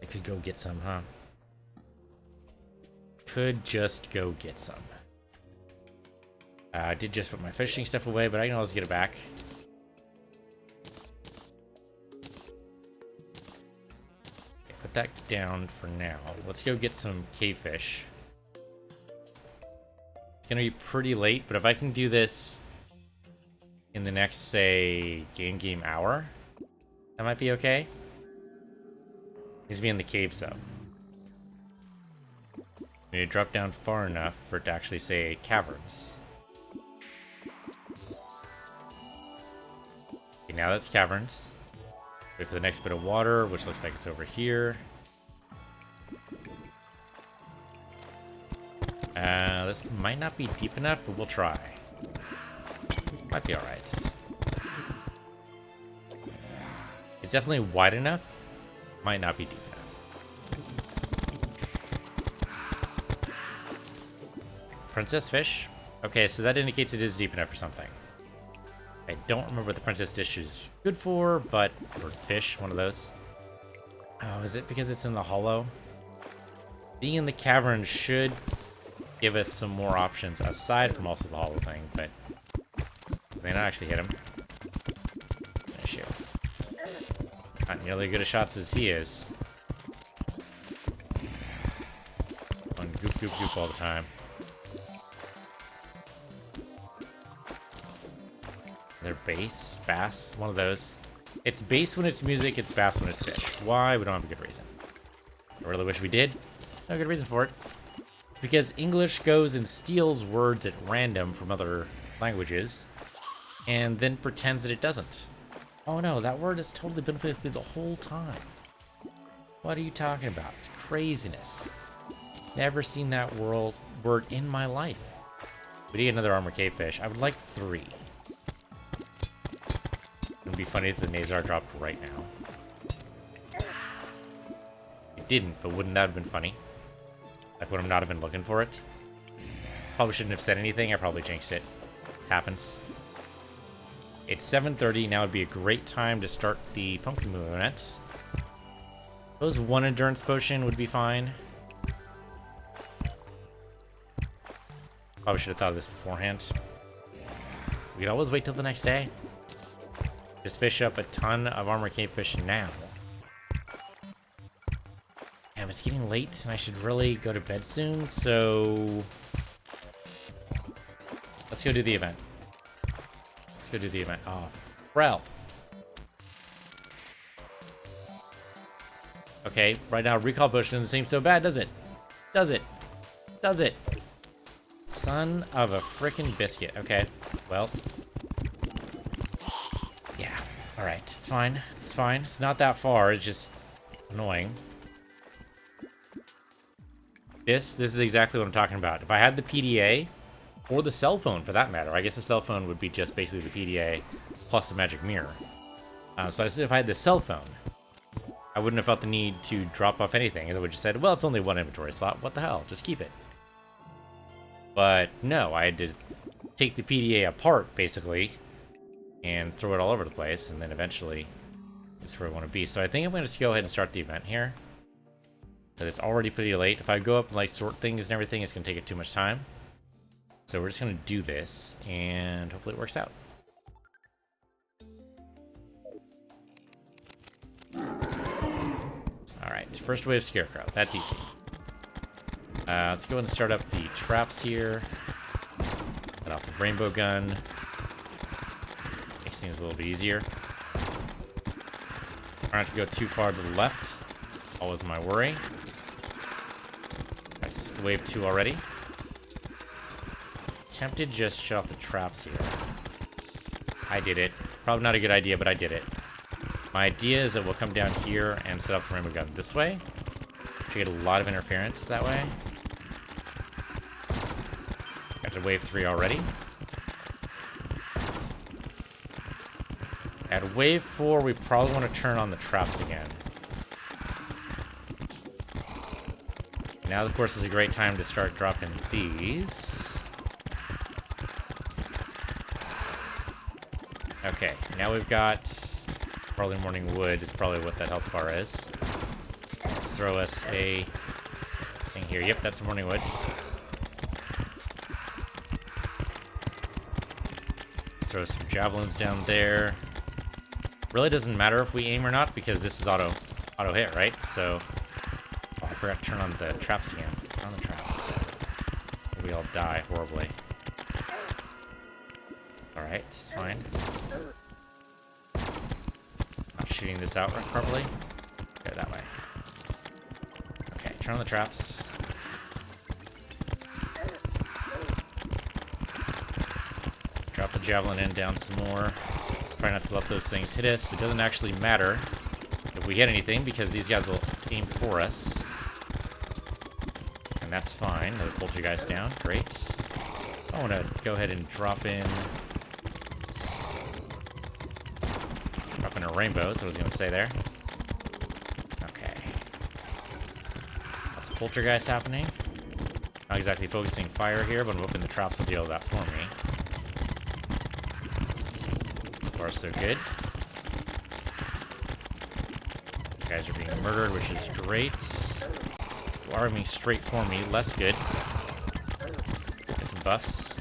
I could go get some, huh? Could just go get some. I did just put my fishing stuff away, but I can always get it back. Okay, put that down for now. Let's go get some cavefish. It's gonna be pretty late, but if I can do this in the next, say, game hour, that might be okay. Needs to be in the caves, though. We need to drop down far enough for it to actually say caverns. Okay, now that's caverns. Wait for the next bit of water, which looks like it's over here. This might not be deep enough, but we'll try. Might be alright. It's definitely wide enough. Might not be deep enough. Princess fish. Okay, so that indicates it is deep enough for something. I don't remember what the princess dish is good for, but... or fish, one of those. Oh, is it because it's in the hollow? Being in the cavern should give us some more options, aside from also the hollow thing, but... I may not actually hit him. Issue. Not nearly as good a shots as he is. On goop, goop, goop all the time. Their bass, bass, one of those. It's bass when it's music, it's bass when it's fish. Why? We don't have a good reason. I really wish we did. No good reason for it. It's because English goes and steals words at random from other languages, and then pretends that it doesn't. Oh no, that word has totally been with me the whole time. What are you talking about? It's craziness. Never seen that word in my life. We need another armor cavefish. I would like 3. It would be funny if the Nazar dropped right now. It didn't, but wouldn't that have been funny? Like, would I not have been looking for it? Probably shouldn't have said anything. I probably jinxed it. Happens. It's 7:30. Now would be a great time to start the pumpkin moon event. Suppose 1 endurance potion would be fine. Probably should have thought of this beforehand. We could always wait till the next day. Just fish up a ton of armor cavefish now. Damn, it's getting late and I should really go to bed soon, so... let's go do the event. Let's go do the event. Oh, Frel. Okay, right now recall potion doesn't seem so bad, does it? Does it? Does it? Son of a frickin' biscuit. Okay, well... yeah, alright, it's fine. It's fine. It's not that far, it's just annoying. This is exactly what I'm talking about. If I had the PDA, or the cell phone for that matter, I guess the cell phone would be just basically the PDA plus the magic mirror. So I said if I had the cell phone, I wouldn't have felt the need to drop off anything, as I would have just said, well, it's only 1 inventory slot, what the hell, just keep it. But no, I had to take the PDA apart, basically, and throw it all over the place, and then eventually, it's where I want to be. So I think I'm going to just go ahead and start the event here. But it's already pretty late. If I go up and like sort things and everything, it's going to take it too much time. So we're just going to do this, and hopefully it works out. Alright, first wave Scarecrow. That's easy. Let's go ahead and start up the traps here. Let off the rainbow gun. Makes things a little bit easier. Trying not to go too far to the left. Always my worry. That's wave 2 already. Tempted just shut off the traps here. I did it. Probably not a good idea, but I did it. My idea is that we'll come down here and set up the rainbow gun this way. Should get a lot of interference that way. Got to wave 3 already. At wave 4, we probably want to turn on the traps again. Now, of course, is a great time to start dropping these. Okay, now we've got early morning wood is probably what that health bar is. Let's throw us a thing here. Yep, that's morning wood. Let's throw some javelins down there. Really doesn't matter if we aim or not because this is auto hit, right? So, oh, I forgot to turn on the traps again. Turn on the traps. We all die horribly. Alright, it's fine. Not shooting this out properly. Go that way. Okay, turn on the traps. Drop the javelin in down some more. Try not to let those things hit us. It doesn't actually matter if we hit anything because these guys will aim for us. And that's fine. They'll pull you guys down. Great. I want to go ahead and drop in... Drop in a rainbow, is what I was going to say there. Okay. Lots of poltergeist happening. Not exactly focusing fire here, but I'm hoping the traps will deal with that for me. So far, so good. You guys are being murdered, which is great. You are aiming straight for me, less good. Get some buffs.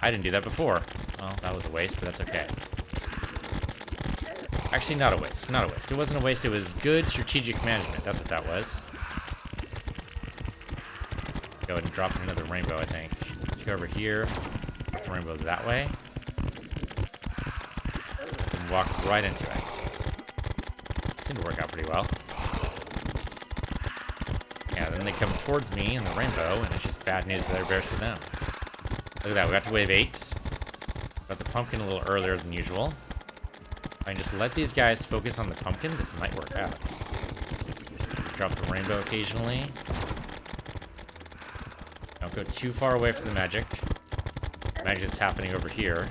I didn't do that before. Well, that was a waste, but that's okay. Actually, not a waste. Not a waste. It wasn't a waste. It was good strategic management. That's what that was. Go ahead and drop in another rainbow, I think. Let's go over here. Drop the rainbow that way. And walk right into it. Seemed to work out pretty well. Yeah, then they come towards me in the rainbow, and it's just bad news for their bears for them. Look at that. We got to wave 8. Got the pumpkin a little earlier than usual. If I can just let these guys focus on the pumpkin, this might work out. Drop the rainbow occasionally. Don't go too far away from the magic. Magic that's happening over here.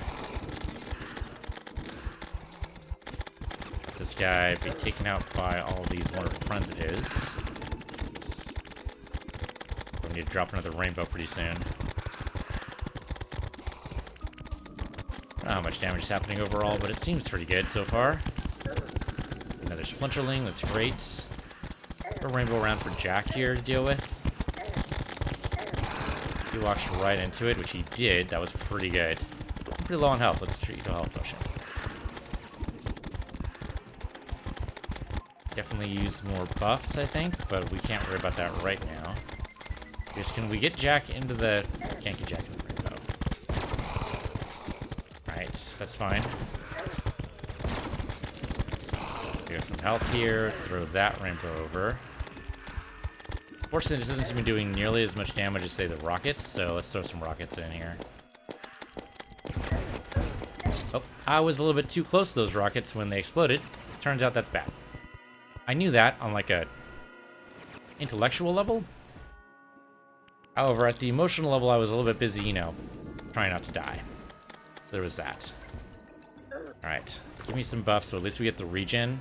Let this guy be taken out by all these wonderful friends of his. We need to drop another rainbow pretty soon. I don't know how much damage is happening overall, but it seems pretty good so far. Another splinterling, that's great. A rainbow around for Jack here to deal with. He walks right into it, which he did. That was pretty good. Pretty low on health. Let's treat a health potion. Definitely use more buffs, I think, but we can't worry about that right now. Just can we get Jack into the... Can't get Jack into the rainbow. Alright, that's fine. We have some health here. Throw that rainbow over. Fortunately, this doesn't seem to be doing nearly as much damage as, say, the rockets, so let's throw some rockets in here. Oh, I was a little bit too close to those rockets when they exploded. Turns out that's bad. I knew that on, like, a intellectual level. However, at the emotional level, I was a little bit busy, you know, trying not to die. There was that. Alright, give me some buffs, so at least we get the regen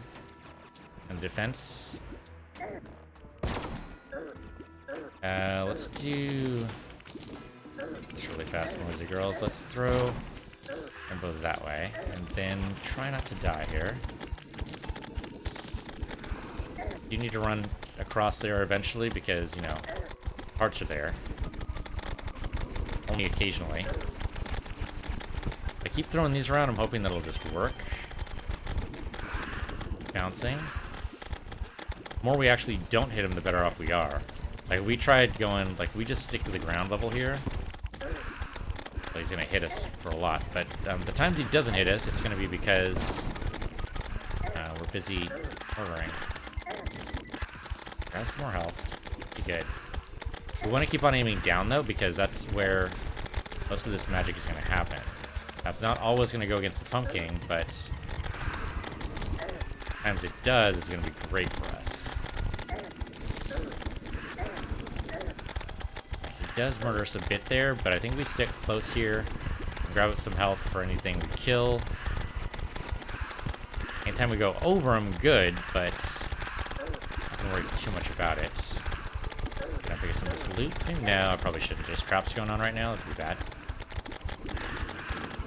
and defense. Let's do this really fast, boys and girls. Let's throw rainbow that way, and then try not to die here. You need to run across there eventually because, you know, parts are there. Only occasionally. I keep throwing these around. I'm hoping that'll just work. Bouncing. The more we actually don't hit him, the better off we are. Like, we tried going, like, we just stick to the ground level here. Well, he's gonna hit us for a lot, but the times he doesn't hit us, it's gonna be because we're busy ordering. Grab some more health. Be good. We want to keep on aiming down, though, because that's where most of this magic is going to happen. That's not always going to go against the pumpkin, but times it does, it's going to be great for us. He does murder us a bit there, but I think we stick close here. Grab some health for anything we kill. Anytime we go over him, good, but I don't worry too much about it. Can I pick up some of this loot? No, I probably shouldn't. There's traps going on right now. That'd be bad.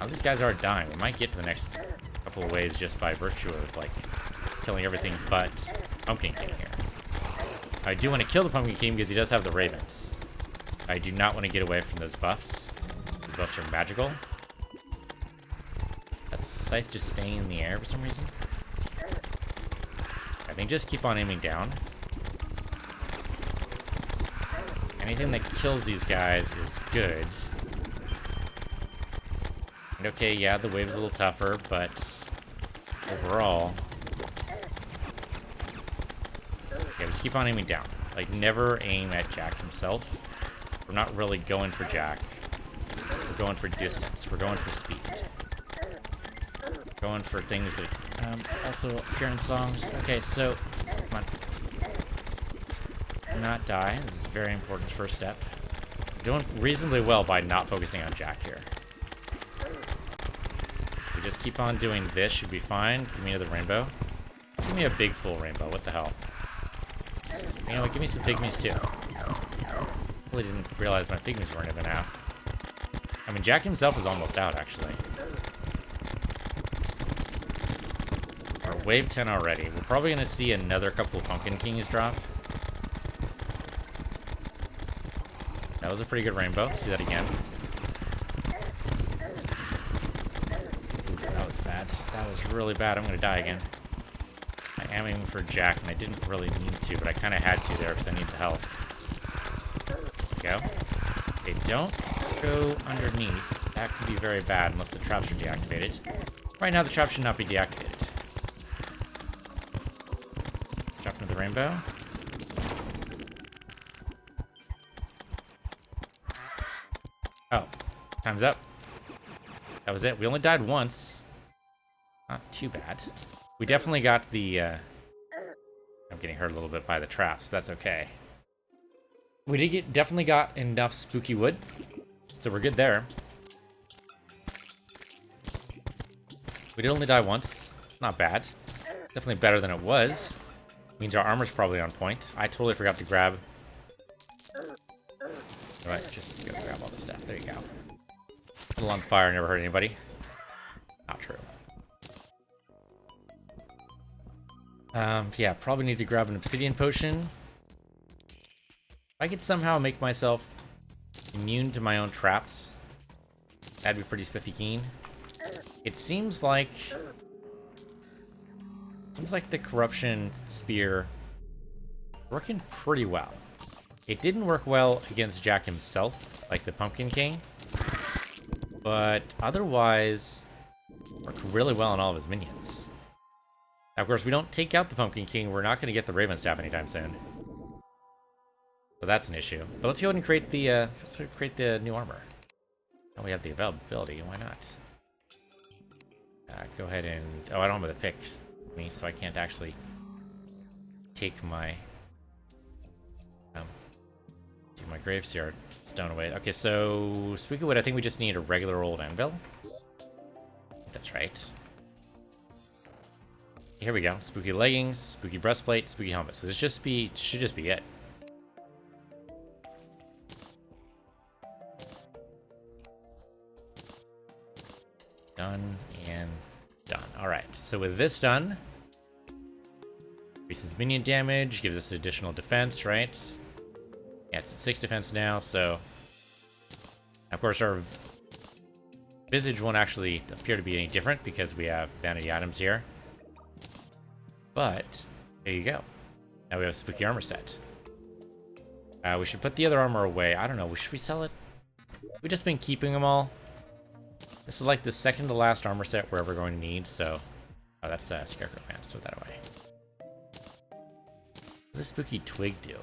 Now these guys are dying. We might get to the next couple of waves just by virtue of, like, killing everything but Pumpkin King here. I do want to kill the Pumpkin King because he does have the ravens. I do not want to get away from those buffs. The buffs are magical. That scythe just staying in the air for some reason. I think just keep on aiming down. Anything that kills these guys is good. And okay, yeah, the wave's a little tougher, but overall... Okay, let's keep on aiming down. Like, never aim at Jack himself. We're not really going for Jack. We're going for distance. We're going for speed. We're going for things that also appear in songs. Okay, so, come on. Not die. This is a very important first step. We're doing reasonably well by not focusing on Jack here. If we just keep on doing this, should be fine. Give me another rainbow. Give me a big full rainbow. What the hell? You know what? Give me some pygmies too. Really didn't realize my pygmies weren't even out. I mean, Jack himself is almost out, actually. We're wave 10 already. We're probably going to see another couple of Pumpkin Kings drop. That was a pretty good rainbow. Let's do that again. Ooh, that was bad. That was really bad. I'm going to die again. I am aiming for Jack, and I didn't really need to, but I kind of had to there because I need the health. Go. Okay, don't go underneath. That could be very bad unless the traps are deactivated. Right now, the trap should not be deactivated. Drop into the rainbow. Oh, time's up. That was it. We only died once. Not too bad. We definitely got the, I'm getting hurt a little bit by the traps, but that's okay. We definitely got enough spooky wood, so we're good there. We did only die once. Not bad. Definitely better than it was. Means our armor's probably on point. I totally forgot to grab... Alright, just go grab all this stuff. There you go. A little on fire, never hurt anybody. Not true. Yeah, probably need to grab an obsidian potion. If I could somehow make myself immune to my own traps, that'd be pretty spiffy keen. It seems like the corruption spear working pretty well. It didn't work well against Jack himself, like the Pumpkin King, but otherwise worked really well on all of his minions. Now, of course, we don't take out the Pumpkin King, we're not going to get the Raven Staff anytime soon. So that's an issue. But let's go ahead and create the new armor. Now we have the availability, why not? Go ahead and... Oh, I don't have the pick with me, so I can't actually take my... do my Graveseer stone away. Okay, so... Spooky Wood, I think we just need a regular old anvil. That's right. Here we go. Spooky leggings, spooky breastplate, spooky helmet. So this should just be it. Done and done. Alright, so with this done, increases minion damage, gives us additional defense, right? Yeah, it's at 6 defense now, so... Of course, our visage won't actually appear to be any different because we have vanity items here. But, there you go. Now we have a spooky armor set. We should put the other armor away. I don't know, should we sell it? We've just been keeping them all. This is like the second to last armor set we're ever going to need, so... Oh, that's Scarecrow Pants, throw that away. What does spooky twig do?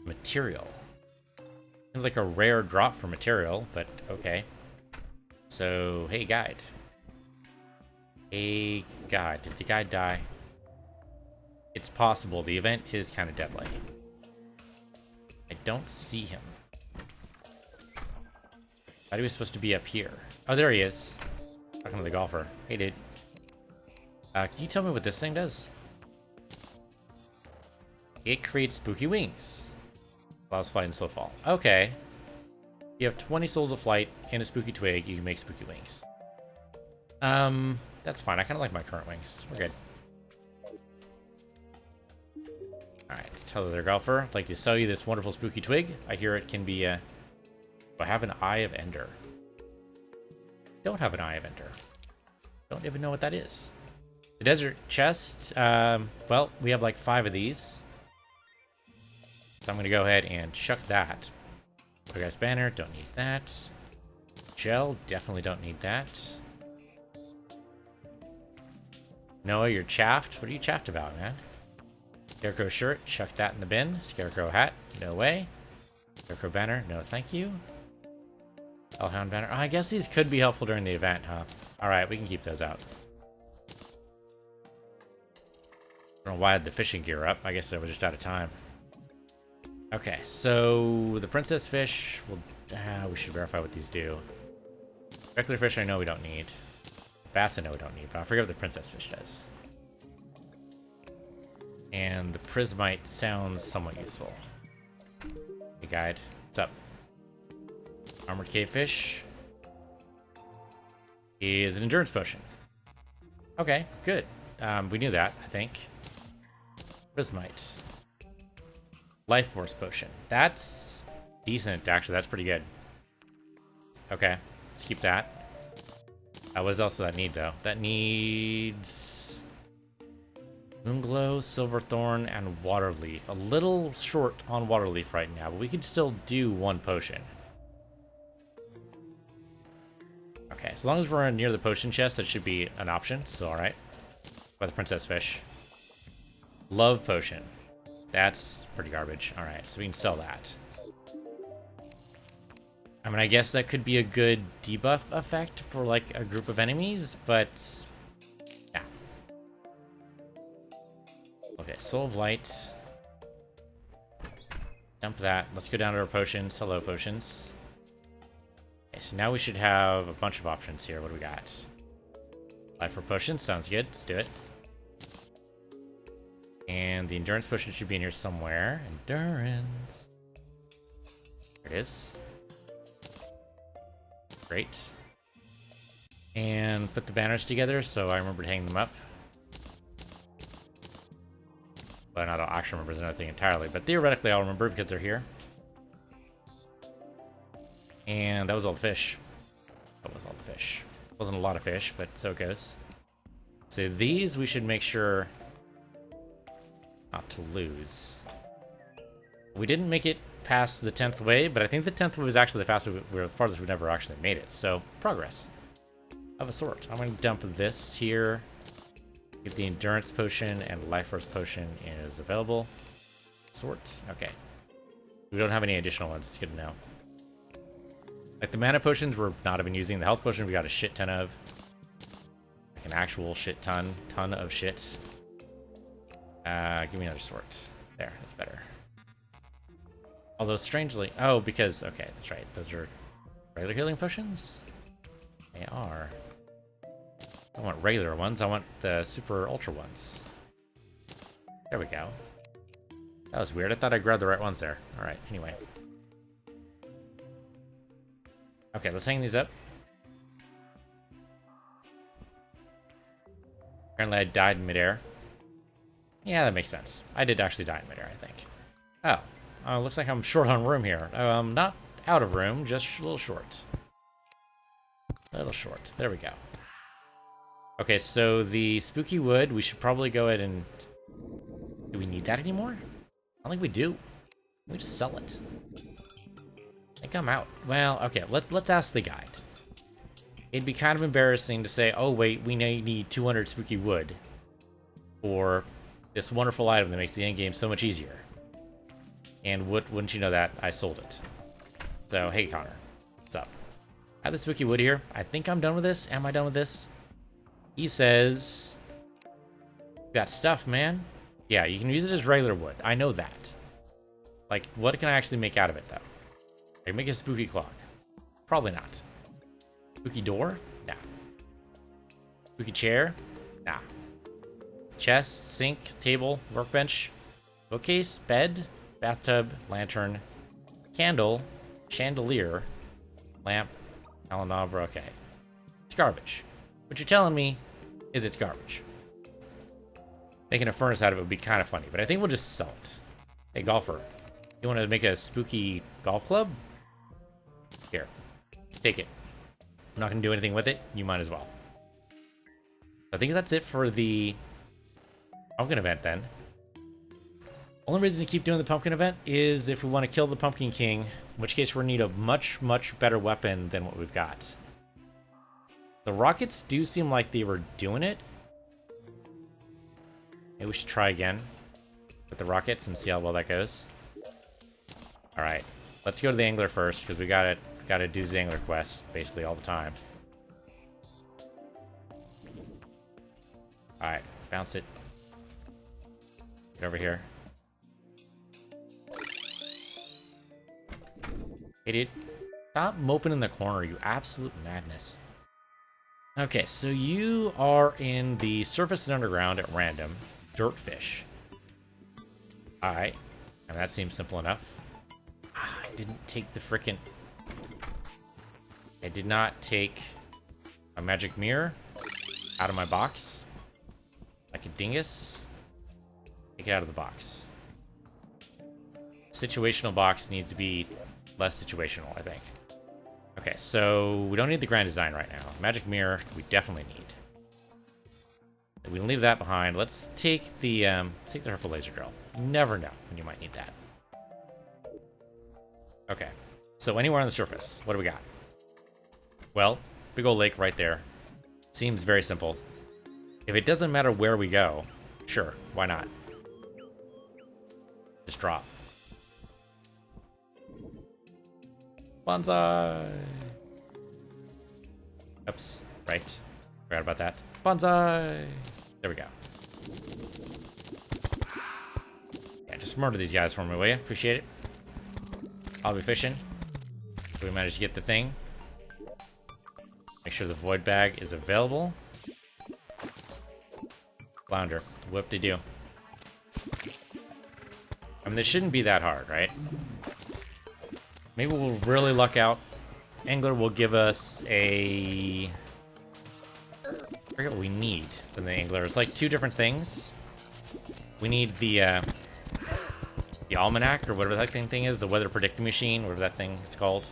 Material. Seems like a rare drop for material, but okay. So, hey, guide. Hey, guide. Did the guide die? It's possible. The event is kind of deadly. I don't see him. I thought he was supposed to be up here. Oh, there he is. Talking to the golfer. Hey, dude. Can you tell me what this thing does? It creates spooky wings. Allows flight and slow fall. Okay. You have 20 souls of flight and a spooky twig. You can make spooky wings. That's fine. I kind of like my current wings. We're good. Alright, tell the other golfer. I'd like to sell you this wonderful spooky twig. I hear it can be, I have an Eye of Ender. Don't have an Eye of Ender. Don't even know what that is. The desert chest, well, we have like 5 of these. So I'm going to go ahead and chuck that. Guys banner, don't need that. Gel, definitely don't need that. Noah, you're chaffed. What are you chaffed about, man? Scarecrow shirt, chuck that in the bin. Scarecrow hat, no way. Scarecrow banner, no thank you. Hellhound banner. Oh, I guess these could be helpful during the event, huh? Alright, we can keep those out. I don't know why I had the fishing gear up. I guess I was just out of time. Okay, so the princess fish, we should verify what these do. Regular fish I know we don't need. Bass I know we don't need, but I forget what the princess fish does. And the prismite sounds somewhat useful. Hey guide, what's up? Armored cavefish is an endurance potion. Okay, good. We knew that, I think. Prismite. Life force potion. That's decent, actually. That's pretty good. Okay, let's keep that. What else does that need, though? That needs Moonglow, Silverthorn, and Waterleaf. A little short on Waterleaf right now, but we could still do 1 potion. Okay, as long as we're near the potion chest, that should be an option, so alright. By the princess fish. Love potion. That's pretty garbage. Alright, so we can sell that. I mean, I guess that could be a good debuff effect for, like, a group of enemies, but... yeah. Okay, Soul of Light. Dump that. Let's go down to our potions. Hello, potions. Okay, so now we should have a bunch of options here. What do we got? Life for potions. Sounds good. Let's do it. And the endurance potion should be in here somewhere. Endurance. There it is. Great. And put the banners together so I remember to hang them up. But I don't actually remember is another thing entirely. But theoretically I'll remember because they're here. And that was all the fish. That was all the fish. Wasn't a lot of fish, but so it goes. So these we should make sure not to lose. We didn't make it past the 10th wave, but I think the 10th wave was actually the farthest we've never actually made it. So, progress of a sort. I'm going to dump this here. If the endurance potion and life force potion is available. Sort. Okay. We don't have any additional ones. It's good to know. Like the mana potions we're not even using. The health potion we got a shit ton of. Like an actual shit ton of shit. Give me another sort. There, that's better. Although strangely, oh, because okay, that's right. Those are regular healing potions. They are. I don't want regular ones. I want the super ultra ones. There we go. That was weird. I thought I grabbed the right ones there. All right. Anyway. Okay, let's hang these up. Apparently, I died in midair. Yeah, that makes sense. I did actually die in midair, I think. Oh, looks like I'm short on room here. Not out of room, just a little short. A little short. There we go. Okay, so the spooky wood, we should probably go ahead and... do we need that anymore? I don't think we do. We just sell it. I think I'm out. Well, okay, let's ask the guide. It'd be kind of embarrassing to say, oh wait, we need 200 spooky wood for this wonderful item that makes the end game so much easier. And wouldn't you know that, I sold it. So, hey Connor, what's up? I have the spooky wood here. I think I'm done with this. Am I done with this? He says, got stuff, man. Yeah, you can use it as regular wood. I know that. Like, what can I actually make out of it, though? I can make a spooky clock. Probably not. Spooky door? Nah. Spooky chair? Nah. Chest, sink, table, workbench, bookcase, bed, bathtub, lantern, candle, chandelier, Lamp. Alanabra. Okay. It's garbage. What you're telling me is it's garbage. Making a furnace out of it would be kind of funny, but I think we'll just sell it. Hey, golfer. You want to make a spooky golf club? Here. Take it. I'm not going to do anything with it. You might as well. I think that's it for the pumpkin event then. Only reason to keep doing the pumpkin event is if we want to kill the Pumpkin King, in which case we're going to need a much, much better weapon than what we've got. The rockets do seem like they were doing it. Maybe we should try again with the rockets and see how well that goes. Alright, let's go to the angler first, because we gotta do the angler quest basically all the time. Alright, bounce it. Get over here. Idiot. Stop moping in the corner, you absolute madness. Okay, so you are in the surface and underground at random. Dirtfish. Alright. And that seems simple enough. I didn't take the frickin'... I did not take a magic mirror out of my box. Like a dingus. Take it out of the box. Situational box needs to be less situational, I think. Okay, so we don't need the grand design right now. Magic mirror, we definitely need. We can leave that behind. Let's take the purple laser drill. You never know when you might need that. Okay, so anywhere on the surface, what do we got? Well, big old lake right there. Seems very simple. If it doesn't matter where we go, sure, why not? Just drop. Bonsai! Oops, right. Forgot about that. Bonsai! There we go. Yeah, just murder these guys for me, will you? Appreciate it. I'll be fishing. So we managed to get the thing. Make sure the void bag is available. Flounder. Whoop-de-doo. I mean, this shouldn't be that hard, right? Maybe we'll really luck out. Angler will give us a... I forget what we need from the angler. It's like two different things. We need the almanac, or whatever that thing is, the weather predicting machine, whatever that thing is called.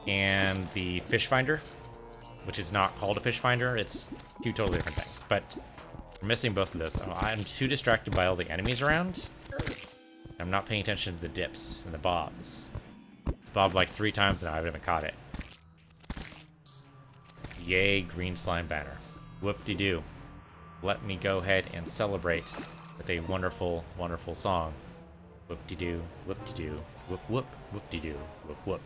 And the fish finder, which is not called a fish finder. It's two totally different things. But we're missing both of those. Oh, I'm too distracted by all the enemies around. I'm not paying attention to the dips and the bobs. It's bobbed like 3 times now. I haven't even caught it. Yay, green slime banner. Whoop-de-doo. Let me go ahead and celebrate with a wonderful, wonderful song. Whoop-de-doo, whoop-de-doo, whoop-whoop, whoop-de-doo, whoop-whoop.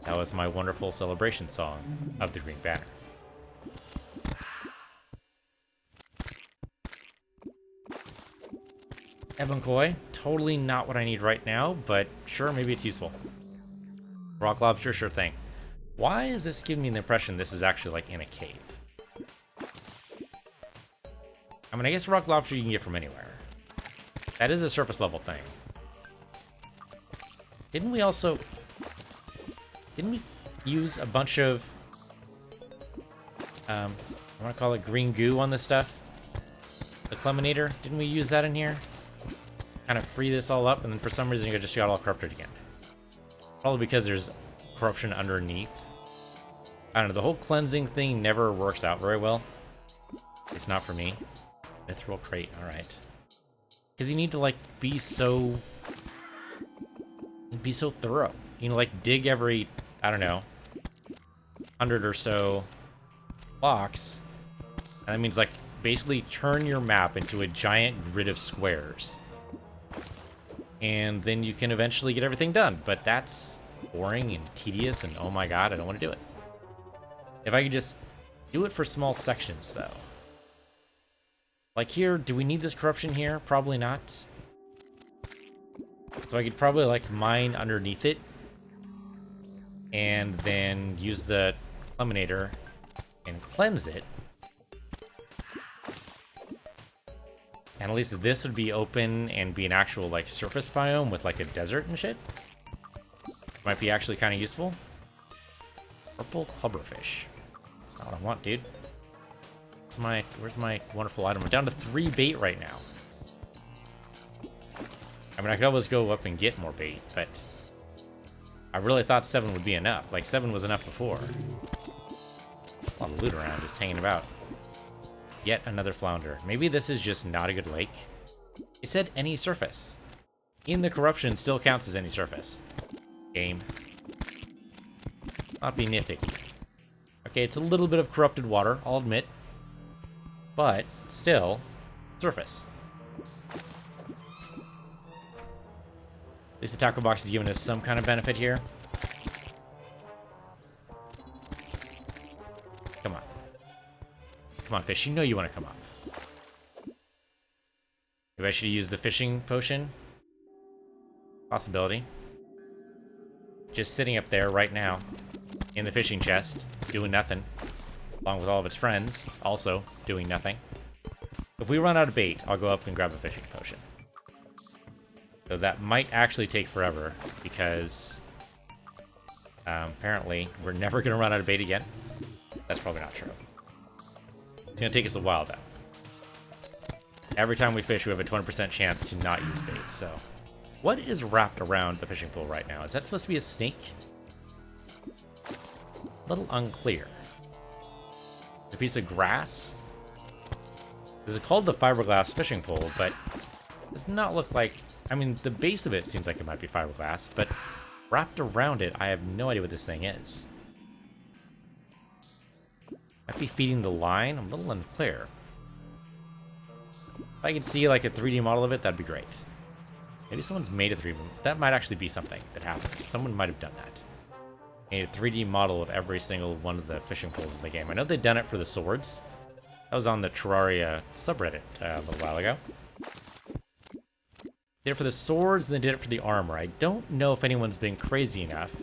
That was my wonderful celebration song of the green banner. Ebon totally not what I need right now, but sure, maybe it's useful. Rock lobster, sure thing. Why is this giving me the impression this is actually like in a cave? I mean, I guess rock lobster you can get from anywhere. That is a surface level thing. Didn't we use a bunch of, I want to call it green goo on this stuff? The Cleminator, didn't we use that in here? Kind of free this all up, and then for some reason you just got all corrupted again. Probably because there's corruption underneath. I don't know, the whole cleansing thing never works out very well. It's not for me. Mithril crate, alright. Because you need to, like, be so thorough. You know, like, dig every, I don't know, 100 or so blocks. And that means, like, basically turn your map into a giant grid of squares. And then you can eventually get everything done. But that's boring and tedious, and oh my god, I don't want to do it. If I could just do it for small sections, though. Like here, do we need this corruption here? Probably not. So I could probably, like, mine underneath it. And then use the Cleminator and cleanse it. And at least this would be open and be an actual, like, surface biome with, like, a desert and shit. Might be actually kind of useful. Purple clubberfish. That's not what I want, dude. Where's my wonderful item? We're down to 3 bait right now. I mean, I could always go up and get more bait, but I really thought 7 would be enough. Like, 7 was enough before. A lot of loot around, just hanging about. Yet another flounder. Maybe this is just not a good lake. It said any surface. In the corruption still counts as any surface. Game. Not be nitpicky. Okay, it's a little bit of corrupted water, I'll admit. But, still, surface. At least the tackle box is giving us some kind of benefit here. Come on. Come on, fish. You know you want to come up. Maybe I should use the fishing potion. Possibility. Just sitting up there right now. In the fishing chest. Doing nothing. Along with all of its friends. Also doing nothing. If we run out of bait, I'll go up and grab a fishing potion. So that might actually take forever, because apparently we're never going to run out of bait again. That's probably not true. It's going to take us a while, though. Every time we fish, we have a 20% chance to not use bait, so... What is wrapped around the fishing pole right now? Is that supposed to be a snake? A little unclear. A piece of grass? This is called the fiberglass fishing pole, but it does not look like... I mean, the base of it seems like it might be fiberglass, but wrapped around it, I have no idea what this thing is. Might be feeding the line? I'm a little unclear. If I could see like a 3D model of it, that'd be great. Maybe someone's made a 3D... That might actually be something that happened. Someone might have done that. Made a 3D model of every single one of the fishing poles in the game. I know they've done it for the swords. That was on the Terraria subreddit a little while ago. Did it for the swords, and then did it for the armor. I don't know if anyone's been crazy enough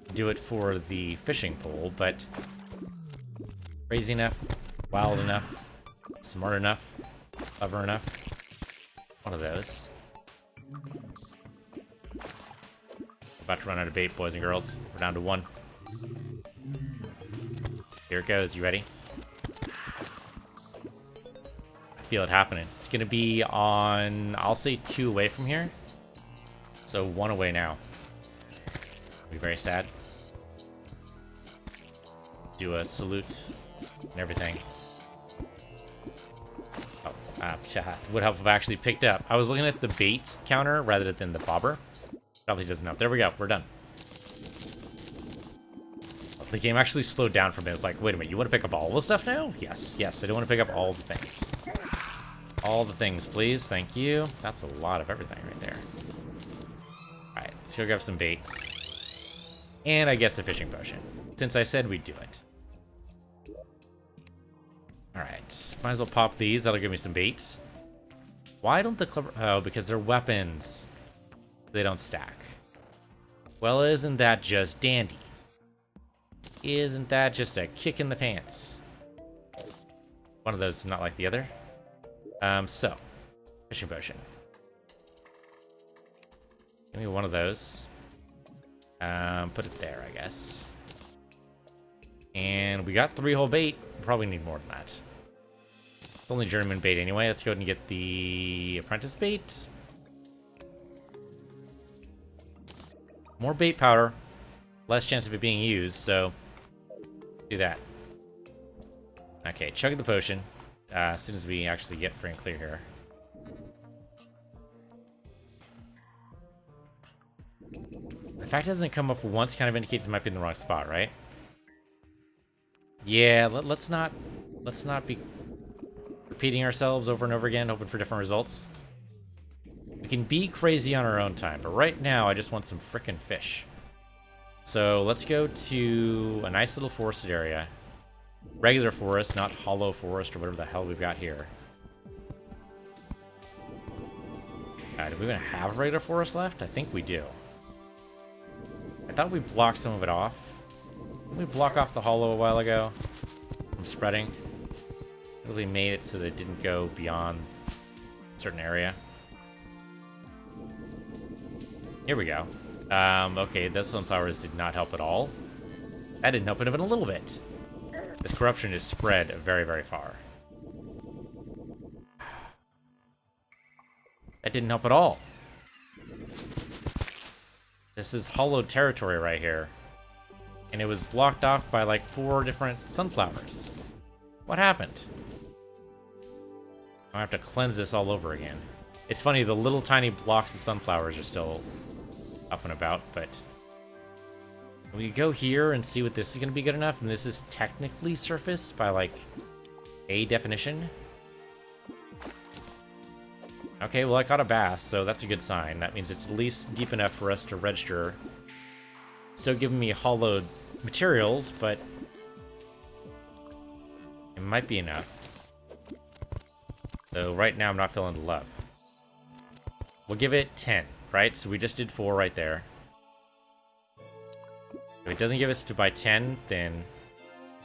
to do it for the fishing pole, but crazy enough, wild enough, smart enough, clever enough. One of those. About to run out of bait, boys and girls. We're down to 1. Here it goes. You ready? Feel it happening. It's gonna be on, I'll say 2 away from here, so 1 away now. Be very sad. Do a salute and everything. Oh, would help if I actually picked up. I was looking at the bait counter rather than the bobber. Probably doesn't help. There we go. We're done. The game actually slowed down for a minute. It's like, wait a minute, you want to pick up all the stuff now? Yes, yes, I do want to pick up all the things. All the things, please. Thank you. That's a lot of everything right there. Alright, let's go grab some bait. And I guess a fishing potion, since I said we'd do it. Alright, might as well pop these. That'll give me some bait. Why don't the clever... Oh, because they're weapons. They don't stack. Well, isn't that just dandy? Isn't that just a kick in the pants? One of those is not like the other. So, fishing potion. Give me one of those. Put it there, I guess. And we got 3 whole bait. We probably need more than that. It's only journeyman bait anyway. Let's go ahead and get the apprentice bait. More bait powder. Less chance of it being used, so do that. Okay, chug the potion. As soon as we actually get free and clear here. The fact it doesn't come up once kind of indicates it might be in the wrong spot, right? Yeah, let's not be repeating ourselves over and over again, hoping for different results. We can be crazy on our own time, but right now I just want some frickin' fish. So let's go to a nice little forested area. Regular forest, not hollow forest or whatever the hell we've got here. Do we even have regular forest left? I think we do. I thought we blocked some of it off. Didn't we block off the hollow a while ago from spreading? Really made it so that it didn't go beyond a certain area. Here we go. Okay, those sunflowers did not help at all. That didn't help it even a little bit. This corruption is spread very, very far. That didn't help at all. This is hollowed territory right here. And it was blocked off by like 4 different sunflowers. What happened? I have to cleanse this all over again. It's funny, the little tiny blocks of sunflowers are still up and about, but we go here and see what this is going to be good enough, and this is technically surface by like a definition. Okay, well I caught a bass, so that's a good sign. That means it's at least deep enough for us to register. Still giving me hollowed materials, but it might be enough. So right now I'm not feeling the love. We'll give it 10, right? So we just did 4 right there. If it doesn't give us to by 10, then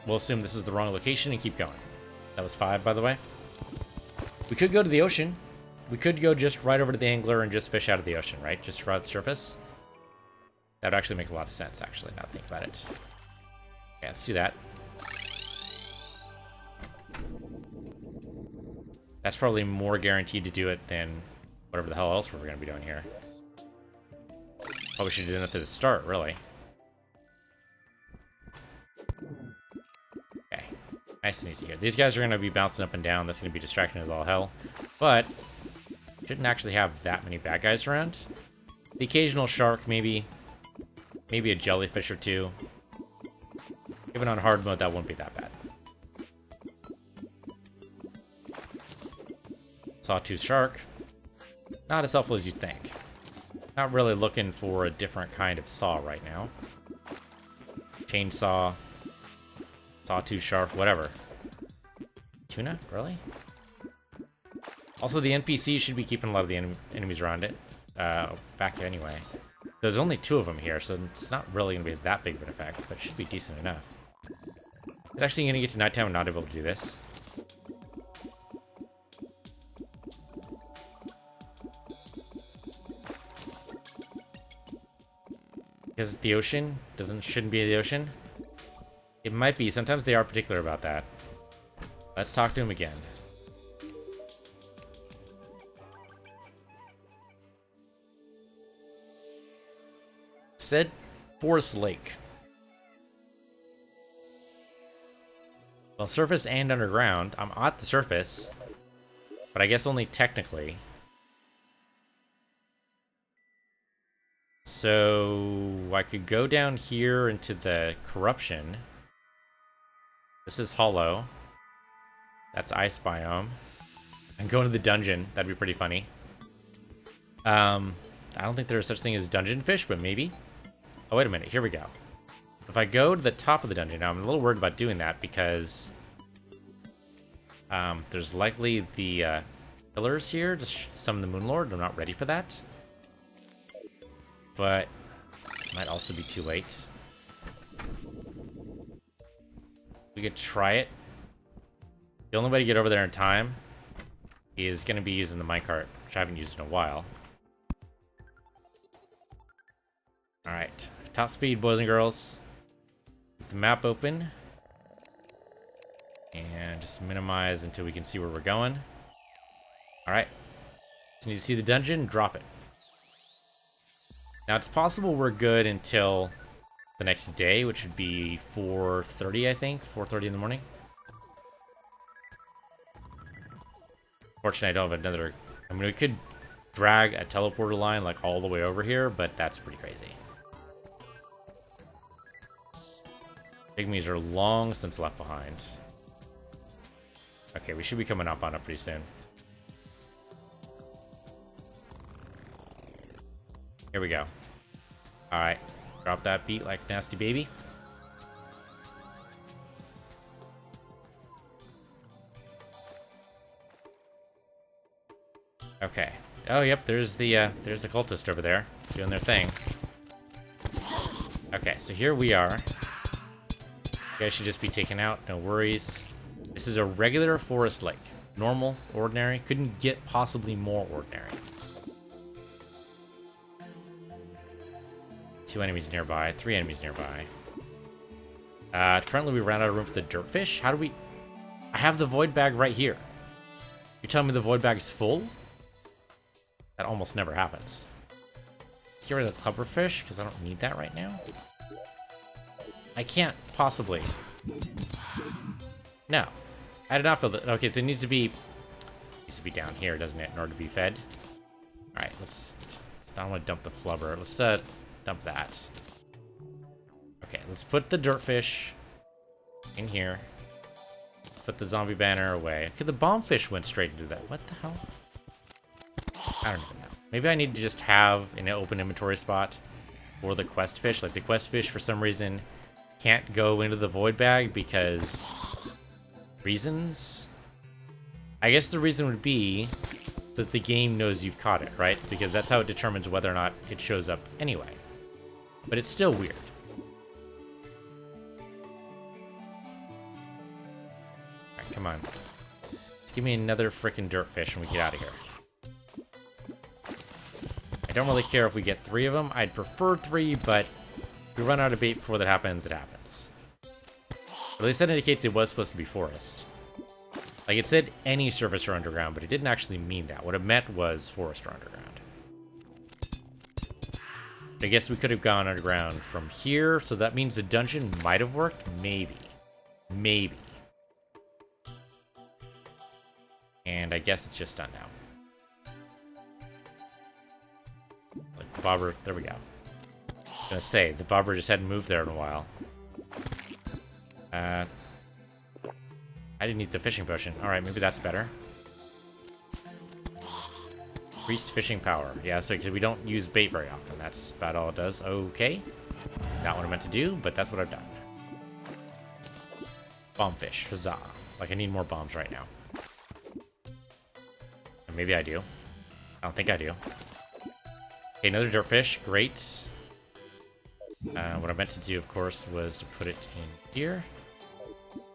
we'll assume this is the wrong location and keep going. That was 5, by the way. We could go to the ocean. We could go just right over to the angler and just fish out of the ocean, right? Just right at the surface. That would actually make a lot of sense, actually, now that I think about it. Yeah, let's do that. That's probably more guaranteed to do it than whatever the hell else we're going to be doing here. Probably should have done it at the start, really. Okay. Nice and easy here. These guys are going to be bouncing up and down. That's going to be distracting as all hell. But shouldn't actually have that many bad guys around. The occasional shark, maybe. Maybe a jellyfish or 2. Even on hard mode, that won't be that bad. Sawtooth shark. Not as helpful as you'd think. Not really looking for a different kind of saw right now. Chainsaw. Sawtooth shark, whatever. Tuna? Really? Also, the NPC should be keeping a lot of the enemies around it. Back anyway. There's only 2 of them here, so it's not really going to be that big of an effect, but it should be decent enough. It's actually going to get to nighttime and not able to do this. Because the ocean shouldn't be the ocean. It might be. Sometimes they are particular about that. Let's talk to him again. Said Forest Lake. Well, surface and underground. I'm at the surface, but I guess only technically. So I could go down here into the corruption. This is hollow. That's ice biome. And go into the dungeon. That'd be pretty funny. I don't think there's such thing as dungeon fish, but maybe. Oh, wait a minute. Here we go. If I go to the top of the dungeon, now I'm a little worried about doing that because there's likely the pillars here to summon the Moonlord. I'm not ready for that. But it might also be too late. We could try it. The only way to get over there in time is going to be using the minecart, which I haven't used in a while. Alright. Top speed, boys and girls. Keep the map open. And just minimize until we can see where we're going. Alright. So you need to see the dungeon, drop it. Now, it's possible we're good until the next day, which would be 4:30, I think. 4:30 in the morning. Fortunately, I don't have another... I mean, we could drag a teleporter line, like, all the way over here, but that's pretty crazy. Pygmies are long since left behind. Okay, we should be coming up on it pretty soon. Here we go. Alright. Drop that beat like nasty baby. Okay. Oh, yep, there's the cultist over there doing their thing. Okay, so here we are. You guys should just be taken out, no worries. This is a regular forest lake. Normal, ordinary. Couldn't get possibly more ordinary. 2 enemies nearby, 3 enemies nearby. Currently we ran out of room for the dirtfish. How do we... I have the void bag right here. You're telling me the void bag's full? That almost never happens. Let's get rid of the clubberfish, because I don't need that right now. I can't possibly. No. I did not feel that. Okay, so it needs to be down here, doesn't it, in order to be fed? Alright, let's I don't want to dump the flubber. Let's dump that. Okay, let's put the dirtfish in here. Put the zombie banner away. Okay, the bombfish went straight into that. What the hell? I don't even know. Maybe I need to just have an open inventory spot for the quest fish. Like, the quest fish, for some reason, can't go into the void bag because... reasons? I guess the reason would be that the game knows you've caught it, right? It's because that's how it determines whether or not it shows up anyway. But it's still weird. Alright, come on. Just give me another freaking dirtfish and we get out of here. I don't really care if we get 3 of them. I'd prefer 3, but if we run out of bait before that happens, it happens. At least that indicates it was supposed to be forest. Like, it said any surface or underground, but it didn't actually mean that. What it meant was forest or underground. I guess we could have gone underground from here, so that means the dungeon might have worked? Maybe. Maybe. And I guess it's just done now. Like, the bobber, there we go. I was gonna say, the bobber just hadn't moved there in a while. I didn't need the fishing potion. Alright, maybe that's better. Increased fishing power. Yeah, so because we don't use bait very often. That's about all it does. Okay. Not what I meant to do, but that's what I've done. Bombfish. Huzzah. Like, I need more bombs right now. Or maybe I do. I don't think I do. Okay, another dirtfish. Great. What I meant to do, of course, was to put it in here.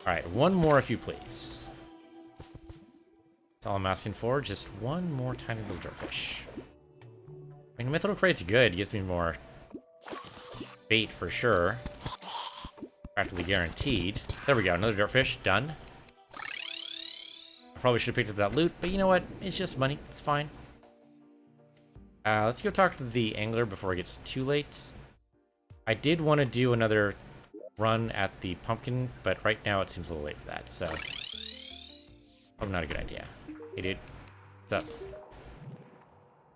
Alright, one more if you please. That's all I'm asking for. Just one more tiny little dirtfish. I mean, Mythical Crate's good. It gives me more bait for sure. Practically guaranteed. There we go. Another dirtfish. Done. I probably should have picked up that loot, but you know what? It's just money. It's fine. Let's go talk to the angler before it gets too late. I did want to do another run at the pumpkin, but right now it seems a little late for that, so probably not a good idea. Hey, dude. What's up?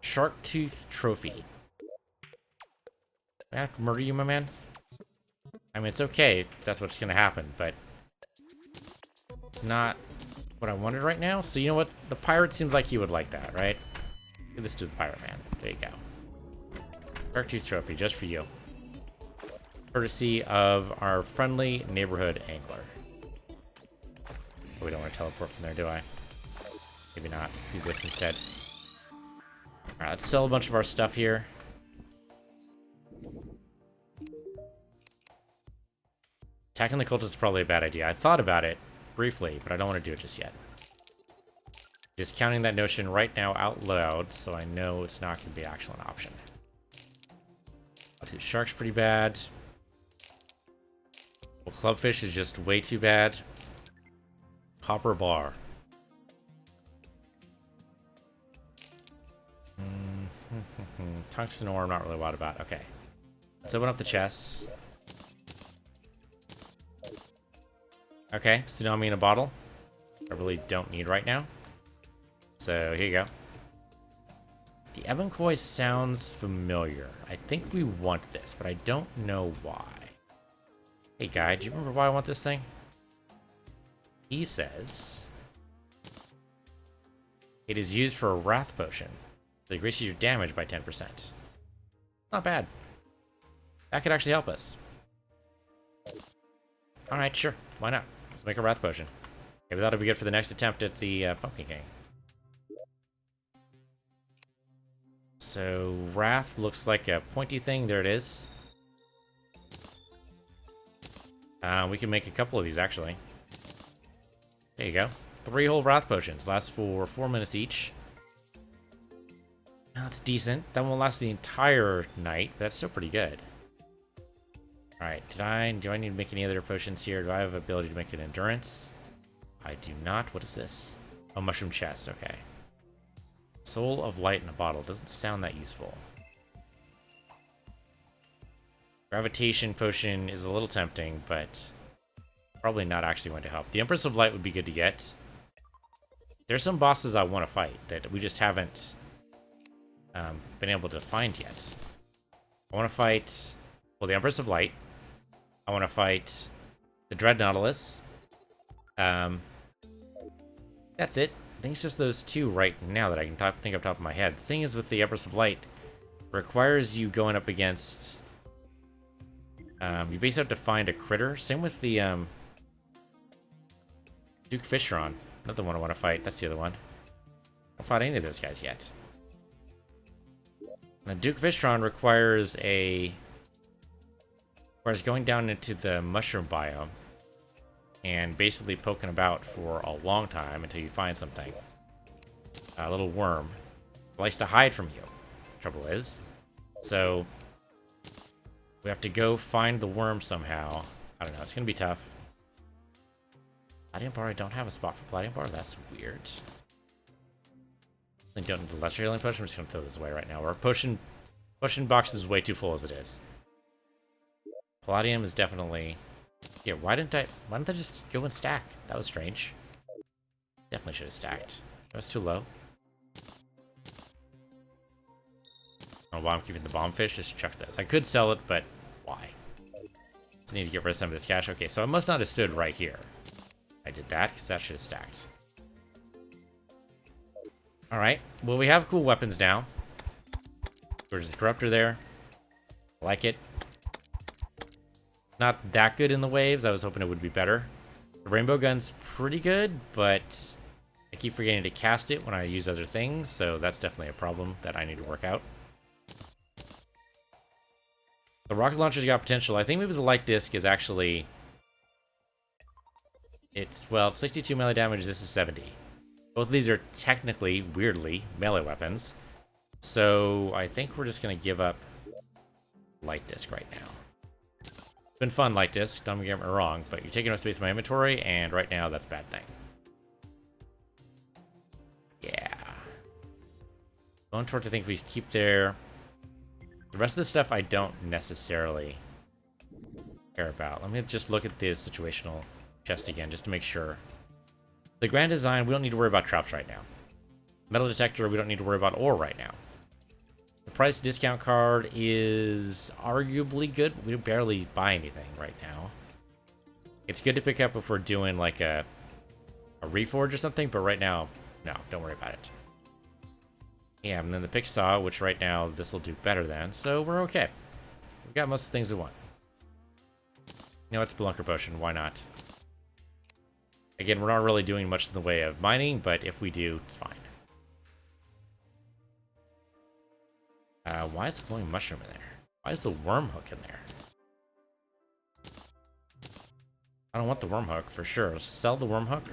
Shark Tooth Trophy. I have to murder you, my man? I mean, it's okay if that's what's gonna happen, but it's not what I wanted right now, so you know what? The pirate seems like he would like that, right? Give this to the pirate man. There you go. Shark Tooth Trophy, just for you. Courtesy of our friendly neighborhood angler. Oh, we don't want to teleport from there, do I? Maybe not. Do this instead. Alright, let's sell a bunch of our stuff here. Attacking the cultists is probably a bad idea. I thought about it briefly, but I don't want to do it just yet. Discounting that notion right now out loud, so I know it's not going to be actually an option. Shark's pretty bad. Well, clubfish is just way too bad. Copper bar. Tungsten ore, I'm not really wild about. Okay. Let's open up the chests. Okay, tsunami in a bottle. I really don't need right now. So, here you go. The Ebon Koi sounds familiar. I think we want this, but I don't know why. Hey, guy, do you remember why I want this thing? He says... it is used for a wrath potion. It increases your damage by 10%. Not bad. That could actually help us. Alright, sure. Why not? Let's make a wrath potion. Maybe that'll be good for the next attempt at the Pumpkin King. So, wrath looks like a pointy thing. There it is. We can make a couple of these, actually. There you go. 3 whole wrath potions. Last for 4 minutes each. That's decent. That won't last the entire night, but that's still pretty good. Alright, do I need to make any other potions here? Do I have ability to make an endurance? I do not. What is this? Oh, mushroom chest, okay. Soul of light in a bottle. Doesn't sound that useful. Gravitation potion is a little tempting, but probably not actually going to help. The Empress of Light would be good to get. There's some bosses I want to fight that we just haven't been able to find yet. I want to fight, well, the Empress of Light. I want to fight the Dread Nautilus. That's it. I think it's just those two right now that I can think off the top of my head. The thing is with the Empress of Light, requires you going up against... you basically have to find a critter. Same with the Duke Fishron. Another one I want to fight. That's the other one. I haven't fought any of those guys yet. The Duke Fishron requires going down into the mushroom biome and basically poking about for a long time until you find something. A little worm likes to hide from you. Trouble is, so we have to go find the worm somehow. I don't know. It's gonna be tough. Platinum bar. I don't have a spot for platinum bar. That's weird. I don't need the lesser healing potion. I'm just gonna throw this away right now. Our potion box is way too full as it is. Palladium is definitely... Yeah, why didn't I just go and stack? That was strange. Definitely should have stacked. That was too low. I don't know why I'm keeping the bomb fish. Just chuck those. I could sell it, but why? Just need to get rid of some of this cash. Okay, so I must not have stood right here. I did that because that should have stacked. Alright, well, we have cool weapons now. There's a Corruptor there. I like it. Not that good in the waves. I was hoping it would be better. The Rainbow Gun's pretty good, but I keep forgetting to cast it when I use other things, so that's definitely a problem that I need to work out. The rocket launcher's got potential. I think maybe the light disc is actually... It's, well, 62 melee damage, this is 70. Both of these are technically, weirdly, melee weapons. So I think we're just going to give up light disc right now. It's been fun, light disc, don't get me wrong, but you're taking up space in my inventory, and right now that's a bad thing. Yeah. Bone torch I think we keep there. The rest of the stuff I don't necessarily care about. Let me just look at the situational chest again, just to make sure. The grand design, we don't need to worry about traps right now. Metal detector, we don't need to worry about ore right now. The price discount card is arguably good. We barely buy anything right now. It's good to pick up if we're doing like a reforge or something, but right now, no, don't worry about it. Yeah, and then the pick saw, which right now this will do better than, so we're okay. We've got most of the things we want. You know, it's Spelunker Potion, why not? Again, we're not really doing much in the way of mining, but if we do, it's fine. Why is the glowing mushroom in there? Why is the worm hook in there? I don't want the worm hook, for sure. Sell the worm hook.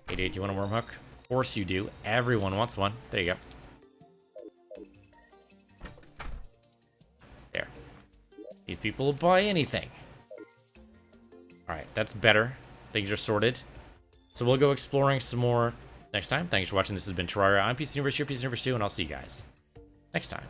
Hey, dude, do you want a worm hook? Of course you do. Everyone wants one. There you go. There. These people will buy anything. Alright, that's better. Things are sorted. So we'll go exploring some more next time. Thanks for watching. This has been Terraria. I'm Piece of the Universe, your Piece of the Universe 2, and I'll see you guys next time.